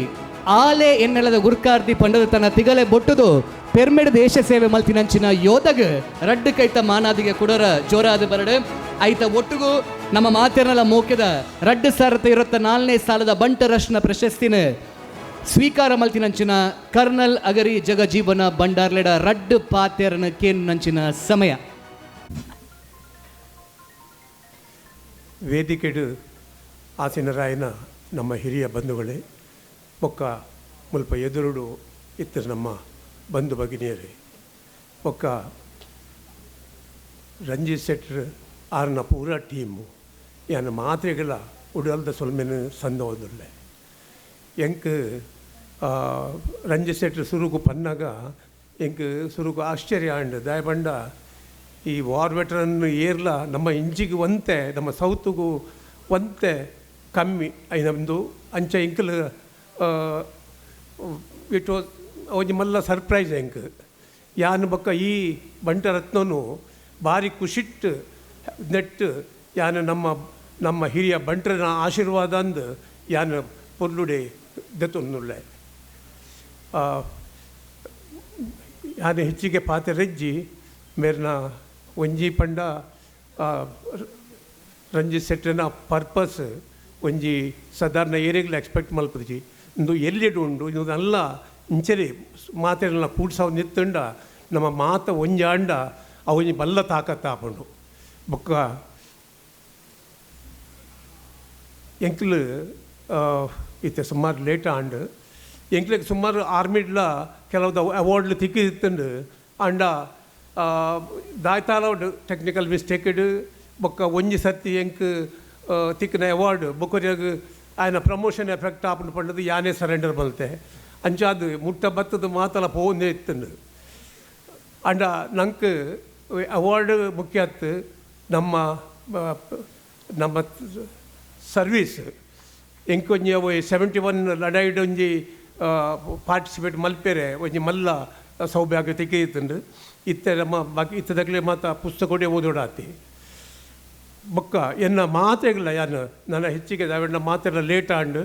Speaker 1: ಆಲೆ ಎನ್ನೆಲದ ಗುರ್ಕಾರ್ದಿ ಪಂಡದ ತನ್ನ ತಿಗಲೆ ಬೊಟ್ಟುದು ಪೆರ್ಮೆಡ್ ದೇಶ ಸೇವೆ ಮಲ್ತಿನಂಚಿನ ಯೋಧಗ ರಡ್ಡು ಕೈತ ಮಾನಾದಿಗೆ ಕುಡರ ಜೋರಾದ ಬರಡು ಐತ ಒಟ್ಟುಗೂ ನಮ್ಮ ಮಾತೆರ್ನಲ ಮೋಕೆದ 2024ನೇ ಸಾಲದ ಬಂಟ ರಶ್ನ ಪ್ರಶಸ್ತಿನ ಸ್ವೀಕಾರ ಮಲ್ತಿನಂಚಿನ ಕರ್ನಲ್ ಅಗರಿ ಜಗಜೀವನ ಭಂಡಾರ್ಲೆಡ ರಡ್ಡು ಪಾತೆರನ ಕೇನ್ ನಂಚಿನ ಸಮಯ.
Speaker 12: ವೇದಿಕೆಡು ಆಸೀನರಾಯನ ನಮ್ಮ ಹಿರಿಯ ಬಂಧುಗಳೇ, ಒಕ್ಕ ಮುಲ್ಪ ಎದುರುಡು ಇತ್ತು ನಮ್ಮ ಬಂಧು ಭಗಿನಿಯರೇ, ಒಕ್ಕ ರಂಜಿತ್ ಶೆಟ್ಟರ್ ಆರ್ನ ಪೂರ ಟೀಮು ಯಾನ ಮಾತ್ರೆಗಳ ಉಡಲ್ದ ಸೊಲ್ಮೆನ ಸಂದೋದಲ್ಲೆ ಎಂಕ್ ರಂಜಿತ್ ಶೆಟ್ಟರ್ ಸುರುಗು ಪನ್ನಾಗ ಎಂಕ್ ಸುರುಗು ಆಶ್ಚರ್ಯ ಅಂಡ್ ದಯಬಂಡ ಈ ವಾರ್ ವೆಟ್ರನ್ ಏರ್ಲ ನಮ್ಮ ಇಂಜಿಗೆ ಒಂತೆ ನಮ್ಮ ಸೌತ್ಗೂ ಒಂತೆ ಕಮ್ಮಿ ನಮ್ಮದು ಅಂಚ Ilkal it was ಅವಜಿ Mallya surprise ಎಂಕ್ ಯಾನು ಬಕ್ಕ ಈ ಬಂಟ ರತ್ನನು ಭಾರಿ ಖುಷಿಟ್ಟು ನೆಟ್ಟು ಯಾನು ನಮ್ಮ ಹಿರಿಯ ಬಂಟರನ ಆಶೀರ್ವಾದ ಅಂದು ಯಾನು ಪೊರ್ಲುಡೆ ದೆತೊನ್ನುಳ್ಳೆ ಯಾನು ಹೆಚ್ಚಿಗೆ ಪಾತೆರೆಜ್ಜಿ ಮೇರ್ನ ಒಂಜಿ ಪಂಡ ರಂಜಿತ್ ಶೆಟ್ಟರ್ನ ಪರ್ಪಸ್ ಒಂಜಿ ಸಾಧಾರಣ ಏರಿಯಾಗಳು ಎಕ್ಸ್ಪೆಕ್ಟ್ ಮಲ್ಪದಿ ಇಂದು ಎಲ್ಲಿಡು ಉಂಡು ಇದನ್ನೆಲ್ಲ ಇಂಚರಿ ಮಾತೆಲ್ಲ ಕೂಡ್ಸವ್ ನಿತ್ತಂಡ ನಮ್ಮ ಮಾತ ಒಂಜಾಂಡ ಅವನಿ ಬಲ್ಲ ತಾಕತ್ತಾಪಂಡು ಬೊಕ್ಕ ಎಂಕ್ಲು ಇತ್ತೆ ಸುಮಾರು ಲೇಟ್ ಆಂಡ್ ಎಂಕ್ಲಿಗೆ ಸುಮಾರು ಆರ್ಮಿಡ್ಲ ಕೆಲವ್ದು ಅವಾರ್ಡ್ಲು ತಿಕ್ಕಿತ್ತಂಡು ಅಂಡ ದಾಯ್ತಾಲ ಟೆಕ್ನಿಕಲ್ ಮಿಸ್ಟೇಕ್ಡ್ ಬೊಕ್ಕ ಒಂಜಿ ಸರ್ತಿ ಎಂಕ್ ತಿಕ್ಕಿನ ಅವಾರ್ಡ್ ಬೊಕ್ಕರಿಯಾಗ ಆಯ್ನ ಪ್ರಮೋಷನ್ ಎಫೆಕ್ಟ್ ಆಪುಂಡು ಪಂಡದು ಯಾನೇ ಸರೆಂಡರ್ ಮಲ್ತೆ ಅಂಚಾದು ಮುಟ್ಟ ಬತ್ತದ ಮಾತಲ ಪೋಂದೇ ಇತ್ತಂಡು ಅಂಡ ನಂಗೆ ಅವಾರ್ಡ್ ಮುಖ್ಯ ಆಯ್ತು ನಮ್ಮ ಸರ್ವೀಸ್ ಎಂಕೊಂಜಿ ಅವು 71 ಲಡೈಡ್ ಒಂಜಿ ಪಾರ್ಟಿಸಿಪೇಟ್ ಮಲ್ಪೇರೆ ಒಂಜಿ ಮಲ್ಲ ಸೌಭಾಗ್ಯ ತೆಗೆಯುತ್ತಂಡು ಇತ್ತೆ ನಮ್ಮ ಬಾಕಿ ಇತ್ತದಾಗಲೇ ಮಾತ ಪುಸ್ತಕ ಓದೋಡಾತಿ ಬೊಕ್ಕ ಎನ್ನ ಮಾತೆಗಳ ಯಾನು ನನ್ನ ಹೆಚ್ಚಿಗೆ ದಾವಣ್ಣ ಮಾತೆಲ್ಲ ಲೇಟ್ ಆಂಡು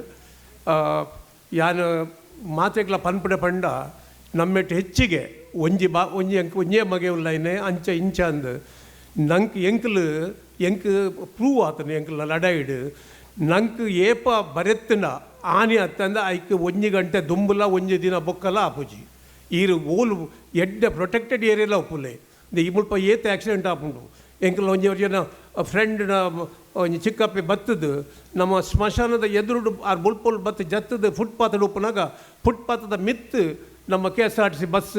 Speaker 12: ಯಾನು ಮಾತೆಗಳ ಪನ್ಪಡೆ ಪಂಡ ನಮ್ಮೆಟ್ಟು ಹೆಚ್ಚಿಗೆ ಒಂಜೇ ಮಗೆ ಉಳ್ಳೈನೆ ಅಂಚ ಇಂಚ ಅಂದು ನಂಗೆ ಎಂಕ್ ಪ್ರೂವ್ ಆತನು ಎಂಕ್ಲ ಲಡೈಡ್ ನಂಗೆ ಏಪ ಬರೆತ್ತಿನ ಆನೆ ಅತ್ತಂದ ಐಕ್ 1 ಗಂಟೆ ದುಂಬುಲ 1 ದಿನ ಬೊಕ್ಕಲ ಆಪುಜಿ ಈರು ಓಲು ಎಡ್ಡೆ ಪ್ರೊಟೆಕ್ಟೆಡ್ ಏರಿಯಲ್ಲ ಒಪ್ಪುಲೆ ಈ ಮುಲ್ಪ ಏತ ಆಕ್ಸಿಡೆಂಟ್ ಆಪುಂಡು ಎಂಕಲ್ ಒಂಜಿ ಜನ ಫ್ರೆಂಡ್ನ ಒಂಜಿ ಚಿಕ್ಕಪ್ಪೆ ಬತ್ತದು ನಮ್ಮ ಸ್ಮಶಾನದ ಎದುರುಡು ಆರು ಬುಲ್ಪುಲ್ ಬತ್ತು ಜತ್ತದು ಫುಟ್ಪಾತ್ ಉಪ್ಪುನಾಗ ಫುಟ್ಪಾತದ ಮಿತ್ತು ನಮ್ಮ KSRTC ಬಸ್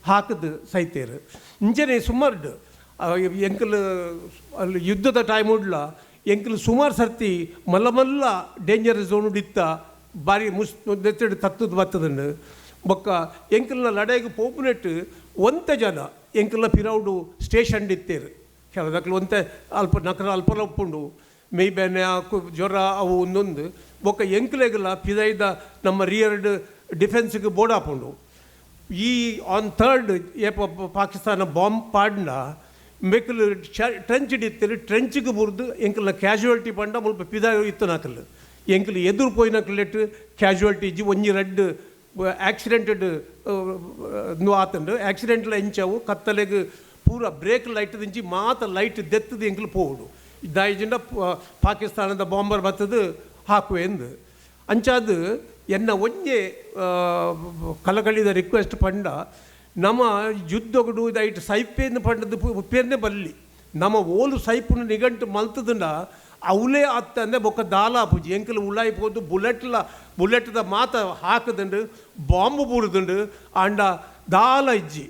Speaker 12: ಹಾಕದು ಸೈತೇರು ಇಂಚನೆ ಸುಮಾರು ಎಂಕಲ್ ಅಲ್ಲಿ ಯುದ್ಧದ ಟೈಮ್ ಉಡ್ಲ ಎಂಕಲ್ ಸುಮಾರು ಸರ್ತಿ ಮಲ್ಲ ಡೇಂಜರ್ ಝೋನ್ ಇತ್ತ ಬಾರಿ ದೆತ್ತಡು ತತ್ತದು ಬತ್ತದಂಡು ಬೊಕ್ಕ ಎಂಕಲ್ನ ಲಡೈಗೆ ಪೋಪುನೆಟ್ಟು ಒಂತೆ ಜನ ಎಂಕಲ್ನ ಪಿರೌಡು ಸ್ಟೇಷನ್ ಇತ್ತೇರು ಕೆಲದಕ್ಲು ಒಂತೆ ನಕರ ಅಲ್ಪಲ ಉಪ್ಪುಂಡು ಮೈ ಬೇನೆ ಜ್ವರ ಅವು ಒಂದೊಂದು ಬೊಕ್ಕ ಎಂಕಲೆಗಲ ಪಿದೈದ ನಮ್ಮ ರಿಯರ್ಡ್ ಡಿಫೆನ್ಸ್ಗೆ ಬೋರ್ಡ್ ಹಾಪುಂಡು ಈ ಆನ್ 3rd ಏಪ ಪಾಕಿಸ್ತಾನ ಬಾಂಬ್ ಪಾಡ್ನ ಮೆಕ್ಕಲು ಟ್ರೆಂಚ್ ಇತ್ತಿರು ಟ್ರೆಂಚ್ಗೆ ಬುರ್ದು ಎಂಕಲ್ನ ಕ್ಯಾಶುವಾಲಿಟಿ ಪಂಡ ಮುಲ್ಪ ಪಿದ ಇತ್ತು ನಾಕಲ್ಲು ಎಂಕಲ್ ಎದುರು ಪೋಯಿನಕ್ಲೆಟ್ಟು ಕ್ಯಾಶುವಾಲಿಟಿ ಇಜ್ಜಿ ಒಂಜಿ 2 ಆಕ್ಸಿಡೆಂಟೆಡ್ ಆತಂಡು ಆಕ್ಸಿಡೆಂಟ್ಲ ಎಂಚಾವು ಕತ್ತಲೆಗೆ ಪೂರ ಬ್ರೇಕ್ ಲೈಟ್ ದಿಂಚಿ ಮಾತ ಲೈಟ್ ದೆತ್ತದು ಎಂಕ್ಲು ಪೋಡು ಇದಾಯ್ಜಿಂದ ಪಾಕಿಸ್ತಾನದ ಬಾಂಬರ್ ಬತ್ತದು ಹಾಕುವೆಂದು ಅಂಚಾದು ಎನ್ನ ಒಂಜೆ ಕಲಗಳಿದ ರಿಕ್ವೆಸ್ಟ್ ಪಂಡ ನಮ್ಮ ಯುದ್ಧಗಳು ಇದಾಯ್ತು ಸೈಪೇನು ಪಂಡದು ಉಪ್ಪೇರ್ನೆ ಬಲ್ಲಿ ನಮ್ಮ ಓಲು ಸೈಪುನ ನಿಘಂಟು ಮಲ್ತದನ್ನ ಅವಲೇ ಆತ್ತಂದೆ ಬೊಕ್ಕ ದಾಲಾಪುಜಿ ಎಂಕಲು ಉಳ್ಳಾಯಿಪೋದು ಬುಲೆಟ್ದ ಮಾತ ಹಾಕದಂಡು ಬಾಂಬು ಬೂರುದುಂಡು ಆಂಡ ದಾಲ ಇಜ್ಜಿ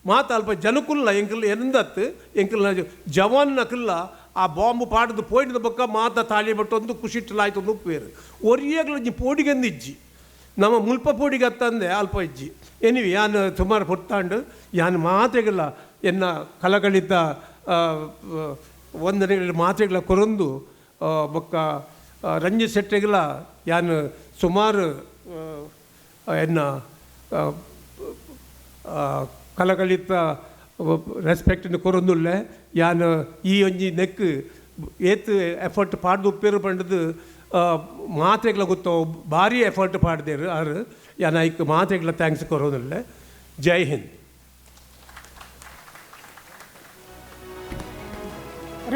Speaker 12: ಮಾತ ಅಲ್ಪ ಜನಕುಲ್ಲ ಎಂಕಲ್ ಎಂದತ್ತು ಎಂಕಲ್ನ ಜವಾನ್ನಕಲ್ಲ ಆ ಬಾಂಬು ಪಾಡದು ಪೋಯಿದ ಬೊಕ್ಕ ಮಾತ ತಾಳಿ ಬಟ್ಟೊಂದು ಖುಷಿಟ್ಟಲಾಯ್ತು ಒಂದು ಉಪ್ಪೇರು ಒರಿಯಾಗ್ಲ ಪೋಡಿಗೆಂದು ಇಜ್ಜಿ ನಮ್ಮ ಮುಲ್ಪ ಪೋಡಿಗೆ ಅತ್ತಂದೆ ಅಲ್ಪ ಇಜ್ಜಿ ಎನಿವಿ ಯಾನು ಸುಮಾರು ಹೊತ್ತಾಂಡು ಯಾನು ಮಾತೆಗಲ್ಲ ಎನ್ನ ಕಲಗಳಿದ್ದ ವಂದನೆಗಳ ಮಾತೆಗಳ ಕೊರೊಂದು ಬೊಕ್ಕ ರಂಜಿ ಸೆಟ್ಟೆಗಳ ಯಾನು ಸುಮಾರು ಎನ್ನ ಕಲಗಳಿತ್ತ ರೆಸ್ಪೆಕ್ಟನ್ನು ಕೊರೊಂದುಲ್ಲೆ ಯಾನು ಈ ಒಂಜಿ ನೆಕ್ ಏತ್ ಎಫರ್ಟ್ ಪಾಡ್ದು ಉಪ್ಪೇರು ಪಂಡದು ಮಾತೆಗಳ ಗೊತ್ತೋ ಭಾರಿ ಎಫರ್ಟ್ ಪಾಡ್ದೇರು ಆರು ಯಾನು ಐಕ್ ಮಾತೆಗಳ ಥ್ಯಾಂಕ್ಸ್ ಕೊರೋದಿಲ್ಲ. ಜೈ ಹಿಂದ್.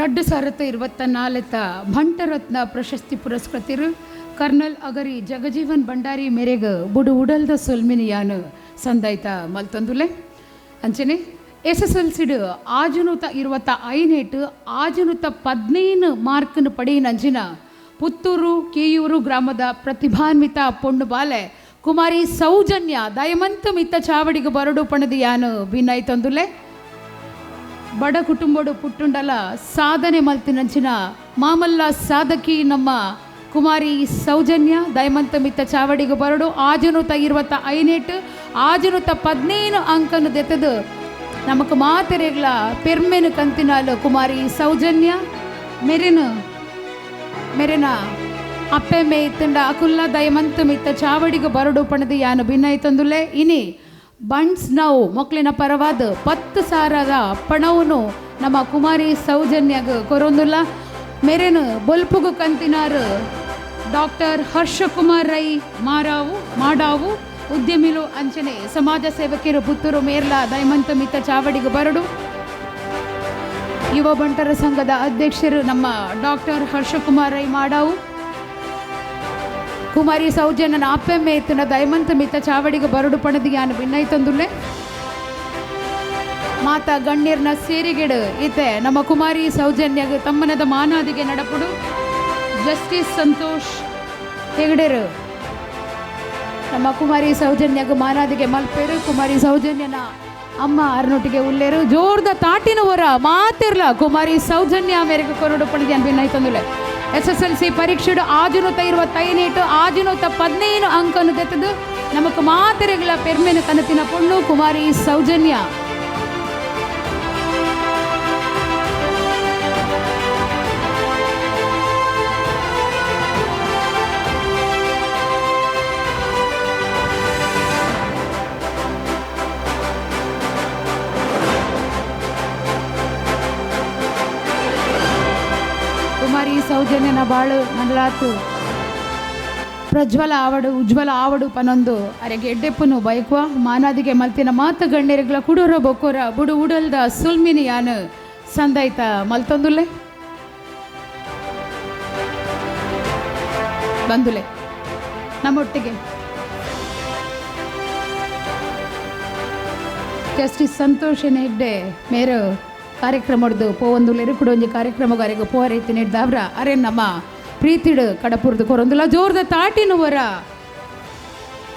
Speaker 2: ರಡ್ಡು ಸಾವಿರದ 24 ಭಂಟರತ್ನ ಪ್ರಶಸ್ತಿ ಪುರಸ್ಕೃತರು ಕರ್ನಲ್ ಅಗರಿ ಜಗಜೀವನ್ ಭಂಡಾರಿ ಮೇರೆಗ ಬುಡು ಉಡಲ್ದ ಸೊಲ್ಮಿನಿಯಾನು ಸಂದಾಯ್ತ ಮಲ್ತಂದುಲೆ ಅಂಚನೆ SSLCಡು 625 615 ಮಾರ್ಕ್ನು ಪಡೆಯಿನಂಚಿನ ಪುತ್ತೂರು ಕೇಯೂರು ಗ್ರಾಮದ ಪ್ರತಿಭಾನ್ವಿತ ಪೊಣ್ಣು ಬಾಲೆ ಕುಮಾರಿ ಸೌಜನ್ಯ ದಯಮಂತ ಮಿತ್ತ ಚಾವಡಿಗೆ ಬರಡು ಪಣದು ಯಾನು ಭಿನ್ನಾಯ್ ತಂದುಲೆ ಬಡ ಕುಟುಂಬಡು ಪುಟ್ಟುಂಡಲ ಸಾಧನೆ ಮಲ್ತಿನಂಚಿನ ಮಾಮಲ್ಲ ಸಾಧಕಿ ನಮ್ಮ ಕುಮಾರಿ ಸೌಜನ್ಯ ದಯಮಂತ ಮಿತ್ತ ಚಾವಡಿಗೆ ಬರಡು 625 615 ಅಂಕನು ದೆತ್ತದು ನಮಕ್ ಮಾತೆರೆಗ್ಲ ಪೆರ್ಮೆನು ಕಂತಿನಾಲು ಕುಮಾರಿ ಸೌಜನ್ಯ ಮೆರೆನ ಅಪ್ಪೆ ಮೇಯ್ತಂಡ ಅಕುಲ್ಲ ದಯಮಂತ ಮಿತ್ತ ಚಾವಡಿಗೆ ಬರಡು ಪಣದು ಯಾನು ಭಿನ್ನಾಯ್ ತಂದುಲೆ ಇನಿ ಬಂಡ್ಸ್ ನಾವು ಮೊಕ್ಲಿನ ಪರವಾದ 10,000 ಪಣವನ್ನು ನಮ್ಮ ಕುಮಾರಿ ಸೌಜನ್ಯಗ ಕೊರೊಂದುಲ್ಲ ಮೆರೆನು ಬೊಲ್ಪುಗು ಕಂತಿನಾರು ಡಾಕ್ಟರ್ ಹರ್ಷಕುಮಾರ್ ರೈ ಮಾಡಾವು ಉದ್ಯಮಿಲು ಅಂಚನೆ ಸಮಾಜ ಸೇವಕಿಯರು ಪುತ್ತೂರು ಮೇರ್ಲ ದಯಮಂತ ಮಿತ್ತ ಚಾವಡಿಗೆ ಬರಡು ಯುವ ಬಂಟರ ಸಂಘದ ಅಧ್ಯಕ್ಷರು ನಮ್ಮ ಡಾಕ್ಟರ್ ಹರ್ಷಕುಮಾರ್ ರೈ ಮಾಡಾವು ಕುಮಾರಿ ಸೌಜನ್ಯನ ಅಪ್ಪೆಮ್ಮೆ ಎತ್ತಿನ ದಯಮಂತ ಮಿತ್ತ ಚಾವಡಿಗೆ ಬರಡು ಪಣದು ಯಾನು ಭಿನ್ನಾಯ್ ತಂದುಲ್ಲೆ ಮಾತ ಗಣ್ಯರ್ನ ಸೇರಿಗೆಡು ಈತೆ ನಮ್ಮ ಕುಮಾರಿ ಸೌಜನ್ಯಗ ತಮ್ಮನದ ಮಾನಾದಿಗೆ ನಡಪುಡು ಜಸ್ಟಿಸ್ ಸಂತೋಷ್ ಹೆಗಡೆರು ನಮ್ಮ ಕುಮಾರಿ ಸೌಜನ್ಯಗ ಮಾನಾದಿಗೆ ಮಲ್ಪೇರು ಕುಮಾರಿ ಸೌಜನ್ಯನ ಅಮ್ಮ ಅರ್ನೊಟ್ಟಿಗೆ ಉಲ್ಲೇರು ಜೋರ್ದ ತಾಟಿನ ಹೊರ ಮಾತಿರ್ಲ ಕುಮಾರಿ ಸೌಜನ್ಯ ಮೇರೆಗೆ ಕೊರಡು ಪಣದು ಯಾನು ಭಿನ್ನಾಯ್ ತಂದುಲ್ಲೆ SSLC ಪರೀಕ್ಷೆಡು 625 615 ಅಂಕನು ದೆತ್ತದು ನಮಕ್ ಮಾತೆರೆಗಳ ಪೆರ್ಮೆನ ಕನತಿನ ಪೊಣ್ಣು ಕುಮಾರಿ ಸೌಜನ್ಯ. ಕುಮಾರಿ ಸೌಜನ್ಯನ ಬಾಳು ನಡಲಾತು ಪ್ರಜ್ವಲ ಆವಡು ಉಜ್ವಲ ಆವಡು ಪನೊಂದು ಅರೆಗೆ ಎಡ್ಡೆಪ್ಪನು ಬೈಕ್ವ ಮಾನಾದಿಗೆ ಮಲ್ತಿನ ಮಾತ ಗಣ್ಯರಿಗಳ ಕುಡೂರ ಬೊಕ್ಕೋರ ಬುಡು ಉಡಲ್ದ ಸುಲ್ಮಿನಿ ಯಾನು ಸಂದಾಯ್ತ ಮಲ್ತೊಂದುಲೆ ಬಂದುಲೆ ನಮ್ಮೊಟ್ಟಿಗೆ ಜಸ್ಟಿಸ್ ಸಂತೋಷ್ ಹೆಗ್ಡೆ ಮೇರು ಕಾರ್ಯಕ್ರಮದ್ದು ಪೋವೊಂದುಲ್ಲೆರು ಕೂಡ ಒಂಜಿ ಕಾರ್ಯಕ್ರಮಗಾರಿಗೆ ಪೋರೈತಿ ನೀಡಿದವ್ರ ಅರೆ ನಮ್ಮ ಪ್ರೀತಿಡು ಕಡಪುರದು ಕೊರೊಂದುಲ್ಲ ಜೋರ್ದ ತಾಟಿನುವರ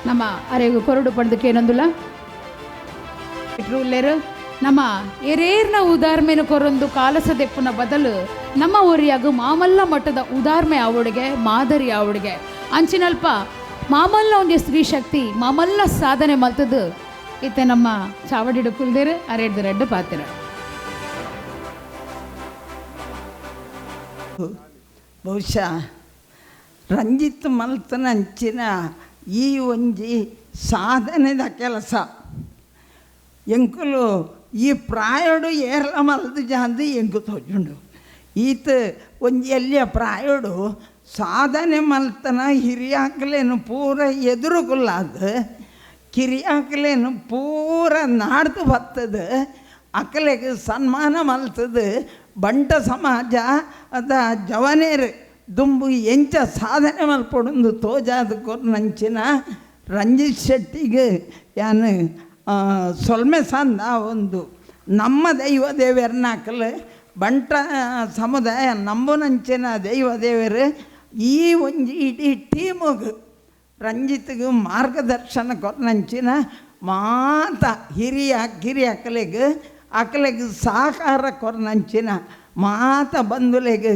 Speaker 2: ನಮ್ಮ ಅರೆಗು ಕೊರಡು ಪಡ್ದಕ್ಕೆ ಏನೊಂದುಲ್ಲ ಇಟ್ರುಲ್ಲೇರು ನಮ್ಮ ಎರೇರ್ನ ಉದಾರ್ಮೆನ ಕೊರೊಂದು ಕಾಲಸದೆಪ್ಪುನ ಬದಲು ನಮ್ಮ ಊರಿಯಾಗ ಮಾಮಲ್ಲ ಮಟ್ಟದ ಉದಾರ್ಮೆ ಅವಳಿಗೆ ಮಾದರಿ ಅವಳಿಗೆ ಅಂಚಿನಲ್ಪ ಮಾಮಲ್ಲ ಒಂದೇ ಸ್ತ್ರೀ ಶಕ್ತಿ ಮಾಮಲ್ಲ ಸಾಧನೆ ಮಲ್ತದು ಇತ್ತೆ ನಮ್ಮ ಚಾವಡಿಡು ಕುಲ್ದೇರು ಅರೆಡ್ದು ರೆಡ್ಡು ಪಾತಿರ
Speaker 13: ಬಹುಶಃ ರಂಜಿತ್ ಮಲ್ತನಂಚಿನ ಈ ಒಂಜಿ ಸಾಧನೆದ ಕೆಲಸ ಎಂಕುಲು ಈ ಪ್ರಾಯೋಡು ಏರ್ಲ ಮಲ್ದು ಜಾಂದು ಎಂಕು ತೋಜುಂಡು ಈತ ಒಂಜಿ ಎಲ್ಲಿಯ ಪ್ರಾಯೋಡು ಸಾಧನೆ ಮಲ್ತನ ಹಿರಿಯಾಕಲೇನು ಪೂರ ಎದುರುಗುಲ್ಲಾದ ಕಿರಿಯಾಕಲೇನು ಪೂರ ನಾಡ್ದು ಬರ್ತದೆ, ಅಕಲೆಗೆ ಸನ್ಮಾನ ಮಲ್ತದೆ. ಬಂಟ ಸಮಾಜ ಅದ ಜವನೇರು ದುಂಬು ಎಂಚ ಸಾಧನೆ ಮಲ್ಪೊಂದು ತೋಜಾದ ಕೊರ್ನಂಚಿನ ರಂಜಿತ್ ಶೆಟ್ಟಿಗೆ ಯಾನು ಸೊಲ್ಮೆ ಸಂದ ಒಂದು ನಮ್ಮ ದೈವ ದೇವರನ್ನಾಕಲು ಬಂಟ ಸಮುದಾಯ ನಂಬುನಂಚಿನ ದೈವ ದೇವರು ಈ ಒಂಜಿ ಇಡೀ ಟೀಮಿಗೆ ರಂಜಿತ್ಗೆ ಮಾರ್ಗದರ್ಶನ ಕೊರ್ನಂಚಿನ ಮಾತ ಹಿರಿಯ ಅಕಲೆಗೆ ಸಹಕಾರ ಕೊರ್ನಂಚಿನ ಮಾತ ಬಂಧುಲೆಗೆ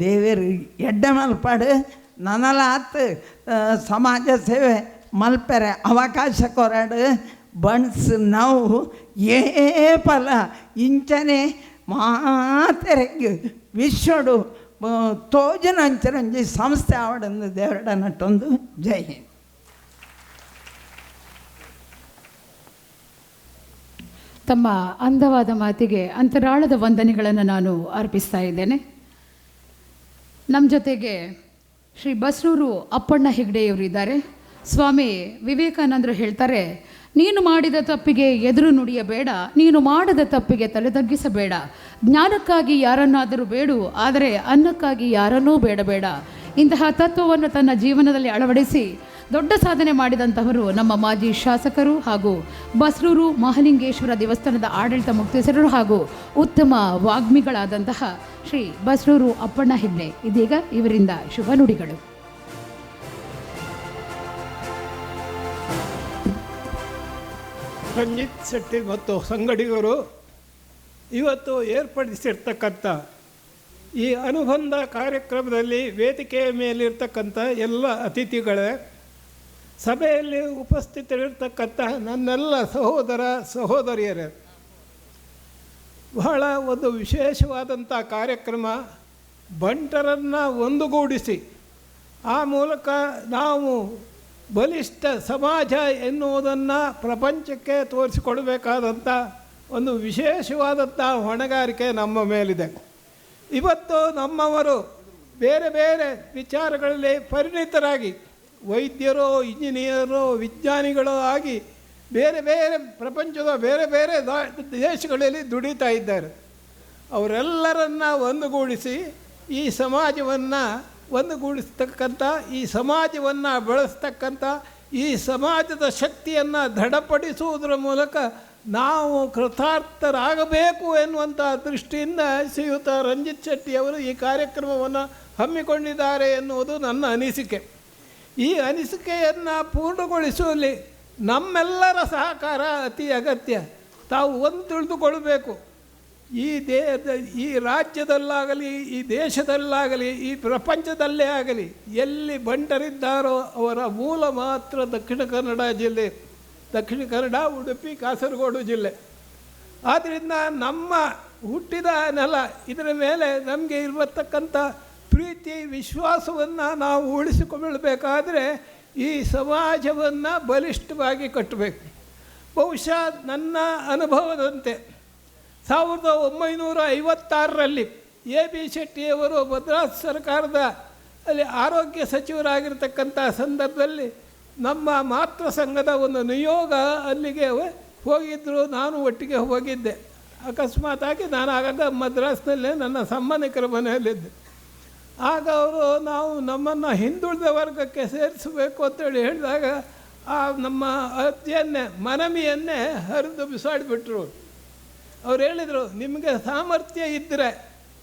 Speaker 13: ದೇವರು ಎಡ್ಡೆ ಮಲ್ಪಾಡು ನನಲಾತ್ ಸಮಾಜ ಸೇವೆ ಮಲ್ಪೆರೆ ಅವಕಾಶ ಕೊರಡು ಬಣ್ಸ್ ನಾವು ಏಪಲ ಇಂಚನೆ ಮಾತೆರೆಗೆ ವಿಶ್ವಡು ತೋಜನಂಚರಂಜಿ ಸಂಸ್ಥೆ ಆವಡಂದು ದೇವರಡ ನಟ್ಟೊಂದು ಜೈ ಹಿಂದ್.
Speaker 2: ತಮ್ಮ ಅಂದವಾದ ಮಾತಿಗೆ ಅಂತರಾಳದ ವಂದನೆಗಳನ್ನು ನಾನು ಅರ್ಪಿಸ್ತಾ ಇದ್ದೇನೆ. ನಮ್ಮ ಜೊತೆಗೆ ಶ್ರೀ ಬಸ್ರೂರು ಅಪ್ಪಣ್ಣ ಹೆಗ್ಡೆಯವರು ಇದ್ದಾರೆ. ಸ್ವಾಮಿ ವಿವೇಕಾನಂದರು ಹೇಳ್ತಾರೆ, ನೀನು ಮಾಡಿದ ತಪ್ಪಿಗೆ ಎದುರು ನುಡಿಯಬೇಡ, ನೀನು ಮಾಡದ ತಪ್ಪಿಗೆ ತಲೆ ತಗ್ಗಿಸಬೇಡ, ಜ್ಞಾನಕ್ಕಾಗಿ ಯಾರನ್ನಾದರೂ ಬೇಡು, ಆದರೆ ಅನ್ನಕ್ಕಾಗಿ ಯಾರನ್ನೂ ಬೇಡಬೇಡ. ಇಂತಹ ತತ್ವವನ್ನು ತನ್ನ ಜೀವನದಲ್ಲಿ ಅಳವಡಿಸಿ ದೊಡ್ಡ ಸಾಧನೆ ಮಾಡಿದಂತಹವರು ನಮ್ಮ ಮಾಜಿ ಶಾಸಕರು ಹಾಗೂ ಬಸ್ರೂರು ಮಹಾಲಿಂಗೇಶ್ವರ ದೇವಸ್ಥಾನದ ಆಡಳಿತ ಮುಕ್ತೇಸರರು ಹಾಗೂ ಉತ್ತಮ ವಾಗ್ಮಿಗಳಾದಂತಹ ಶ್ರೀ ಬಸ್ರೂರು ಅಪ್ಪಣ್ಣ ಹೆಗ್ಡೆ. ಇದೀಗ ಇವರಿಂದ ಶುಭ ನುಡಿಗಳು.
Speaker 14: ರಂಜಿತ್ ಶೆಟ್ಟಿ ಮತ್ತು ಸಂಗಡಿಗರು ಇವತ್ತು ಏರ್ಪಡಿಸಿರ್ತಕ್ಕಂಥ ಈ ಅನುಬಂಧ ಕಾರ್ಯಕ್ರಮದಲ್ಲಿ ವೇದಿಕೆಯ ಮೇಲಿರ್ತಕ್ಕಂಥ ಎಲ್ಲ ಅತಿಥಿಗಳೇ, ಸಭೆಯಲ್ಲಿ ಉಪಸ್ಥಿತರಿರ್ತಕ್ಕಂಥ ನನ್ನೆಲ್ಲ ಸಹೋದರ ಸಹೋದರಿಯರೇ, ಬಹಳ ಒಂದು ವಿಶೇಷವಾದಂಥ ಕಾರ್ಯಕ್ರಮ. ಬಂಟರನ್ನು ಒಂದುಗೂಡಿಸಿ ಆ ಮೂಲಕ ನಾವು ಬಲಿಷ್ಠ ಸಮಾಜ ಎನ್ನುವುದನ್ನು ಪ್ರಪಂಚಕ್ಕೆ ತೋರಿಸಿಕೊಡಬೇಕಾದಂಥ ಒಂದು ವಿಶೇಷವಾದಂಥ ಹೊಣೆಗಾರಿಕೆ ನಮ್ಮ ಮೇಲಿದೆ. ಇವತ್ತು ನಮ್ಮವರು ಬೇರೆ ಬೇರೆ ವಿಚಾರಗಳಲ್ಲಿ ಪರಿಣಿತರಾಗಿ ವೈದ್ಯರೋ ಇಂಜಿನಿಯರೋ ವಿಜ್ಞಾನಿಗಳೋ ಆಗಿ ಬೇರೆ ಬೇರೆ ಪ್ರಪಂಚದ ಬೇರೆ ಬೇರೆ ದೇಶಗಳಲ್ಲಿ ದುಡಿತಾ ಇದ್ದಾರೆ. ಅವರೆಲ್ಲರನ್ನ ಒಂದುಗೂಡಿಸಿ ಈ ಸಮಾಜವನ್ನು ಒಂದುಗೂಡಿಸ್ತಕ್ಕಂಥ, ಈ ಸಮಾಜವನ್ನು ಬೆಳೆಸ್ತಕ್ಕಂಥ, ಈ ಸಮಾಜದ ಶಕ್ತಿಯನ್ನು ದೃಢಪಡಿಸುವುದರ ಮೂಲಕ ನಾವು ಕೃತಾರ್ಥರಾಗಬೇಕು ಎನ್ನುವಂಥ ದೃಷ್ಟಿಯಿಂದ ಶ್ರೀಯುತ ರಂಜಿತ್ ಶೆಟ್ಟಿಯವರು ಈ ಕಾರ್ಯಕ್ರಮವನ್ನು ಹಮ್ಮಿಕೊಂಡಿದ್ದಾರೆ ಎನ್ನುವುದು ನನ್ನ ಅನಿಸಿಕೆ. ಈ ಅನಿಸಿಕೆಯನ್ನು ಪೂರ್ಣಗೊಳಿಸುವಲ್ಲಿ ನಮ್ಮೆಲ್ಲರ ಸಹಕಾರ ಅತಿ ಅಗತ್ಯ. ತಾವು ಒಂದು ತಿಳಿದುಕೊಳ್ಬೇಕು, ಈ ರಾಜ್ಯದಲ್ಲಾಗಲಿ, ಈ ದೇಶದಲ್ಲಾಗಲಿ, ಈ ಪ್ರಪಂಚದಲ್ಲೇ ಆಗಲಿ ಎಲ್ಲಿ ಬಂಟರಿದ್ದಾರೋ ಅವರ ಮೂಲ ಮಾತ್ರ ದಕ್ಷಿಣ ಕನ್ನಡ ಜಿಲ್ಲೆ, ದಕ್ಷಿಣ ಕನ್ನಡ, ಉಡುಪಿ, ಕಾಸರಗೋಡು ಜಿಲ್ಲೆ. ಆದ್ದರಿಂದ ನಮ್ಮ ಹುಟ್ಟಿದ ನೆಲ, ಇದರ ಮೇಲೆ ನಮಗೆ ಇರತಕ್ಕಂಥ ಪ್ರೀತಿ ವಿಶ್ವಾಸವನ್ನು ನಾವು ಉಳಿಸಿಕೊಳ್ಳಬೇಕಾದ್ರೆ ಈ ಸಮಾಜವನ್ನು ಬಲಿಷ್ಠವಾಗಿ ಕಟ್ಟಬೇಕು. ಬಹುಶಃ ನನ್ನ ಅನುಭವದಂತೆ 1956ರಲ್ಲಿ AB ಶೆಟ್ಟಿಯವರು ಮದ್ರಾಸ್ ಸರ್ಕಾರದ ಅಲ್ಲಿ ಆರೋಗ್ಯ ಸಚಿವರಾಗಿರ್ತಕ್ಕಂಥ ಸಂದರ್ಭದಲ್ಲಿ ನಮ್ಮ ಮಾತೃ ಸಂಘದ ಒಂದು ನಿಯೋಗ ಅಲ್ಲಿಗೆ ಹೋಗಿದ್ದರು. ನಾನು ಒಟ್ಟಿಗೆ ಹೋಗಿದ್ದೆ. ಅಕಸ್ಮಾತಾಗಿ ನಾನು ಆಗಾಗ ಮದ್ರಾಸ್ನಲ್ಲೇ ನನ್ನ ಸಂಬಂಧಿಕರ ಮನೆಯಲ್ಲಿದ್ದೆ. ಆಗ ಅವರು ನಮ್ಮನ್ನು ಹಿಂದುಳಿದ ವರ್ಗಕ್ಕೆ ಸೇರಿಸಬೇಕು ಅಂತೇಳಿ ಹೇಳಿದಾಗ ನಮ್ಮ ಅರ್ಜಿಯನ್ನೇ ಮನವಿಯನ್ನೇ ಹರಿದು ಬಿಸಾಡಿಬಿಟ್ರು. ಅವ್ರು ಹೇಳಿದರು, ನಿಮಗೆ ಸಾಮರ್ಥ್ಯ ಇದ್ದರೆ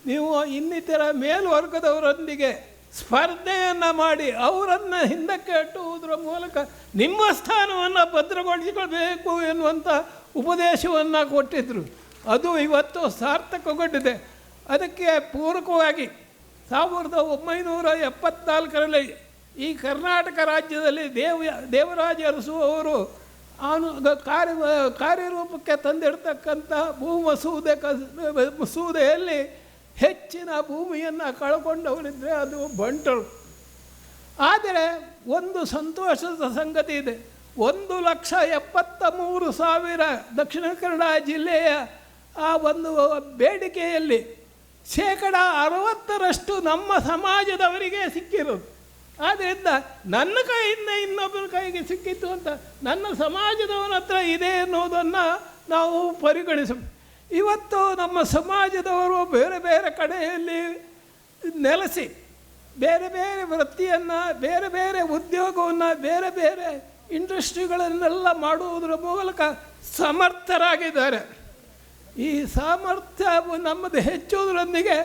Speaker 14: ನೀವು ಇನ್ನಿತರ ಮೇಲ್ವರ್ಗದವರೊಂದಿಗೆ ಸ್ಪರ್ಧೆಯನ್ನು ಮಾಡಿ ಅವರನ್ನು ಹಿಂದಕ್ಕೆ ಅಟ್ಟುವುದರ ಮೂಲಕ ನಿಮ್ಮ ಸ್ಥಾನವನ್ನು ಭದ್ರಗೊಳಿಸಿಕೊಳ್ಬೇಕು ಎನ್ನುವಂಥ ಉಪದೇಶವನ್ನು ಕೊಟ್ಟಿದ್ದರು. ಅದು ಇವತ್ತು ಸಾರ್ಥಕಗೊಂಡಿದೆ. ಅದಕ್ಕೆ ಪೂರಕವಾಗಿ 1974ರಲ್ಲಿ ಈ ಕರ್ನಾಟಕ ರಾಜ್ಯದಲ್ಲಿ ದೇವರಾಜ ಅರಸು ಅವರು ಕಾರ್ಯರೂಪಕ್ಕೆ ತಂದಿಡ್ತಕ್ಕಂಥ ಮಸೂದೆಯಲ್ಲಿ ಹೆಚ್ಚಿನ ಭೂಮಿಯನ್ನು ಕಳ್ಕೊಂಡವರಿದ್ದರೆ ಅದು ಬಂಟರು. ಆದರೆ ಒಂದು ಸಂತೋಷದ ಸಂಗತಿ ಇದೆ. 1,73,000 ದಕ್ಷಿಣ ಕನ್ನಡ ಜಿಲ್ಲೆಯ ಆ ಒಂದು ಬೇಡಿಕೆಯಲ್ಲಿ 60% ನಮ್ಮ ಸಮಾಜದವರಿಗೆ ಸಿಕ್ಕಿರೋದು. ಆದ್ದರಿಂದ ನನ್ನ ಕೈಯಿಂದ ಇನ್ನೊಬ್ಬರ ಕೈಗೆ ಸಿಕ್ಕಿತ್ತು ಅಂತ ನನ್ನ ಸಮಾಜದವನ ಹತ್ರ ಇದೆ ಅನ್ನೋದನ್ನು ನಾವು ಪರಿಗಣಿಸಬೇಕು. ಇವತ್ತು ನಮ್ಮ ಸಮಾಜದವರು ಬೇರೆ ಬೇರೆ ಕಡೆಯಲ್ಲಿ ನೆಲೆಸಿ ಬೇರೆ ಬೇರೆ ವೃತ್ತಿಯನ್ನು, ಬೇರೆ ಬೇರೆ ಉದ್ಯೋಗವನ್ನು, ಬೇರೆ ಬೇರೆ ಇಂಡಸ್ಟ್ರಿಗಳನ್ನೆಲ್ಲ ಮಾಡುವುದರ ಮೂಲಕ ಸಮರ್ಥರಾಗಿದ್ದಾರೆ. ಈ ಸಾಮರ್ಥ್ಯ ನಮ್ಮದು ಹೆಚ್ಚುವುದರೊಂದಿಗೆ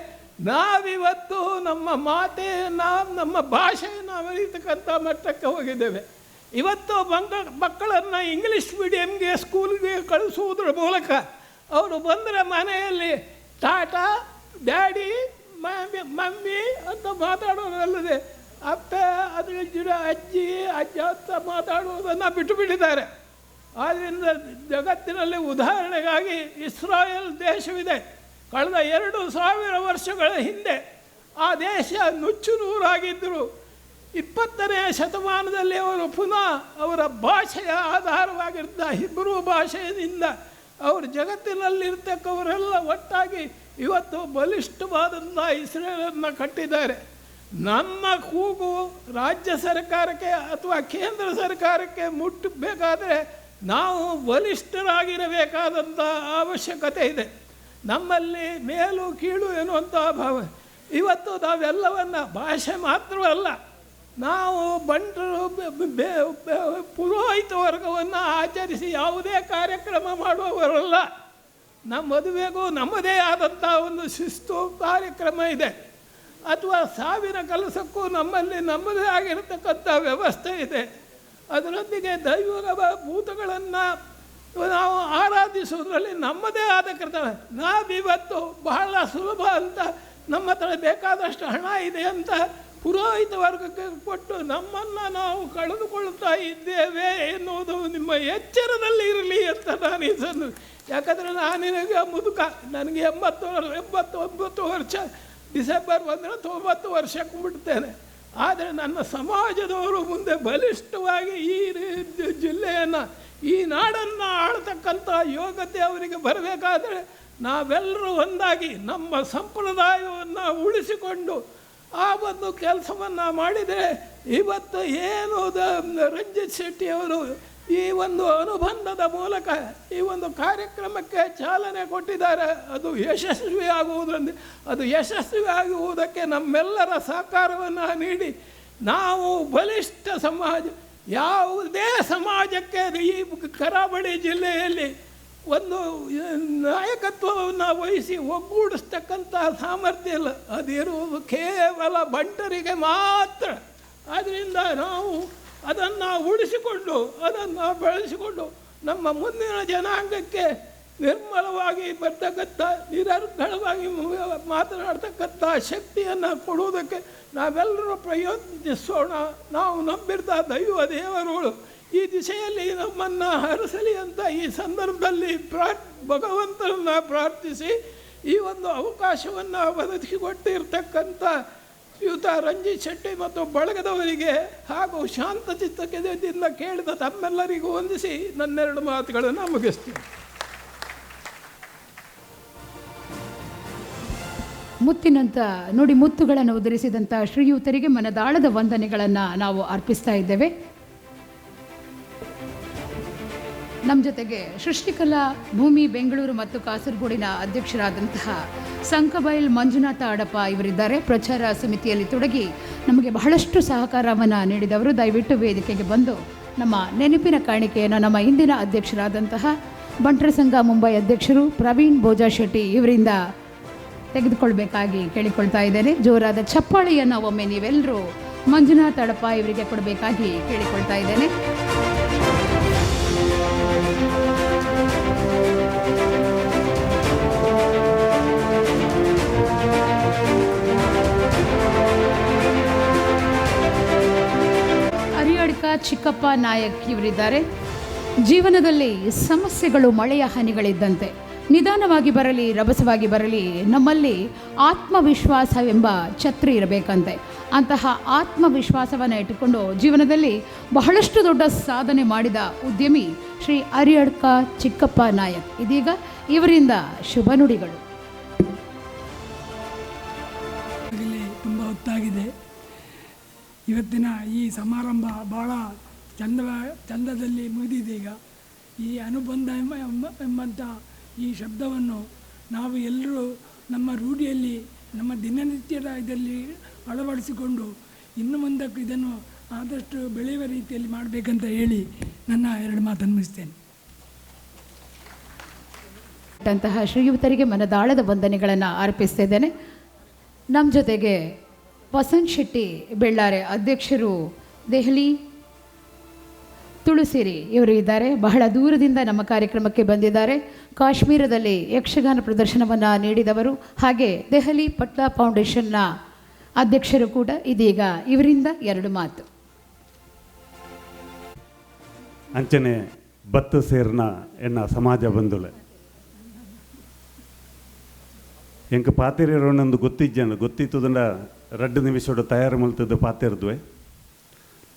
Speaker 14: ನಾವಿವತ್ತು ನಮ್ಮ ಮಾತೆಯನ್ನು, ನಮ್ಮ ಭಾಷೆಯನ್ನು ಅರಿತಕ್ಕಂಥ ಮಟ್ಟಕ್ಕೆ ಹೋಗಿದ್ದೇವೆ. ಇವತ್ತು ಮಕ್ಕಳನ್ನು ಇಂಗ್ಲೀಷ್ ಮೀಡಿಯಮ್ಗೆ ಸ್ಕೂಲ್ಗೆ ಕಳಿಸುವುದರ ಮೂಲಕ ಅವರು ಬಂದರೆ ಮನೆಯಲ್ಲಿ ಟಾಟಾ, ಡ್ಯಾಡಿ, ಮಮ್ಮಿ ಅಂತ ಮಾತಾಡೋದಲ್ಲದೆ ಅಪ್ಪ, ಅದ್ರ ಗಿಡ, ಅಜ್ಜಿ, ಅಜ್ಜ ಅಂತ ಮಾತಾಡುವುದನ್ನು ಬಿಟ್ಟು ಬಿಟ್ಟಿದ್ದಾರೆ. ಆದ್ದರಿಂದ ಜಗತ್ತಿನಲ್ಲಿ ಉದಾಹರಣೆಗಾಗಿ ಇಸ್ರಾಯೇಲ್ ದೇಶವಿದೆ. ಕಳೆದ 2000 ವರ್ಷಗಳ ಹಿಂದೆ ಆ ದೇಶ ನುಚ್ಚು ನೂರಾಗಿದ್ದರು. 20ನೇ ಶತಮಾನದಲ್ಲಿ ಅವರು ಪುನಃ ಅವರ ಭಾಷೆಯ ಆಧಾರವಾಗಿದ್ದ ಹಿಬ್ರೂ ಭಾಷೆಯಿಂದ ಅವರು ಜಗತ್ತಿನಲ್ಲಿರ್ತಕ್ಕವರೆಲ್ಲ ಒಟ್ಟಾಗಿ ಇವತ್ತು ಬಲಿಷ್ಠವಾದಂಥ ಇಸ್ರೇಲನ್ನು ಕಟ್ಟಿದ್ದಾರೆ. ನಮ್ಮ ಕೂಗು ರಾಜ್ಯ ಸರ್ಕಾರಕ್ಕೆ ಅಥವಾ ಕೇಂದ್ರ ಸರ್ಕಾರಕ್ಕೆ ಮುಟ್ಟಬೇಕಾದರೆ ನಾವು ಬಲಿಷ್ಠರಾಗಿರಬೇಕಾದಂಥ ಅವಶ್ಯಕತೆ ಇದೆ. ನಮ್ಮಲ್ಲಿ ಮೇಲು ಕೀಳು ಎನ್ನುವಂಥ ಭಾವ. ಇವತ್ತು ನಾವೆಲ್ಲವನ್ನು ಭಾಷೆ ಮಾತ್ರವಲ್ಲ, ನಾವು ಬಂಟರು ಪುರೋಹಿತ ವರ್ಗವನ್ನು ಆಚರಿಸಿ ಯಾವುದೇ ಕಾರ್ಯಕ್ರಮ ಮಾಡುವವರಲ್ಲ. ನಮ್ಮ ಮದುವೆಗೂ ನಮ್ಮದೇ ಆದಂಥ ಒಂದು ಶಿಸ್ತು ಕಾರ್ಯಕ್ರಮ ಇದೆ, ಅಥವಾ ಸಾವಿನ ಕೆಲಸಕ್ಕೂ ನಮ್ಮದೇ ಆಗಿರತಕ್ಕಂಥ ವ್ಯವಸ್ಥೆ ಇದೆ. ಅದರೊಂದಿಗೆ ದೈವ ಭೂತಗಳನ್ನು ನಾವು ಆರಾಧಿಸುವುದರಲ್ಲಿ ನಮ್ಮದೇ ಆದ ಕರ್ತವ್ಯ. ನಾವಿವತ್ತು ಬಹಳ ಸುಲಭ ಅಂತ ನಮ್ಮ ಹತ್ರ ಬೇಕಾದಷ್ಟು ಹಣ ಇದೆ ಅಂತ ಪುರೋಹಿತ ವರ್ಗಕ್ಕೆ ಕೊಟ್ಟು ನಮ್ಮನ್ನು ನಾವು ಕಳೆದುಕೊಳ್ತಾ ಇದ್ದೇವೆ ಎನ್ನುವುದು ನಿಮ್ಮ ಎಚ್ಚರದಲ್ಲಿ ಇರಲಿ ಅಂತ ನಾನು ಇದನ್ನು. ಯಾಕಂದರೆ ನಾನಿನಗೆ ಮುದುಕ, ನನಗೆ 89 ವರ್ಷ, ಡಿಸೆಂಬರ್ 1 90 ವರ್ಷಕ್ಕೆ ಬಿಡ್ತೇನೆ. ಆದರೆ ನನ್ನ ಸಮಾಜದವರು ಮುಂದೆ ಬಲಿಷ್ಠವಾಗಿ ಈ ಜಿಲ್ಲೆಯನ್ನು, ಈ ನಾಡನ್ನು ಆಳ್ತಕ್ಕಂಥ ಯೋಗ್ಯತೆ ಅವರಿಗೆ ಬರಬೇಕಾದರೆ ನಾವೆಲ್ಲರೂ ಒಂದಾಗಿ ನಮ್ಮ ಸಂಪ್ರದಾಯವನ್ನು ಉಳಿಸಿಕೊಂಡು ಆ ಒಂದು ಕೆಲಸವನ್ನು ಮಾಡಿದರೆ ಇವತ್ತು ಏನು ರಂಜಿತ್ ಶೆಟ್ಟಿಯವರು ಈ ಒಂದು ಅನುಬಂಧದ ಮೂಲಕ ಈ ಒಂದು ಕಾರ್ಯಕ್ರಮಕ್ಕೆ ಚಾಲನೆ ಕೊಟ್ಟಿದ್ದಾರೆ. ಅದು ಯಶಸ್ವಿ ಆಗುವುದಕ್ಕೆ ನಮ್ಮೆಲ್ಲರ ಸಹಕಾರವನ್ನು ನೀಡಿ ನಾವು ಬಲಿಷ್ಠ ಸಮಾಜ, ಯಾವುದೇ ಸಮಾಜಕ್ಕೆ ಈ ಕರಾವಳಿ ಜಿಲ್ಲೆಯಲ್ಲಿ ಒಂದು ನಾಯಕತ್ವವನ್ನು ವಹಿಸಿ ಒಗ್ಗೂಡಿಸ್ತಕ್ಕಂಥ ಸಾಮರ್ಥ್ಯ ಇಲ್ಲ. ಅದಿರುವುದು ಕೇವಲ ಬಂಟರಿಗೆ ಮಾತ್ರ. ಆದ್ದರಿಂದ ನಾವು ಅದನ್ನು ಉಳಿಸಿಕೊಂಡು, ಅದನ್ನು ಬೆಳೆಸಿಕೊಂಡು ನಮ್ಮ ಮುಂದಿನ ಜನಾಂಗಕ್ಕೆ ನಿರ್ಮಲವಾಗಿ ಬರ್ತಕ್ಕಂಥ, ನಿರರ್ಗಳವಾಗಿ ಮಾತನಾಡ್ತಕ್ಕಂಥ ಶಕ್ತಿಯನ್ನು ಕೊಡುವುದಕ್ಕೆ ನಾವೆಲ್ಲರೂ ಪ್ರಯತ್ನಿಸೋಣ. ನಾವು ನಂಬಿದ್ದ ದೈವ ದೇವರುಗಳು ಈ ದಿಶೆಯಲ್ಲಿ ನಮ್ಮನ್ನು ಹರಸಲಿ ಅಂತ ಈ ಸಂದರ್ಭದಲ್ಲಿ ಭಗವಂತನನ್ನು ಪ್ರಾರ್ಥಿಸಿ ಈ ಒಂದು ಅವಕಾಶವನ್ನು ಒದಗಿಸಿಕೊಟ್ಟಿರ್ತಕ್ಕಂಥ ಶ್ರೀಯುತ ರಂಜಿತ್ ಶೆಟ್ಟಿ ಮತ್ತು ಬಳಗದವರಿಗೆ ಹಾಗೂ ಶಾಂತ ಚಿತ್ತದಿಂದ ಕೇಳಿದ ತಮ್ಮೆಲ್ಲರಿಗೂ ವಂದಿಸಿ ನನ್ನೆರಡು ಮಾತುಗಳನ್ನು ಮುಗಿಸ್ತೀನಿ.
Speaker 2: ಮುತ್ತಿನಂಥ ನುಡಿ ಮುತ್ತುಗಳನ್ನು ಉದುರಿಸಿದಂಥ ಶ್ರೀಯುತರಿಗೆ ಮನದಾಳದ ವಂದನೆಗಳನ್ನು ನಾವು ಅರ್ಪಿಸ್ತಾ ಇದ್ದೇವೆ. ನಮ್ಮ ಜೊತೆಗೆ ಸೃಷ್ಟಿಕಲಾ ಭೂಮಿ ಬೆಂಗಳೂರು ಮತ್ತು ಕಾಸರಗೋಡಿನ ಅಧ್ಯಕ್ಷರಾದಂತಹ ಸಂಕಬೈಲ್ ಮಂಜುನಾಥ ಅಡಪ ಇವರಿದ್ದಾರೆ. ಪ್ರಚಾರ ಸಮಿತಿಯಲ್ಲಿ ತೊಡಗಿ ನಮಗೆ ಬಹಳಷ್ಟು ಸಹಕಾರವನ್ನು ನೀಡಿದವರು. ದಯವಿಟ್ಟು ವೇದಿಕೆಗೆ ಬಂದು ನಮ್ಮ ನೆನಪಿನ ಕಾಣಿಕೆಯನ್ನು ನಮ್ಮ ಇಂದಿನ ಅಧ್ಯಕ್ಷರಾದಂತಹ ಬಂಟರ ಸಂಘ ಮುಂಬೈ ಅಧ್ಯಕ್ಷರು ಪ್ರವೀಣ್ ಬೋಜಾ ಶೆಟ್ಟಿ ಇವರಿಂದ ತೆಗೆದುಕೊಳ್ಬೇಕಾಗಿ ಕೇಳಿಕೊಳ್ತಾ ಇದ್ದೇನೆ. ಜೋರಾದ ಚಪ್ಪಾಳೆಯನ್ನು ಒಮ್ಮೆ ನೀವೆಲ್ಲರೂ ಮಂಜುನಾಥ ಅಡಪ ಇವರಿಗೆ ಕೊಡಬೇಕಾಗಿ ಕೇಳಿಕೊಳ್ತಾ ಇದ್ದೇನೆ. ಅರಿಯಡ್ಕ ಚಿಕ್ಕಪ್ಪ ನಾಯಕ್ ಇವರಿದ್ದಾರೆ. ಜೀವನದಲ್ಲಿ ಸಮಸ್ಯೆಗಳು ಮಳೆಯ ಹನಿಗಳಿದ್ದಂತೆ ನಿಧಾನವಾಗಿ ಬರಲಿ, ರಭಸವಾಗಿ ಬರಲಿ, ನಮ್ಮಲ್ಲಿ ಆತ್ಮವಿಶ್ವಾಸವೆಂಬ ಛತ್ರಿ ಇರಬೇಕಂತೆ. ಅಂತಹ ಆತ್ಮವಿಶ್ವಾಸವನ್ನು ಇಟ್ಟುಕೊಂಡು ಜೀವನದಲ್ಲಿ ಬಹಳಷ್ಟು ದೊಡ್ಡ ಸಾಧನೆ ಮಾಡಿದ ಉದ್ಯಮಿ ಶ್ರೀ ಅರಿಯಡ್ಕ ಚಿಕ್ಕಪ್ಪ ನಾಯಕ್. ಇದೀಗ ಇವರಿಂದ ಶುಭ ನುಡಿಗಳು.
Speaker 15: ತುಂಬ ಹೊತ್ತಾಗಿದೆ. ಇವತ್ತಿನ ಈ ಸಮಾರಂಭ ಭಾಳ ಚಂದದಲ್ಲಿ ಮುಗಿದಿದೆ. ಈಗ ಈ ಅನುಬಂಧ ಎಂಬಂಥ ಈ ಶಬ್ದವನ್ನು ನಾವು ಎಲ್ಲರೂ ನಮ್ಮ ರೂಢಿಯಲ್ಲಿ ನಮ್ಮ ದಿನನಿತ್ಯದ ಇದರಲ್ಲಿ ಅಳವಡಿಸಿಕೊಂಡು ಇನ್ನು ಮುಂದಕ್ಕೆ ಇದನ್ನು ಆದಷ್ಟು ಬೆಳೆಯುವ ರೀತಿಯಲ್ಲಿ ಮಾಡಬೇಕಂತ ಹೇಳಿ ನನ್ನ 2 ಮಾತನ್ನು ಮುಗಿಸ್ತೇನೆ.
Speaker 2: ಅಂತಹ ಶ್ರೀಯುತರಿಗೆ ಮನದಾಳದ ವಂದನೆಗಳನ್ನು ಅರ್ಪಿಸ್ತಾ ಇದ್ದೇನೆ. ನಮ್ಮ ಜೊತೆಗೆ ವಸಂತ್ ಶೆಟ್ಟಿ ಬೆಳ್ಳಾರೆ ಅಧ್ಯಕ್ಷರು, ದೆಹಲಿ ತುಳುಸಿರಿ ಇವರು ಇದ್ದಾರೆ. ಬಹಳ ದೂರದಿಂದ ನಮ್ಮ ಕಾರ್ಯಕ್ರಮಕ್ಕೆ ಬಂದಿದ್ದಾರೆ. ಕಾಶ್ಮೀರದಲ್ಲಿ ಯಕ್ಷಗಾನ ಪ್ರದರ್ಶನವನ್ನು ನೀಡಿದವರು, ಹಾಗೆ ದೆಹಲಿ ಪಟ್ಲಾ ಫೌಂಡೇಶನ್ನ ಅಧ್ಯಕ್ಷರು ಕೂಡ. ಇದೀಗ ಇವರಿಂದ 2 ಮಾತು.
Speaker 16: ಅಂಚನೆ ಬತ್ತು ಸೇರ್ನ ಎನ್ನ ಸಮಾಜ ಬಂಧುಳೆ ಎಂಕ ಪಾತೆರೊಂದು ಗೊತ್ತಿತ್ತುದಂಡ 2 ನಿಮಿಷ ತಯಾರು ಮಲ್ತದ್ದು ಪಾತೆರ್ದ್ವೆ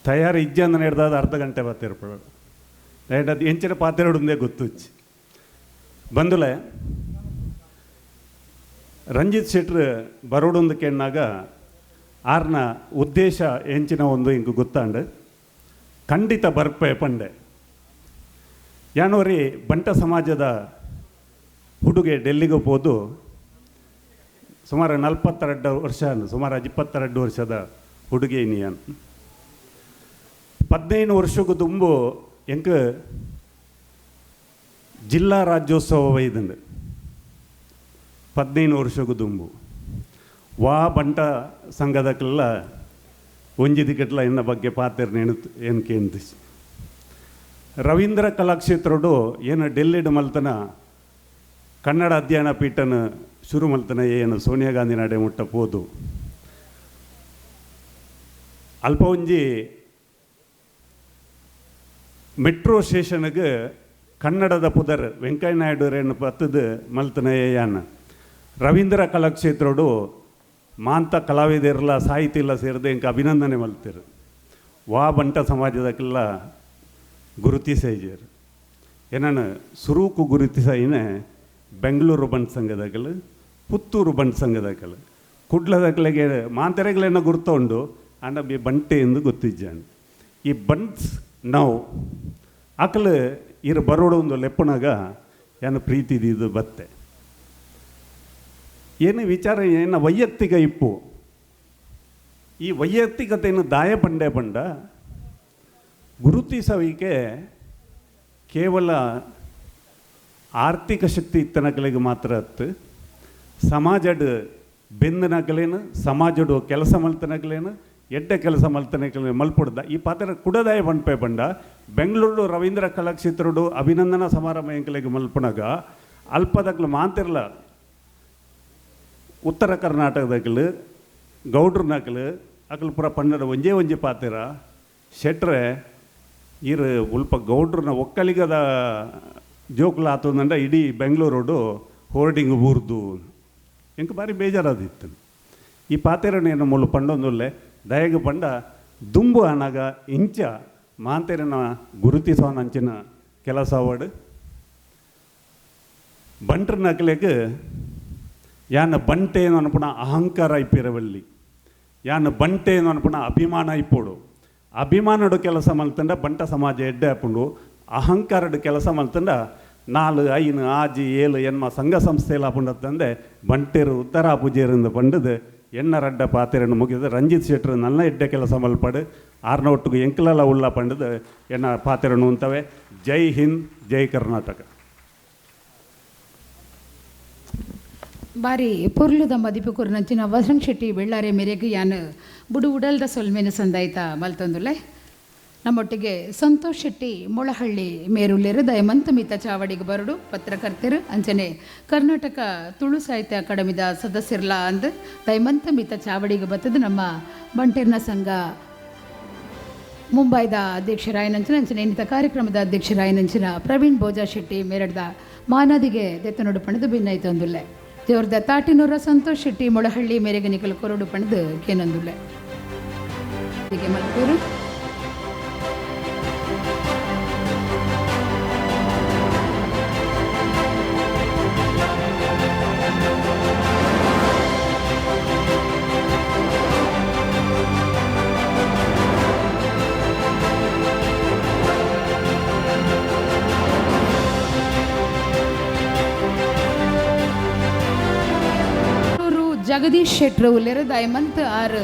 Speaker 16: ತಯಾರು ಇಜ್ಜೆ ಅಂತ ನಡೆದಾದ ಅರ್ಧ ಗಂಟೆ ಪಾತೆರ್ಪಡ ಅದು ಎಂಚಿನ ಪಾತೆರೊಂದೇ ಗೊತ್ತುಚ್ಚಿ ಬಂದುಲೆ ರಂಜಿತ್ ಶೆಟ್ರ್ ಬರೋಡೊಂದು ಕೆಣ್ಣಾಗ ಆರ್ನ ಉದ್ದೇಶ ಎಂಚಿನ ಒಂದು ಇಂಕು ಗೊತ್ತಾಂಡು ಖಂಡಿತ ಬರ್ಪೆ ಪಂಡೆ ಯಾನೋರಿ ಬಂಟ ಸಮಾಜದ ಹುಡುಗೆ ಡೆಲ್ಲಿಗೆ ಹೋದು ಸುಮಾರು 42 ವರ್ಷ ಸುಮಾರು 22 ವರ್ಷದ ಹುಡುಗಿ ನೀನು 15 ವರ್ಷಕ್ಕೂ ತುಂಬು ಎಂಕ ಜಿಲ್ಲಾ ರಾಜ್ಯೋತ್ಸವ ಒಯ್ದುಂಡು 15 ವರ್ಷಕ್ಕೂ ತುಂಬು ವಾ ಬಂಟ ಸಂಘದಕ್ಕೆಲ್ಲ ಒಂಜಿದಿಕಟ್ಲ ಎನ್ನ ಬಗ್ಗೆ ಪಾತೆರ್ ಏನು ಕೇಂದ್ರಿಸಿ ರವೀಂದ್ರ ಕಲಾಕ್ಷೇತ್ರಡು ಏನು ಡೆಲ್ಲಿಡ್ ಮಲ್ತನ ಕನ್ನಡ ಅಧ್ಯಯನ ಪೀಠನ ಶುರು ಮಲ್ತನ ಏನು ಸೋನಿಯಾ ಗಾಂಧಿ ನಡೆ ಮುಟ್ಟ ಪೋದು ಅಲ್ಪ ಒಂಜಿ ಮೆಟ್ರೋ ಸ್ಟೇಷನ್ಗೆ ಕನ್ನಡದ ಪುದರ್ ವೆಂಕಯ್ಯ ನಾಯ್ಡು ರೇನು ಪತ್ತದ ಮಲ್ತನ ಏನ ರವೀಂದ್ರ ಕಲಾಕ್ಷೇತ್ರಡು ಮಾಂತ ಕಲಾವಿದರೆಲ್ಲ ಸಾಹಿತ್ಯ ಇಲ್ಲ ಸೇರಿದೆ ಇಂಕ ಅಭಿನಂದನೆ ಮಲ್ತಿರು ವಾ ಬಂಟ ಸಮಾಜದಕ್ಕೆಲ್ಲ ಗುರುತಿಸೈಜರು ಏನನ್ನು ಸುರೂಕು ಗುರುತಿಸೈನೆ ಬೆಂಗಳೂರು ಬಂಟ್ ಸಂಘದಾಗಲು ಪುತ್ತೂರು ಬಂಟ್ ಸಂಘದಾಗಲು ಕುಡ್ಲದಾಗಲಿಗೆ ಮಾಂತೆರೆಗಳನ್ನ ಗುರ್ತೊಂಡು ಅಣ್ಣ ಬಿ ಬಂಟೆ ಎಂದು ಗೊತ್ತಿದ್ದಾನೆ ಈ ಬಂಟ್ಸ್ ನಾವು ಆಕಲು ಇರು ಬರೋಡು ಒಂದು ಲೆಪ್ಪನಾಗ ಏನು ಪ್ರೀತಿ ಇದು ಬತ್ತೆ ಏನು ವಿಚಾರ ಏನು ವೈಯಕ್ತಿಕ ಇಪ್ಪು ಈ ವೈಯಕ್ತಿಕತೆಯನ್ನು ದಾಯ ಬಂಡ ಗುರುತಿಸವಿಕೆ ಕೇವಲ ಆರ್ಥಿಕ ಶಕ್ತಿ ಇತ್ತನಕಲಿಗೆ ಮಾತ್ರ ಹತ್ತು ಸಮಾಜದ ಬೆಂದನಕಲೇನು ಸಮಾಜಡು ಕೆಲಸ ಮಲ್ತನಕಲೇನು ಎಡ್ಡೆ ಕೆಲಸ ಮಲ್ತನಕಲೇ ಮಲ್ಪುಡ್ದ ಈ ಪಾತ್ರ ಕುಡದಾಯ ಬಂಡ್ಪೆ ಬಂಡ ಬೆಂಗಳೂರು ರವೀಂದ್ರ ಕಲಾಕ್ಷೇತ್ರಡು ಅಭಿನಂದನಾ ಸಮಾರಂಭ ಎಂಕಲಿಗೆ ಮಲ್ಪನಾಗ ಅಲ್ಪದಕ್ಲು ಮಾತಿರಲ್ಲ ಉತ್ತರ ಕರ್ನಾಟಕದಾಗಲು ಗೌಡ್ರನಾಕಲು ಅಕಲು ಪುರ ಪನ್ನಡ ಒಂಜೇ ಪಾತಿರ ಶೆಟ್ರೆ ಇರು ಉಲ್ಪ ಗೌಡ್ರನ ಒಕ್ಕಲಿಗದ ಜೋಕ್ಲ ಆತಂದಂಡ ಇಡೀ ಬೆಂಗಳೂರೋಡು ಹೋರ್ಡಿಂಗ್ ಊರ್ದು ಎಂಕ ಬಾರಿ ಬೇಜಾರಾದಿತ್ತು ಈ ಪಾತೆರನೇನು ಮುಳ್ಳು ಪಂಡೊಂದುಲ್ಲೆ ದಯಗ ಪಂಡ ದುಂಬು ಅನಾಗ ಇಂಚ ಮಾಂತೆರನ ಗುರುತಿಸೋನಂಚಿನ ಕೆಲಸ ಅವಡು ಬಂಟ್ರ ನಕಲೆಗೆ ಯಾನ ಬಂಟೆ ಏನು ಅನ್ಪುಣ ಅಹಂಕಾರ ಇಪ್ಪಿರವಲ್ಲಿ ಯಾನ ಬಂಟೆ ಏನು ಅನ್ಪುಣ ಅಭಿಮಾನ ಇಪ್ಪೋಡು ಅಭಿಮಾನಡು ಕೆಲಸ ಮಲ್ತಂಡ ಬಂಟ ಸಮಾಜ ಎಡ್ಡೆ ಹಾಕೊಂಡು ಅಹಂಕಾರಡು ಕೆಲಸ ಮಲ್ತಂಡ 4 5 6 7 ಎನ್ಮ ಸಂಘ ಸಂಸ್ಥೆಯಲ್ಲಿ ಹಾಕೊಂಡಂದೆ ಬಂಟೇರು ಉತ್ತರ ಪೂಜೆರಿಂದ ಪಂಡದು ಎಣ್ಣ ರಡ್ಡ ಪಾತೆರನ್ನು ಮುಗಿದ ರಂಜಿತ್ ಶೆಟ್ರು ನನ್ನ ಎಡ್ಡೆ ಕೆಲಸ ಮಲ್ಪಡು ಆರ್ನ ಒಟ್ಟಿಗೆ ಎಂಕಲೆಲ್ಲ ಉಳ್ಳ ಪಂಡದು ಎಣ್ಣ ಪಾತೆರನ್ನು ಅಂತವೆ. ಜೈ ಹಿಂದ್, ಜೈ ಕರ್ನಾಟಕ.
Speaker 2: ಬಾರಿ ಪೊರ್ಲುದ ಮದಿಪು ಕುರ್ನಂಚಿನ ವಸಂತ್ ಶೆಟ್ಟಿ ಬೆಳ್ಳಾರೆ ಮೇರೆಗೆ ಯಾನು ಬುಡು ಉಡಲ್ದ ಸೊಲ್ಮೆನ ಸಂದಾಯ್ತ ಮಲ್ತೊಂದುಲೆ ನಮ್ಮೊಟ್ಟಿಗೆ ಸಂತೋಷ್ ಶೆಟ್ಟಿ ಮೊಳಹಳ್ಳಿ ಮೇರುಲ್ಲೆರು ದಯಮಂತ ಮಿತ ಚಾವಡಿಗೆ ಬರಡು ಪತ್ರಕರ್ತರು ಅಂಚನೆ ಕರ್ನಾಟಕ ತುಳು ಸಾಹಿತ್ಯ ಅಕಾಡೆಮಿದ ಸದಸ್ಯರ್ಲ ಅಂದ್ ದಯಮಂತ ಮಿತ ಚಾವಡಿಗೆ ಬತ್ತದು ನಮ್ಮ ಬಂಟೆರ್ನ ಸಂಘ ಮುಂಬೈದ ಅಧ್ಯಕ್ಷರಾಯನಂಚಿನ ಅಂಚನೆ ಇನ್ನಿತ ಕಾರ್ಯಕ್ರಮದ ಅಧ್ಯಕ್ಷರಾಯನಂಚಿನ ಪ್ರವೀಣ್ ಬೋಜಾ ಶೆಟ್ಟಿ ಮೇರಡ್ದ ಮಾನದಿಗೆ ದೆತ್ತನೋಡು ಪಣದು ಭಿನ್ನೈತೊಂದುಲ್ಲೆ ದೇವ್ರದ ತಾಟಿನೂರ ಸಂತೋಷ್ ಶೆಟ್ಟಿ ಮೊಳಹಳ್ಳಿ ಮೇರೆಗೆ ನಿಕಲು ಕೊರಡು ಪಣದು ಕೇನೊಂದುಲ್ಲೆ ಹೀಗೆ ಮಲ್ಕೂರು ಜಗದೀಶ್ ಶೆಟ್ರು ಉಲ್ಲೆರದಾಯಮಂತ್ ಆರು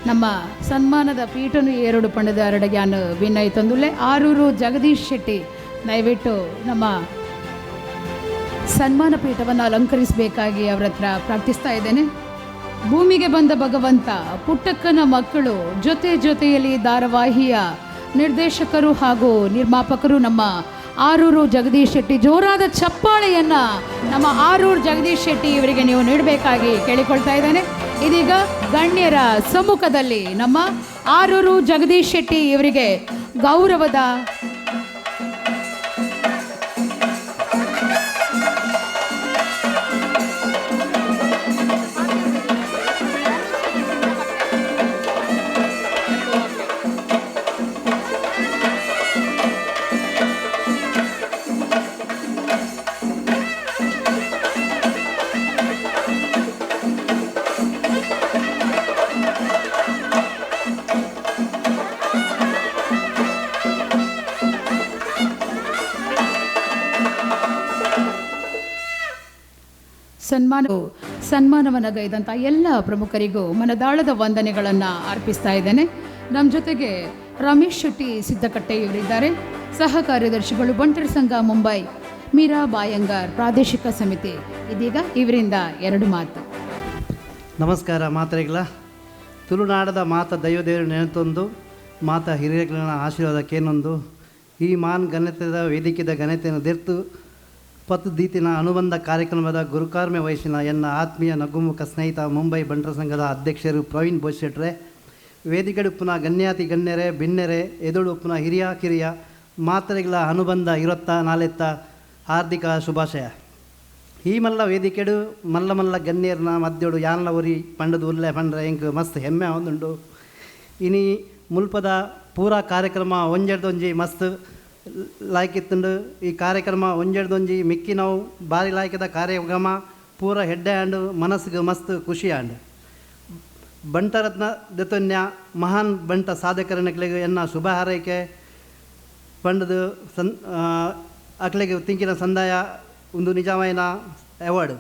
Speaker 2: ನಮ್ಮ ಸನ್ಮಾನದ ಪೀಠನು ಏರೋಡು ಪಂಡದ ಅರಡಗ್ಯಾನು ವಿನಯ್ ತಂದುಲೆ ಆರೂರು ಜಗದೀಶ್ ಶೆಟ್ಟಿ ದಯವಿಟ್ಟು ನಮ್ಮ ಸನ್ಮಾನ ಪೀಠವನ್ನು ಅಲಂಕರಿಸಬೇಕಾಗಿ ಅವರ ಹತ್ರ ಪ್ರಾರ್ಥಿಸ್ತಾ ಇದ್ದೇನೆ. ಭೂಮಿಗೆ ಬಂದ ಭಗವಂತ ಪುಟ್ಟಕ್ಕನ ಮಕ್ಕಳು ಜೊತೆಯಲ್ಲಿ ಧಾರಾವಾಹಿಯ ನಿರ್ದೇಶಕರು ಹಾಗೂ ನಿರ್ಮಾಪಕರು ನಮ್ಮ ಆರೂರು ಜಗದೀಶ್ ಶೆಟ್ಟಿ. ಜೋರಾದ ಚಪ್ಪಾಳೆಯನ್ನು ನಮ್ಮ ಆರೂರು ಜಗದೀಶ್ ಶೆಟ್ಟಿ ಇವರಿಗೆ ನೀವು ನೀಡಬೇಕಾಗಿ ಕೇಳಿಕೊಳ್ತಾ ಇದ್ದೇನೆ. ಇದೀಗ ಗಣ್ಯರ ಸಮ್ಮುಖದಲ್ಲಿ ನಮ್ಮ ಆರೂರು ಜಗದೀಶ್ ಶೆಟ್ಟಿ ಇವರಿಗೆ ಗೌರವದ ಸನ್ಮಾನವನ್ನು ಗೈದಂಥ ಎಲ್ಲ ಪ್ರಮುಖರಿಗೂ ಮನದಾಳದ ವಂದನೆಗಳನ್ನು ಅರ್ಪಿಸ್ತಾ ಇದ್ದೇನೆ. ನಮ್ಮ ಜೊತೆಗೆ ರಮೇಶ್ ಶೆಟ್ಟಿ ಸಿದ್ದಕಟ್ಟೆ ಇವರಿದ್ದಾರೆ. ಸಹ ಕಾರ್ಯದರ್ಶಿಗಳು ಬಂಟರ ಸಂಘ ಮುಂಬೈ, ಮೀರಾ ಬಾಯಂಗಾರ್ ಪ್ರಾದೇಶಿಕ ಸಮಿತಿ. ಇದೀಗ ಇವರಿಂದ 2 ಮಾತು.
Speaker 17: ನಮಸ್ಕಾರ ಮಾತರಿಗಳ ತುಳುನಾಡದ ಮಾತ ದೈವದೇವರು ನೆನೆತೊಂದು ಮಾತ ಹಿರಿಯಗಳ ಆಶೀರ್ವಾದಕ್ಕೇನೊಂದು ಈ ಮಾನ್ ಘನತೆದ ವೇದಿಕೆದ ಘನತೆಯನ್ನು ದೆರ್ತು 10 ದೀತಿನ ಅನುಬಂಧ ಕಾರ್ಯಕ್ರಮದ ಗುರುಕಾರ್ಮೆ ವಹಿಸಿನ ಎನ್ನ ಆತ್ಮೀಯ ನಗುಮುಖ ಸ್ನೇಹಿತ ಮುಂಬೈ ಬಂಟರ ಸಂಘದ ಅಧ್ಯಕ್ಷರು ಪ್ರವೀಣ್ ಬೋಸ್ ಶೆಟ್ರೆ, ವೇದಿಕೆ ಉಪ್ಪುನ ಗಣ್ಯಾತಿ ಗಣ್ಯರೇ ಭಿನ್ನರೇ ಎದುಳು ಉಪ್ಪುನ ಹಿರಿಯ ಕಿರಿಯ ಮಾತರೆಗಳ ಅನುಬಂಧ 24 ಹಾರ್ದಿಕ ಶುಭಾಶಯ. ಈ ಮಲ್ಲ ವೇದಿಕೆಡು ಮಲ್ಲ ಗಣ್ಯರ್ನ ಮಧ್ಯೋಡು ಯಾನ್ಲ ಒರಿ ಪಂಡದು ಉಲ್ಲೆ ಪಂಡ್ರೆ ಎಂಕ್ ಮಸ್ತ್ ಹೆಮ್ಮೆ ಹೊಂದುಂಡು. ಇನಿ ಮುಲ್ಪದ ಪೂರಾ ಕಾರ್ಯಕ್ರಮ ಒಂಜೆಡ್ದೊಂಜಿ ಮಸ್ತ್ ಲಾಯ್ಕಿತ್ತುಂಡು. ಈ ಕಾರ್ಯಕ್ರಮ ಒಂಜೆಡ್ದೊಂಜಿ ಮಿಕ್ಕಿ ನಾವು ಭಾರಿ ಲಾಯ್ಕಿದ ಕಾರ್ಯಕ್ರಮ ಪೂರ ಹೆಡ್ಡೆ ಆಂಡು ಮನಸ್ಸಿಗೆ ಮಸ್ತ್ ಖುಷಿ ಆಂಡು. ಬಂಟರತ್ನ ದೆತೊನ್ಯ ಮಹಾನ್ ಬಂಟ ಸಾಧಕರನಕ್ಲೆಗೆ ಎನ್ನ ಶುಭ ಹಾರೈಕೆ ಪಂಡದು ಅಕ್ಲೆಗೆ ತಿಂಕಿನ ಸಂದಾಯ ಒಂದು ನಿಜಾಮೈನ ಅವಾರ್ಡ್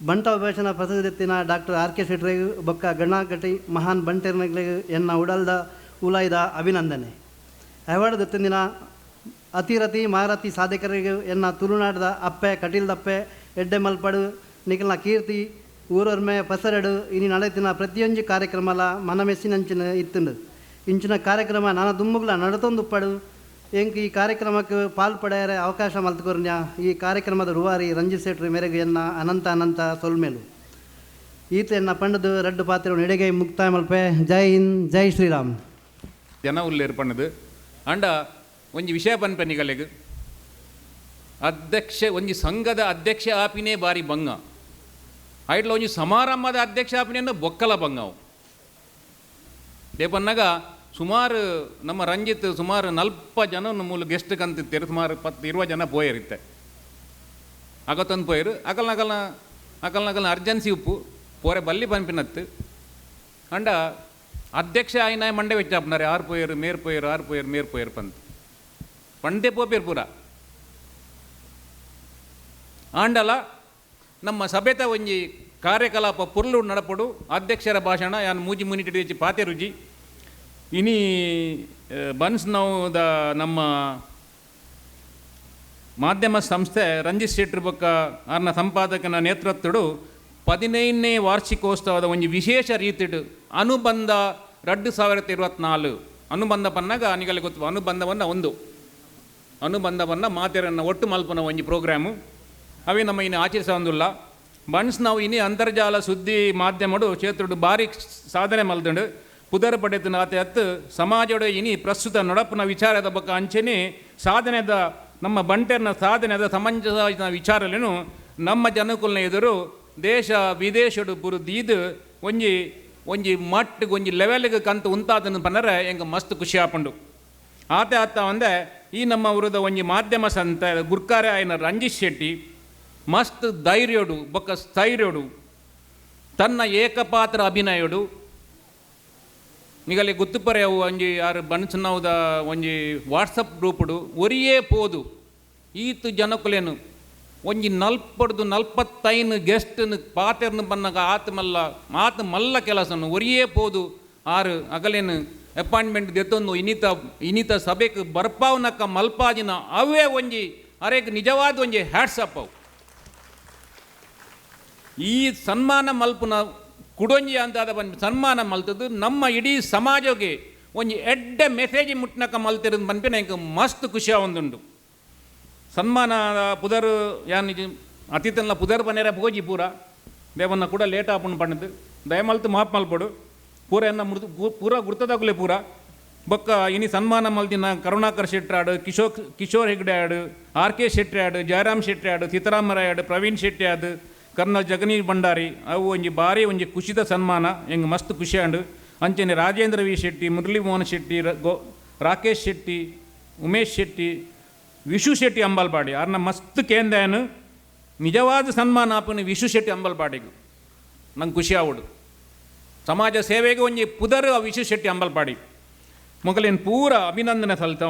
Speaker 17: ಬಂಟ ಉಪೇಶನ ಪ್ರಸಿದ್ಧೆತ್ತಿನ ಡಾಕ್ಟರ್ ಆರ್ ಕೆ ಶೆಟ್ರಿಗೆ ಬೊಕ್ಕ ಗಣಕಟಿ ಮಹಾನ್ ಬಂಟೆರ್ನಕ್ಲೆಗೆ ಎನ್ನ ಉಡಲ್ದ ಉಲಾಯ್ದ ಅಭಿನಂದನೆ. ಅವಾರ್ಡ್ ದೆತ್ತಿನ ಅತಿರತಿ ಮಾರತಿ ಸಾಧಕರಿಗೆ ಎನ್ನ ತುಳುನಾಡದ ಅಪ್ಪೆ ಕಟೀಲ್ದಪ್ಪೆ ಎಡ್ಡೆ ಮಲ್ಪಡು ನಿಖಲ್ನ ಕೀರ್ತಿ ಊರೊರ್ಮೆ ಪಸರಡು ಇನಿ ನಡೆತಿನ ಪ್ರತಿಯೊಂದು ಕಾರ್ಯಕ್ರಮಲ ಮನಮೆಸ್ಸಿನಂಚಿನ ಇತ್ತುಂಡು. ಇಂಚಿನ ಕಾರ್ಯಕ್ರಮ ನಾನು ದುಮ್ಮುಗ್ಲ ನಡತೊಂದುಪ್ಪಡು ಎಂಕ್ ಈ ಕಾರ್ಯಕ್ರಮಕ್ಕೆ ಪಾಲ್ಪಡೆಯರೆ ಅವಕಾಶ ಮಲ್ತುಕೊರ್ನ್ಯ ಈ ಕಾರ್ಯಕ್ರಮದ ರೂವಾರಿ ರಂಜಿತ್ ಶೆಟ್ಟಿ ಮೇರೆಗೆ ಎನ್ನ ಅನಂತ ಸೊಲ್ಮೇಲು ಈತ ಎನ್ನ ಪಂಡದು ರಡ್ಡು ಪಾತ್ರ ನೆಡೆಗೈ ಮುಕ್ತಾಯ ಮಲ್ಪೆ. ಜೈ ಹಿಂದ್, ಜೈ ಶ್ರೀರಾಮ್.
Speaker 18: ಜನ ಉಲ್ಲೇರು ಪಣ್ಣದು ಅಂಡ ಒಂಜಿ ವಿಷಯ ಪನ್ಪೆನಿಗಲೆಗ್ ಅಧ್ಯಕ್ಷ ಒಂಜಿ ಸಂಘದ ಅಧ್ಯಕ್ಷ ಆಪಿನೇ ಬಾರಿ ಬಂಗ ಐಟ್ಲ ಒಂಜಿ ಸಮಾರಂಭದ ಅಧ್ಯಕ್ಷ ಆಪಿನ ಬೊಕ್ಕಲ ಬಂಗವು ದೇಪನ್ನಾಗ ಸುಮಾರು ನಮ್ಮ ರಂಜಿತ್ ಸುಮಾರು 40 ಜನ ಮೂಲ ಗೆಸ್ಟ್ ಕಂತಿತ್ತೇರು ಸುಮಾರು 10-20 ಜನ ಪೋಯರಿತ್ತೆ ಅಗತ್ತೊಂದು ಪೋಯರು ಅಕಲ್ನಕಲ್ನ ಅರ್ಜೆನ್ಸಿ ಉಪ್ಪು ಪೋರೆ ಬಲ್ಲಿ ಪಂಪಿನತ್ತು ಅಂಡ ಅಧ್ಯಕ್ಷ ಆಯ್ನ ಮಂಡೆ ವೆಚ್ಚಾಪ್ನಾರೆ 6 ಪೋಯರು ಮೇರ್ ಪೋಯರು 6 ಪೋಯರು ಮೇರ್ ಪೋಯರು ಪಂತ ಪಂಡೆ ಪೋಪೇರು ಪೂರ ಆಂಡಲ ನಮ್ಮ ಸಭೆತ ಒಂಜಿ ಕಾರ್ಯಕಲಾಪ ಪುರ್ಲು ನಡಪಡು ಅಧ್ಯಕ್ಷರ ಭಾಷಣ ಯಾನ್ ಮೂಜಿ ಮುನಿಟಿ ಹೆಚ್ಚಿ ಪಾತೆ ರುಜಿ ಇನಿ ಬನ್ಸ್ ನೌದ ನಮ್ಮ ಮಾಧ್ಯಮ ಸಂಸ್ಥೆ ರಂಜಿತ್ ಶೆಟ್ಟಿ ಬೊಕ್ಕ ಆರ್ನ ಸಂಪಾದಕನ ನೇತೃತ್ವಡು 15ನೇ ವಾರ್ಷಿಕೋತ್ಸವದ ಒಂಜಿ ವಿಶೇಷ ರೀತಿಡು ಅನುಬಂಧ 2024 ಅನುಬಂಧ ಪನ್ನಾಗ ನಿಗಲೆ ಗೊತ್ತು ಅನುಬಂಧವನ್ನು ಅನುಬಂಧವನ್ನು ಮಾತೆರನ್ನು ಒಟ್ಟು ಮಲ್ಪನ ಒಂಜಿ ಪ್ರೋಗ್ರಾಮು ಅವೇ ನಮ್ಮ ಇನ್ನು ಆಚರಿಸೊಂದುಲ್ಲ. ಬನ್ಸ್ ನಾವು ಇನಿ ಅಂತರ್ಜಾಲ ಸುದ್ದಿ ಮಾಧ್ಯಮಡು ಕ್ಷೇತ್ರಡು ಭಾರಿ ಸಾಧನೆ ಮಲ್ತಂಡು ಪುದರ್ ಪಡೆತನ ಆತ ಹತ್ತು ಸಮಾಜಡು ಇನಿ ಪ್ರಸ್ತುತ ನಡಪನ ವಿಚಾರದ ಬಗ್ಗೆ ಅಂಚೆನೆ ಸಾಧನೆದ ನಮ್ಮ ಬಂಟೆರ್ನ ಸಾಧನೆದ ಸಮಂಜಸ ವಿಚಾರಲೇನು ನಮ್ಮ ಜನಕುಲ್ನ ಎದುರು ದೇಶ ವಿದೇಶಡು ಪುರು ದೀದು ಒಂಜಿ ಮಟ್ಟಿಗೆ ಒಂಜಿ ಲೆವೆಲ್ಗೆ ಕಂತು ಉಂತಾದನ್ನು ಪನ್ನರೆ ಎಂಗೆ ಮಸ್ತ್ ಖುಷಿ ಆಪಂಡು. ಆತ ಒಂದೇ ಈ ನಮ್ಮ ಊರದ ಒಂಜಿ ಮಾಧ್ಯಮ ಸಂಸ್ಥೆ ಗುರ್ಕಾರೆ ಆಯ್ನ ರಂಜಿತ್ ಶೆಟ್ಟಿ ಮಸ್ತ್ ಧೈರ್ಯಡು ಬೊಕ್ಕ ಸ್ಥೈರ್ಯಡು ತನ್ನ ಏಕಪಾತ್ರ ಅಭಿನಯಡು ನಿಗಲಿ ಗುತ್ತುಪರೆ ಅವು ಒಂಜಿ ಯಾರು ಬಣ್ಸನವುದ ಒಂಜಿ ವಾಟ್ಸಪ್ ಗ್ರೂಪ್ಡು ಒರಿಯೇ ಪೋದು ಈತು ಜನಕುಲೇನು ಒಂಜಿ 40-45 ಗೆಸ್ಟ್ನು ಪಾತೆರ್ನು ಬನ್ನಾಗ ಆತ ಮಲ್ಲ ಕೆಲಸನು ಒರಿಯೇ ಪೋದು ಆರು ಅಗಲೇನು ಅಪಾಯಿಂಟ್ಮೆಂಟ್ ದೆತ್ತೊಂದು ಇನ್ನಿತ ಸಭೆಗೆ ಬರ್ಪಾವ್ನಕ್ಕ ಮಲ್ಪಾಜಿನ ಅವೇ ಒಂಜಿ ಅರೇಕ್ ನಿಜವಾದ ಒಂಜಿ ಹ್ಯಾಟ್ಸಪ್ ಅವು ಈ ಸನ್ಮಾನ ಮಲ್ಪುನ ಕುಡೊಂಜಿ ಅಂತಾದ ಬಂದು ಸನ್ಮಾನ ಮಲ್ತದ್ದು ನಮ್ಮ ಇಡೀ ಸಮಾಜಕ್ಕೆ ಒಂಜಿ ಎಡ್ಡೆ ಮೆಸೇಜ್ ಮುಟ್ನಕ ಮಲ್ತಿರೋದು ಬಂದ್ಪೆ ನಂಗೆ ಮಸ್ತ್ ಖುಷಿ ಒಂದುಂಡು ಸನ್ಮಾನ ಪುದರ್ ಯಾನ್ ಅತಿಥಿನ ಪುದರ್ ಬನ್ನೇರ ಹೋಗಿ ಪೂರ ದೇವನ್ನ ಕೂಡ ಲೇಟ್ ಆಪುಂಡು ಪಣ್ಣದು ದಯಮಲ್ತು ಮಾಪ್ ಮಲ್ಪಡು ಪೂರ ಎನ್ನ ಪೂರ ಗುರ್ತದಾಗಲೇ ಪೂರ ಬೊಕ್ಕ ಇನಿ ಸನ್ಮಾನ ಮಲ್ತಿನ ಕರುಣಾಕರ್ ಶೆಟ್ಟಿ ಆಡು ಕಿಶೋರ್ ಹೆಗ್ಡೆ ಆಡು ಆರ್ ಕೆ ಶೆಟ್ಟಿ ಆಡು ಜಯರಾಮ್ ಶೆಟ್ಟಿ ಆಡು ಸೀತಾರಾಮರಾಯ ಆಡು ಪ್ರವೀಣ್ ಶೆಟ್ಟಿ ಆಡು ಕರ್ನಲ್ ಜಗನೀಶ್ ಭಂಡಾರಿ ಅವು ಒಂಜಿ ಭಾರಿ ಒಂಜಿ ಖುಷಿದ ಸನ್ಮಾನ ಹೆಂಗೆ ಮಸ್ತ್ ಖುಷಿ ಆಂಡು ಅಂಚನೆ ರಾಜೇಂದ್ರ ವಿ ಶೆಟ್ಟಿ ಮುರಳಿ ಮೋಹನ್ ಶೆಟ್ಟಿ ರಾಕೇಶ್ ಶೆಟ್ಟಿ ಉಮೇಶ್ ಶೆಟ್ಟಿ ವಿಶು ಶೆಟ್ಟಿ ಅಂಬಲ್ಪಾಡಿ ಅವ್ರನ್ನ ಮಸ್ತ್ ಕೇಂದ್ರನು ನಿಜವಾದ ಸನ್ಮಾನ ಆಪನು ವಿಶು ಶೆಟ್ಟಿ ಅಂಬಲ್ಪಾಡಿಗೂ ನಂಗೆ ಖುಷಿ ಆವಡು ಸಮಾಜ ಸೇವೆಗೆ ಒಂಜಿ ಪುದರ್ ವಿಶು ಶೆಟ್ಟಿ ಅಂಬಲ್ಪಾಡಿ ಮೊಗಲೇನು ಪೂರ ಅಭಿನಂದನೆ ಸಲ್ತಾ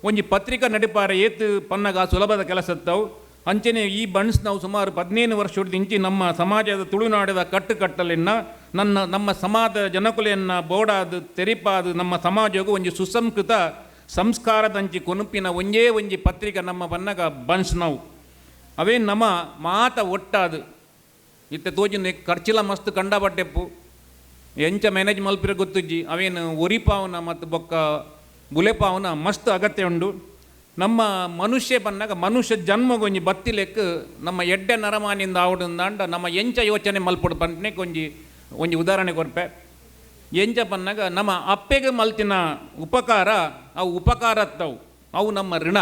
Speaker 18: ಒಂಜಿ ಪತ್ರಿಕಾ ನಡಿಪಾರ ಏತು ಪನ್ನಗ ಸುಲಭದ ಕೆಲಸತ್ತವು ಅಂಚನೆ ಈ ಬಣ್ಸ್ ನಾವು ಸುಮಾರು 15 ವರ್ಷದ ಇಂಚಿ ನಮ್ಮ ಸಮಾಜದ ತುಳುನಾಡದ ಕಟ್ಟುಕಟ್ಟಲಿನ ನಮ್ಮ ಸಮಾಜದ ಜನಕುಲೆಯನ್ನ ಬೋಡಾದು ತೆರಿಪಾದು ನಮ್ಮ ಸಮಾಜಗೂ ಒಂಜಿ ಸುಸಂಸ್ಕೃತ ಸಂಸ್ಕಾರದಂಚಿ ಕೊನುಪಿನ ಒಂಜಿ ಪತ್ರಿಕೆ ನಮ್ಮ ಬನ್ನಗ ಬನ್ಸ್ ನಾವು ಅವೇನು ನಮ್ಮ ಮಾತ ಒಟ್ಟಾದು ಇತ್ತೆ ತೋಜಿನ ಖರ್ಚಿಲ ಮಸ್ತ್ ಕಂಡಬಟ್ಟೆಪ್ಪು ಎಂಚ ಮ್ಯಾನೇಜ್ ಮಲ್ಪಿರ ಗೊತ್ತುಜ್ಜಿ ಅವೇನು ಒರಿಪಾವನ ಮತ್ತು ಬೊಕ್ಕ ಬುಲೆಪಾವನ ಮಸ್ತ್ ಅಗತ್ಯ ಉಂಡು ನಮ್ಮ ಮನುಷ್ಯ ಬನ್ನಾಗ ಮನುಷ್ಯ ಜನ್ಮಗೊಂಜಿ ಬತ್ತಿಲೆಕ್ಕ ನಮ್ಮ ಎಡ್ಡೆ ನರಮಾನಿಂದ ಆವಡುಂದಾಂಡ ನಮ್ಮ ಎಂಚ ಯೋಚನೆ ಮಲ್ಪಡು ಬಂಟ್ನೆಕ್ ಒಂಜಿ ಉದಾಹರಣೆ ಕೊರ್ಪೆ ಎಂಚ ಬನ್ನಾಗ ನಮ್ಮ ಅಪ್ಪೆಗೆ ಮಲ್ತಿನ ಉಪಕಾರ ಅವು ಉಪಕಾರತ್ತವು ಅವು ನಮ್ಮ ಋಣ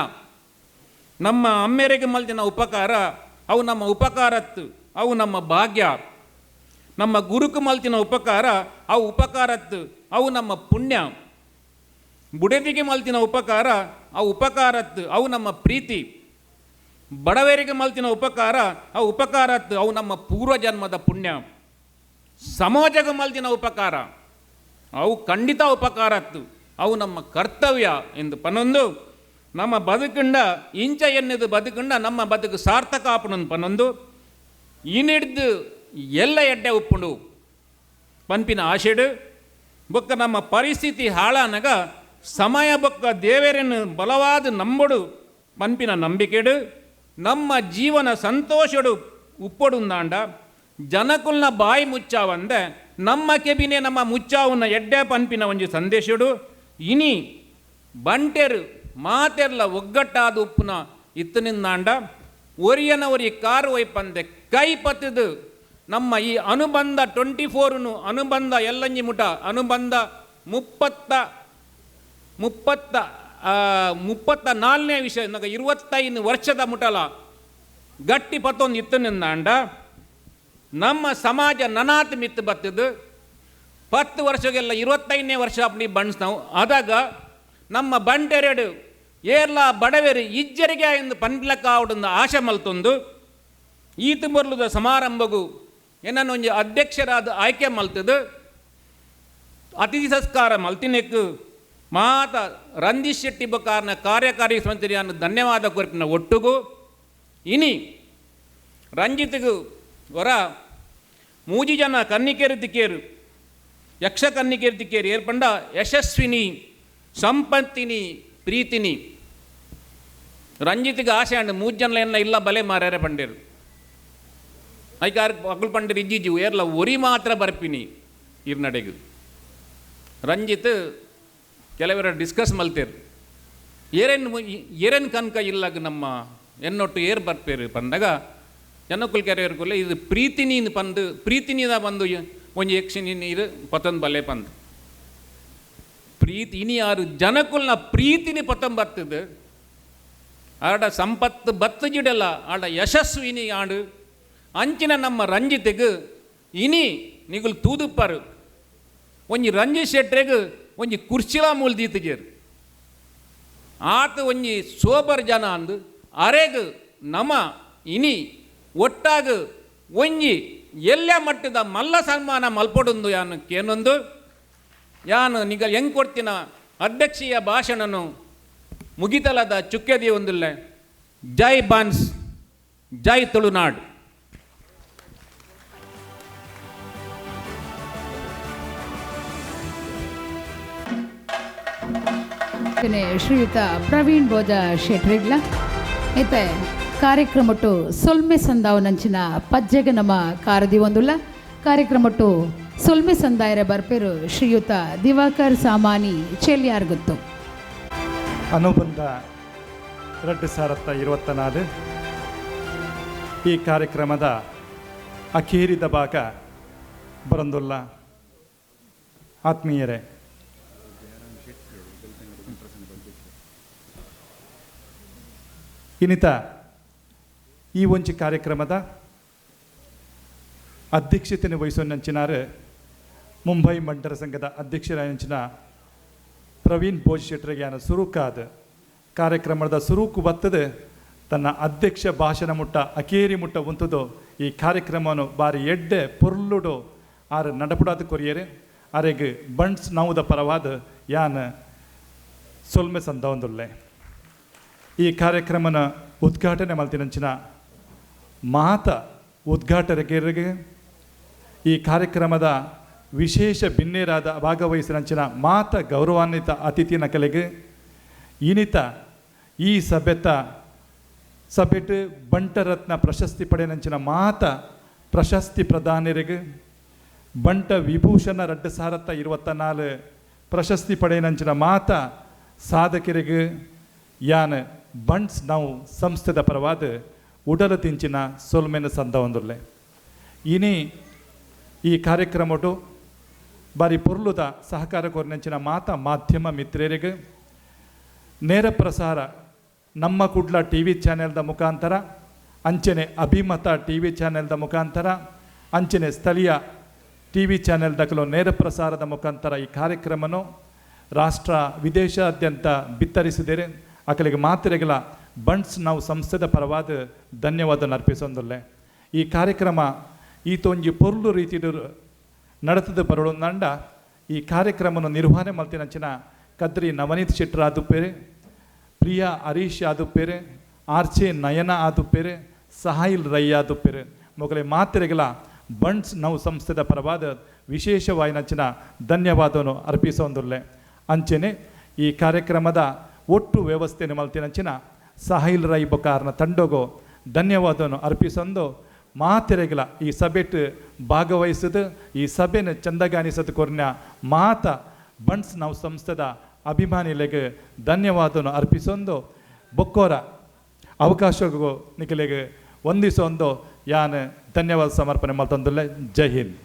Speaker 18: ನಮ್ಮ ಅಮ್ಮೆರೆಗೆ ಮಲ್ತಿನ ಉಪಕಾರ ಅವು ನಮ್ಮ ಉಪಕಾರತ್ತು ಅವು ನಮ್ಮ ಭಾಗ್ಯ ನಮ್ಮ ಗುರುಕು ಮಲ್ತಿನ ಉಪಕಾರ ಅವು ಉಪಕಾರತ್ತು ಅವು ನಮ್ಮ ಪುಣ್ಯ ಬುಡೆದಿಗೆ ಮಲ್ತಿನ ಉಪಕಾರ ಅವು ಉಪಕಾರತ್ತು ಅವು ನಮ್ಮ ಪ್ರೀತಿ ಬಡವರಿಗೆ ಮಲ್ತಿನ ಉಪಕಾರ ಅವು ಉಪಕಾರತ್ತು ಅವು ನಮ್ಮ ಪೂರ್ವಜನ್ಮದ ಪುಣ್ಯ ಸಮಾಜಕ್ಕೆ ಮಲ್ತಿನ ಉಪಕಾರ ಅವು ಖಂಡಿತ ಉಪಕಾರತ್ತು ಅವು ನಮ್ಮ ಕರ್ತವ್ಯ ಎಂದು ಪನ್ನೊಂದು ನಮ್ಮ ಬದುಕಂಡ ಇಂಚ ಎನ್ನುದು ಬದುಕಂಡ ನಮ್ಮ ಬದುಕು ಸಾರ್ಥಕ ಆಪಣಂದು ಪನ್ನೊಂದು ಇನ್ನಿಡ್ದು ಎಲ್ಲ ಎಡ್ಡೆ ಉಪ್ಪುಂಡು ಪನ್ಪಿನ ಆಶೆಡು ಬೊಕ್ಕ ನಮ್ಮ ಪರಿಸ್ಥಿತಿ ಹಾಳಾನಾಗ ಸಮಯ ಬೊಕ್ಕ ದೇವರನ್ನು ಬಲವಾದ ನಂಬಡು ಪನ್ಪಿನ ನಂಬಿಕೆಡು ನಮ್ಮ ಜೀವನ ಸಂತೋಷಡು ಉಪ್ಪಡುಂದಾಂಡ ಜನಕುಲ್ನ ಬಾಯಿ ಮುಚ್ಚಾವಂದೆ ನಮ್ಮ ಕೆಬಿನೆ ನಮ್ಮ ಮುಚ್ಚಾವನ್ನ ಎಡ್ಡೆ ಪನ್ಪಿನ ಒಂಜಿ ಸಂದೇಶಡು ಇನಿ ಬಂಟೆರು ಮಾತೆರ್ಲ ಒಗ್ಗಟ್ಟಾದ ಉಪ್ಪುನ ಇತ್ತನಿಂದಾಂಡ ಒರಿಯನವರಿ ಕಾರು ವೈಪಂದೆ ಕೈ ಪತ್ತದು ನಮ್ಮ ಈ ಅನುಬಂಧ 24 ಅನುಬಂಧ ಎಲ್ಲಂಜಿ ಮುಟ ಅನುಬಂಧ 34ನೇ ವಿಷಯ ನನಗೆ 25 ವರ್ಷದ ಮುಟಲ ಗಟ್ಟಿ ಪತ್ತೊಂದು ಇತ್ತನಿಂದಾಂಡ ನಮ್ಮ ಸಮಾಜ ನನಾತ್ ಮಿತ್ತು ಬತ್ತದು 10 ವರ್ಷಗೆಲ್ಲ 25ನೇ ವರ್ಷ ಅಪ್ನಿ ಬಣ್ಸ್ ನಾವು ಆದಾಗ ನಮ್ಮ ಬಂಟೆರೆಡು ಏರ್ಲ ಬಡವೆರು ಇಜ್ಜರಿಗೆ ಎಂದು ಪನ್ಲಕ್ಕ ಅವಡೊಂದು ಆಶೆ ಮಲ್ತೊಂದು ಈತು ಬರ್ಲುದ ಸಮಾರಂಭಗೂ ಏನನ್ನು ಒಂಜಿ ಅಧ್ಯಕ್ಷರಾದ ಆಯ್ಕೆ ಮಲ್ತದು ಅತಿಥಿ ಸಂಸ್ಕಾರ ಮಲ್ತಿನೆಕ್ಕು ಮಾತ ರಂಜಿತ್ ಶೆಟ್ಟಿ ಬೊಕ್ಕಾರ್ನ ಕಾರ್ಯಕಾರಿ ಸಮಿತಿಯನ್ನು ಧನ್ಯವಾದ ಕೊರ್ಪಿನ ಒಟ್ಟುಗೂ ಇನಿ ರಂಜಿತ್ಗೂ ಹೊರ ಮೂಜಿ ಜನ ಕನ್ನಿಕೇರು ತಿಕ್ಕೇರು ಯಕ್ಷ ಕನ್ನಿಕೇರು ತಿಕ್ಕೇರು ಏರ್ಪಂಡ ಯಶಸ್ವಿನಿ ಸಂಪತ್ತಿನಿ ಪ್ರೀತಿನಿ ರಂಜಿತ್ಗೆ ಆಸೆ ಅಂಡು 3 ಜನ ಎಲ್ಲ ಇಲ್ಲ ಬಲೆ ಮಾರ್ಯಾರೆ ಪಂಡೇರು ಐಕಾರ್ ಅಕುಲ್ ಪಂಡೇರು ಇಜ್ಜಿಜ್ಜಿ ಏರ್ಲ ಒರಿ ಮಾತ್ರ ಬರ್ಪಿನಿ ಇರ್ನಡೆಗು ರಂಜಿತ್ ಕೆಲವರ ಡಿಸ್ಕಸ್ ಮಲ್ತೇರು ಏರೇನು ಕನಕ ಇಲ್ಲಾಗ ನಮ್ಮ ಎನ್ನೊಟ್ಟು ಏರ್ ಬರ್ಪೇರು ಪಂದಾಗ ಜನಕ್ಕುಲ್ ಕೆರೆಯರ್ಕೊಲ್ಲ ಇದು ಪ್ರೀತಿನೀನು ಪಂದು ಪ್ರೀತಿನಿದ ಬಂದು ಒಂಜಿ ಯಕ್ಷಿನಿ ನೀರು ಪತ್ತೊಂದು ಬಲೆ ಪಂದು ಪ್ರೀತಿ ಇನಿ ಯಾರು ಜನಕ್ಕುಲ್ನ ಪ್ರೀತಿನಿ ಪತ್ತೊಂದು ಬರ್ತದೆ ಆಡ ಸಂಪತ್ತು ಬತ್ತು ಜಿಡಲ್ಲ ಆಡ ಯಶಸ್ಸು ಇನಿ ಆಡು ಅಂಚಿನ ನಮ್ಮ ರಂಜಿತ್ಗೆ ಇನಿ ನಿಗುಲು ತೂದುಪ್ಪರು ಒಂಜಿ ರಂಜಿತ್ ಶೆಟ್ರೆಗೆ ಒಂಜಿ ಕುರ್ಚಿಲ ಮೂಲ್ ದೀತಿಗೇರು ಆತ ಒಂಜಿ ಸೋಬರ್ ಜನ ಅಂದು ಅರೆಗ್ ನಮ ಇನಿ ಒಟ್ಟಾಗ ಒಂಜಿ ಎಲ್ಲ ಮಟ್ಟದ ಮಲ್ಲ ಸನ್ಮಾನ ಮಲ್ಪೊಡೊಂದು ಯಾನು ಕೇನೊಂದು ಯಾನು ನಿಗ ಹೆಂಗೆ ಕೊಡ್ತೀನ ಅಧ್ಯಕ್ಷೀಯ ಭಾಷಣನು ಮುಗಿತಲದ ಚುಕ್ಕೆದಿ ಒಂದಿಲ್ಲ ಜೈ ಬನ್ಸ್ ಜೈ ತುಳುನಾಡು.
Speaker 2: ಶ್ರೀಯುತ ಪ್ರವೀಣ್ ಬೋಜ ಶೆಟ್ರಿಗ್ಲ ಐತೆ ಕಾರ್ಯಕ್ರಮಟ್ಟು ಸೊಲ್ಮೆ ಸಂದಾವನಂಚಿನ ಪಜ್ಜೆಗೆ ನಮ್ಮ ಕಾರದಿ ಒಂದುಲ್ಲ ಕಾರ್ಯಕ್ರಮಟ್ಟು ಸೊಲ್ಮೆ ಸಂದಾಯರ ಬರ್ಪೇರು ಶ್ರೀಯುತ ದಿವಾಕರ್ ಸಾಮಾನಿ ಚೆಲ್ಯಾರ್ಗುತ್ತು.
Speaker 5: ಅನುಬಂಧ 2024 ಈ ಕಾರ್ಯಕ್ರಮದ ಅಖೀರಿದ ಭಾಗ ಬರಂದುಲ್ಲ. ಆತ್ಮೀಯರೇ, ಇನ್ನಿತ ಈ ಒಂಚಿ ಕಾರ್ಯಕ್ರಮದ ಅಧ್ಯಕ್ಷತೆಯನ್ನು ವಹಿಸೋನಂಚಿನಾರು ಮುಂಬೈ ಮಂಡರ ಸಂಘದ ಅಧ್ಯಕ್ಷರಾಯಂಚಿನ ಪ್ರವೀಣ್ ಬೋಜ್ ಶೆಟ್ರಿಗ್ಯಾನ ಸುರುಕಾದ ಕಾರ್ಯಕ್ರಮದ ಸುರೂಕು ಬತ್ತದ ತನ್ನ ಅಧ್ಯಕ್ಷ ಭಾಷಣ ಮುಟ್ಟ ಅಕೇರಿ ಮುಟ್ಟ ಉಂತದು ಈ ಕಾರ್ಯಕ್ರಮವನ್ನು ಬಾರಿ ಎಡ್ಡೆ ಪೊರ್ಲುಡು ಆರು ನಡಪುಡಾದ ಕೊರಿಯರೆ ಅರೆಗೆ ಬಂಡ್ಸ್ ನೌದ ಪರವಾದ ಯಾನ ಸೊಲ್ಮೆ ಸಂದವೊಂದುಲ್ಲೆ. ಈ ಕಾರ್ಯಕ್ರಮನ ಉದ್ಘಾಟನೆ ಮಲ್ತಿನಂಚಿನ ಮಾತ ಉದ್ಘಾಟಕರಿಗೆ ಈ ಕಾರ್ಯಕ್ರಮದ ವಿಶೇಷ ಭಿನ್ನೇರಾದ ಭಾಗವಹಿಸಿನಂಚಿನ ಮಾತ ಗೌರವಾನ್ವಿತ ಅತಿಥಿ ನಕಲೆಗೆ ಇನಿತ ಈ ಸಭೆಟ್ ಬಂಟರತ್ನ ಪ್ರಶಸ್ತಿ ಪಡೆಯನಂಚಿನ ಮಾತ ಪ್ರಶಸ್ತಿ ಪ್ರದಾನರಿಗೆ ಬಂಟ ವಿಭೂಷಣ 2024 ಪ್ರಶಸ್ತಿ ಪಡೆಯನಂಚಿನ ಮಾತ ಸಾಧಕರಿಗೆ ಯಾನ ಬಂಡ್ಸ್ ನಾವು ಸಂಸ್ಥೆದ ಪರವಾದ ಉಡಲ ತಿಂಚಿನ ಸೊಲ್ಮೆನ ಸಂದವೊಂದುಲ್ಲೆ. ಇನಿ ಈ ಕಾರ್ಯಕ್ರಮಡು ಬಾರಿ ಪೊರ್ಲುದ ಸಹಕಾರ ಕೋರಿನಂಚಿನ ಮಾಧ್ಯಮ ಮಿತ್ರರಿಗೆ ನೇರ ಪ್ರಸಾರ ನಮ್ಮ ಕುಡ್ಲ ಟಿ ವಿ ಚಾನೆಲ್ದ ಮುಖಾಂತರ, ಅಂಚನೆ ಅಭಿಮತ ಟಿ ವಿ ಚಾನೆಲ್ದ ಮುಖಾಂತರ, ಅಂಚನೆ ಸ್ಥಳೀಯ ಟಿ ವಿ ಚಾನೆಲ್ದಕಲು ನೇರ ಪ್ರಸಾರದ ಮುಖಾಂತರ ಈ ಕಾರ್ಯಕ್ರಮನು ರಾಷ್ಟ್ರ ವಿದೇಶಾದ್ಯಂತ ಬಿತ್ತರಿಸಿದರೆ ಅಕಲಿಗೆ ಮಾತ್ರೆಗಳ ಬಂಡ್ಸ್ ನಾವು ಸಂಸ್ಥೆದ ಪರವಾದ ಧನ್ಯವಾದ ಅರ್ಪಿಸೊಂದುಲ್ಲೆ. ಈ ಕಾರ್ಯಕ್ರಮ ಈತೊಂಜಿ ಪೊರ್ಲು ರೀತಿ ನಡತದ ಬರೋಣಂಡ ಈ ಕಾರ್ಯಕ್ರಮವನ್ನು ನಿರ್ವಹಣೆ ಮಲ್ತಿನಂಚಿನ ಕದ್ರಿ ನವನೀತ್ ಶೆಟ್ರ್ ಆದುಪ್ಪೇರೆ, ಪ್ರಿಯಾ ಹರೀಶ್ ಆದುಪ್ಪೇರೆ, ಆರ್ಚೆ ನಯನ ಆದುಪ್ಪೇರೆ, ಸಹಾಯಿಲ್ ರೈ ಆದುಪ್ಪೇರೆ ಮೊಗಲೆ ಮಾತ್ರೆಗಳ ಬಂಡ್ಸ್ ನಾವು ಸಂಸ್ಥೆದ ಪರವಾದ ವಿಶೇಷವಾಯಿನಂಚಿನ ಧನ್ಯವಾದವನ್ನು ಅರ್ಪಿಸೊಂದುಲ್ಲೆ. ಅಂಚೆನೆ ಈ ಕಾರ್ಯಕ್ರಮದ ಒಟ್ಟು ವ್ಯವಸ್ಥೆಯನ್ನು ಮಲ್ತಿನಂಚಿನ ಸಹಾಯಿಲ್ ರೈ ಬೊಕಾರ್ನ ತಂಡಗೋ ಧನ್ಯವಾದವನ್ನು ಅರ್ಪಿಸೊಂದು ಮಾತೆರೆಗಳ ಈ ಸಭೆಟ್ ಭಾಗವಹಿಸಿದ ಈ ಸಭೆನ ಚಂದಗಾನಿಸದ ಕೊರ್ನ ಮಾತ ಬಂಡ್ಸ್ ನಾವು ಸಂಸ್ಥೆದ ಅಭಿಮಾನಿಗಳಿಗೆ ಧನ್ಯವಾದವನ್ನು ಅರ್ಪಿಸೊಂದು ಬೊಕ್ಕೋರ ಅವಕಾಶಗೂ ನಿಖಲೆಗೆ ವಂದಿಸೊಂದು ಯಾನ್ ಧನ್ಯವಾದ ಸಮರ್ಪಣೆ ಮಲ್ತೊಂದುಲ್ಲೆ. ಜೈ ಹಿಂದ್.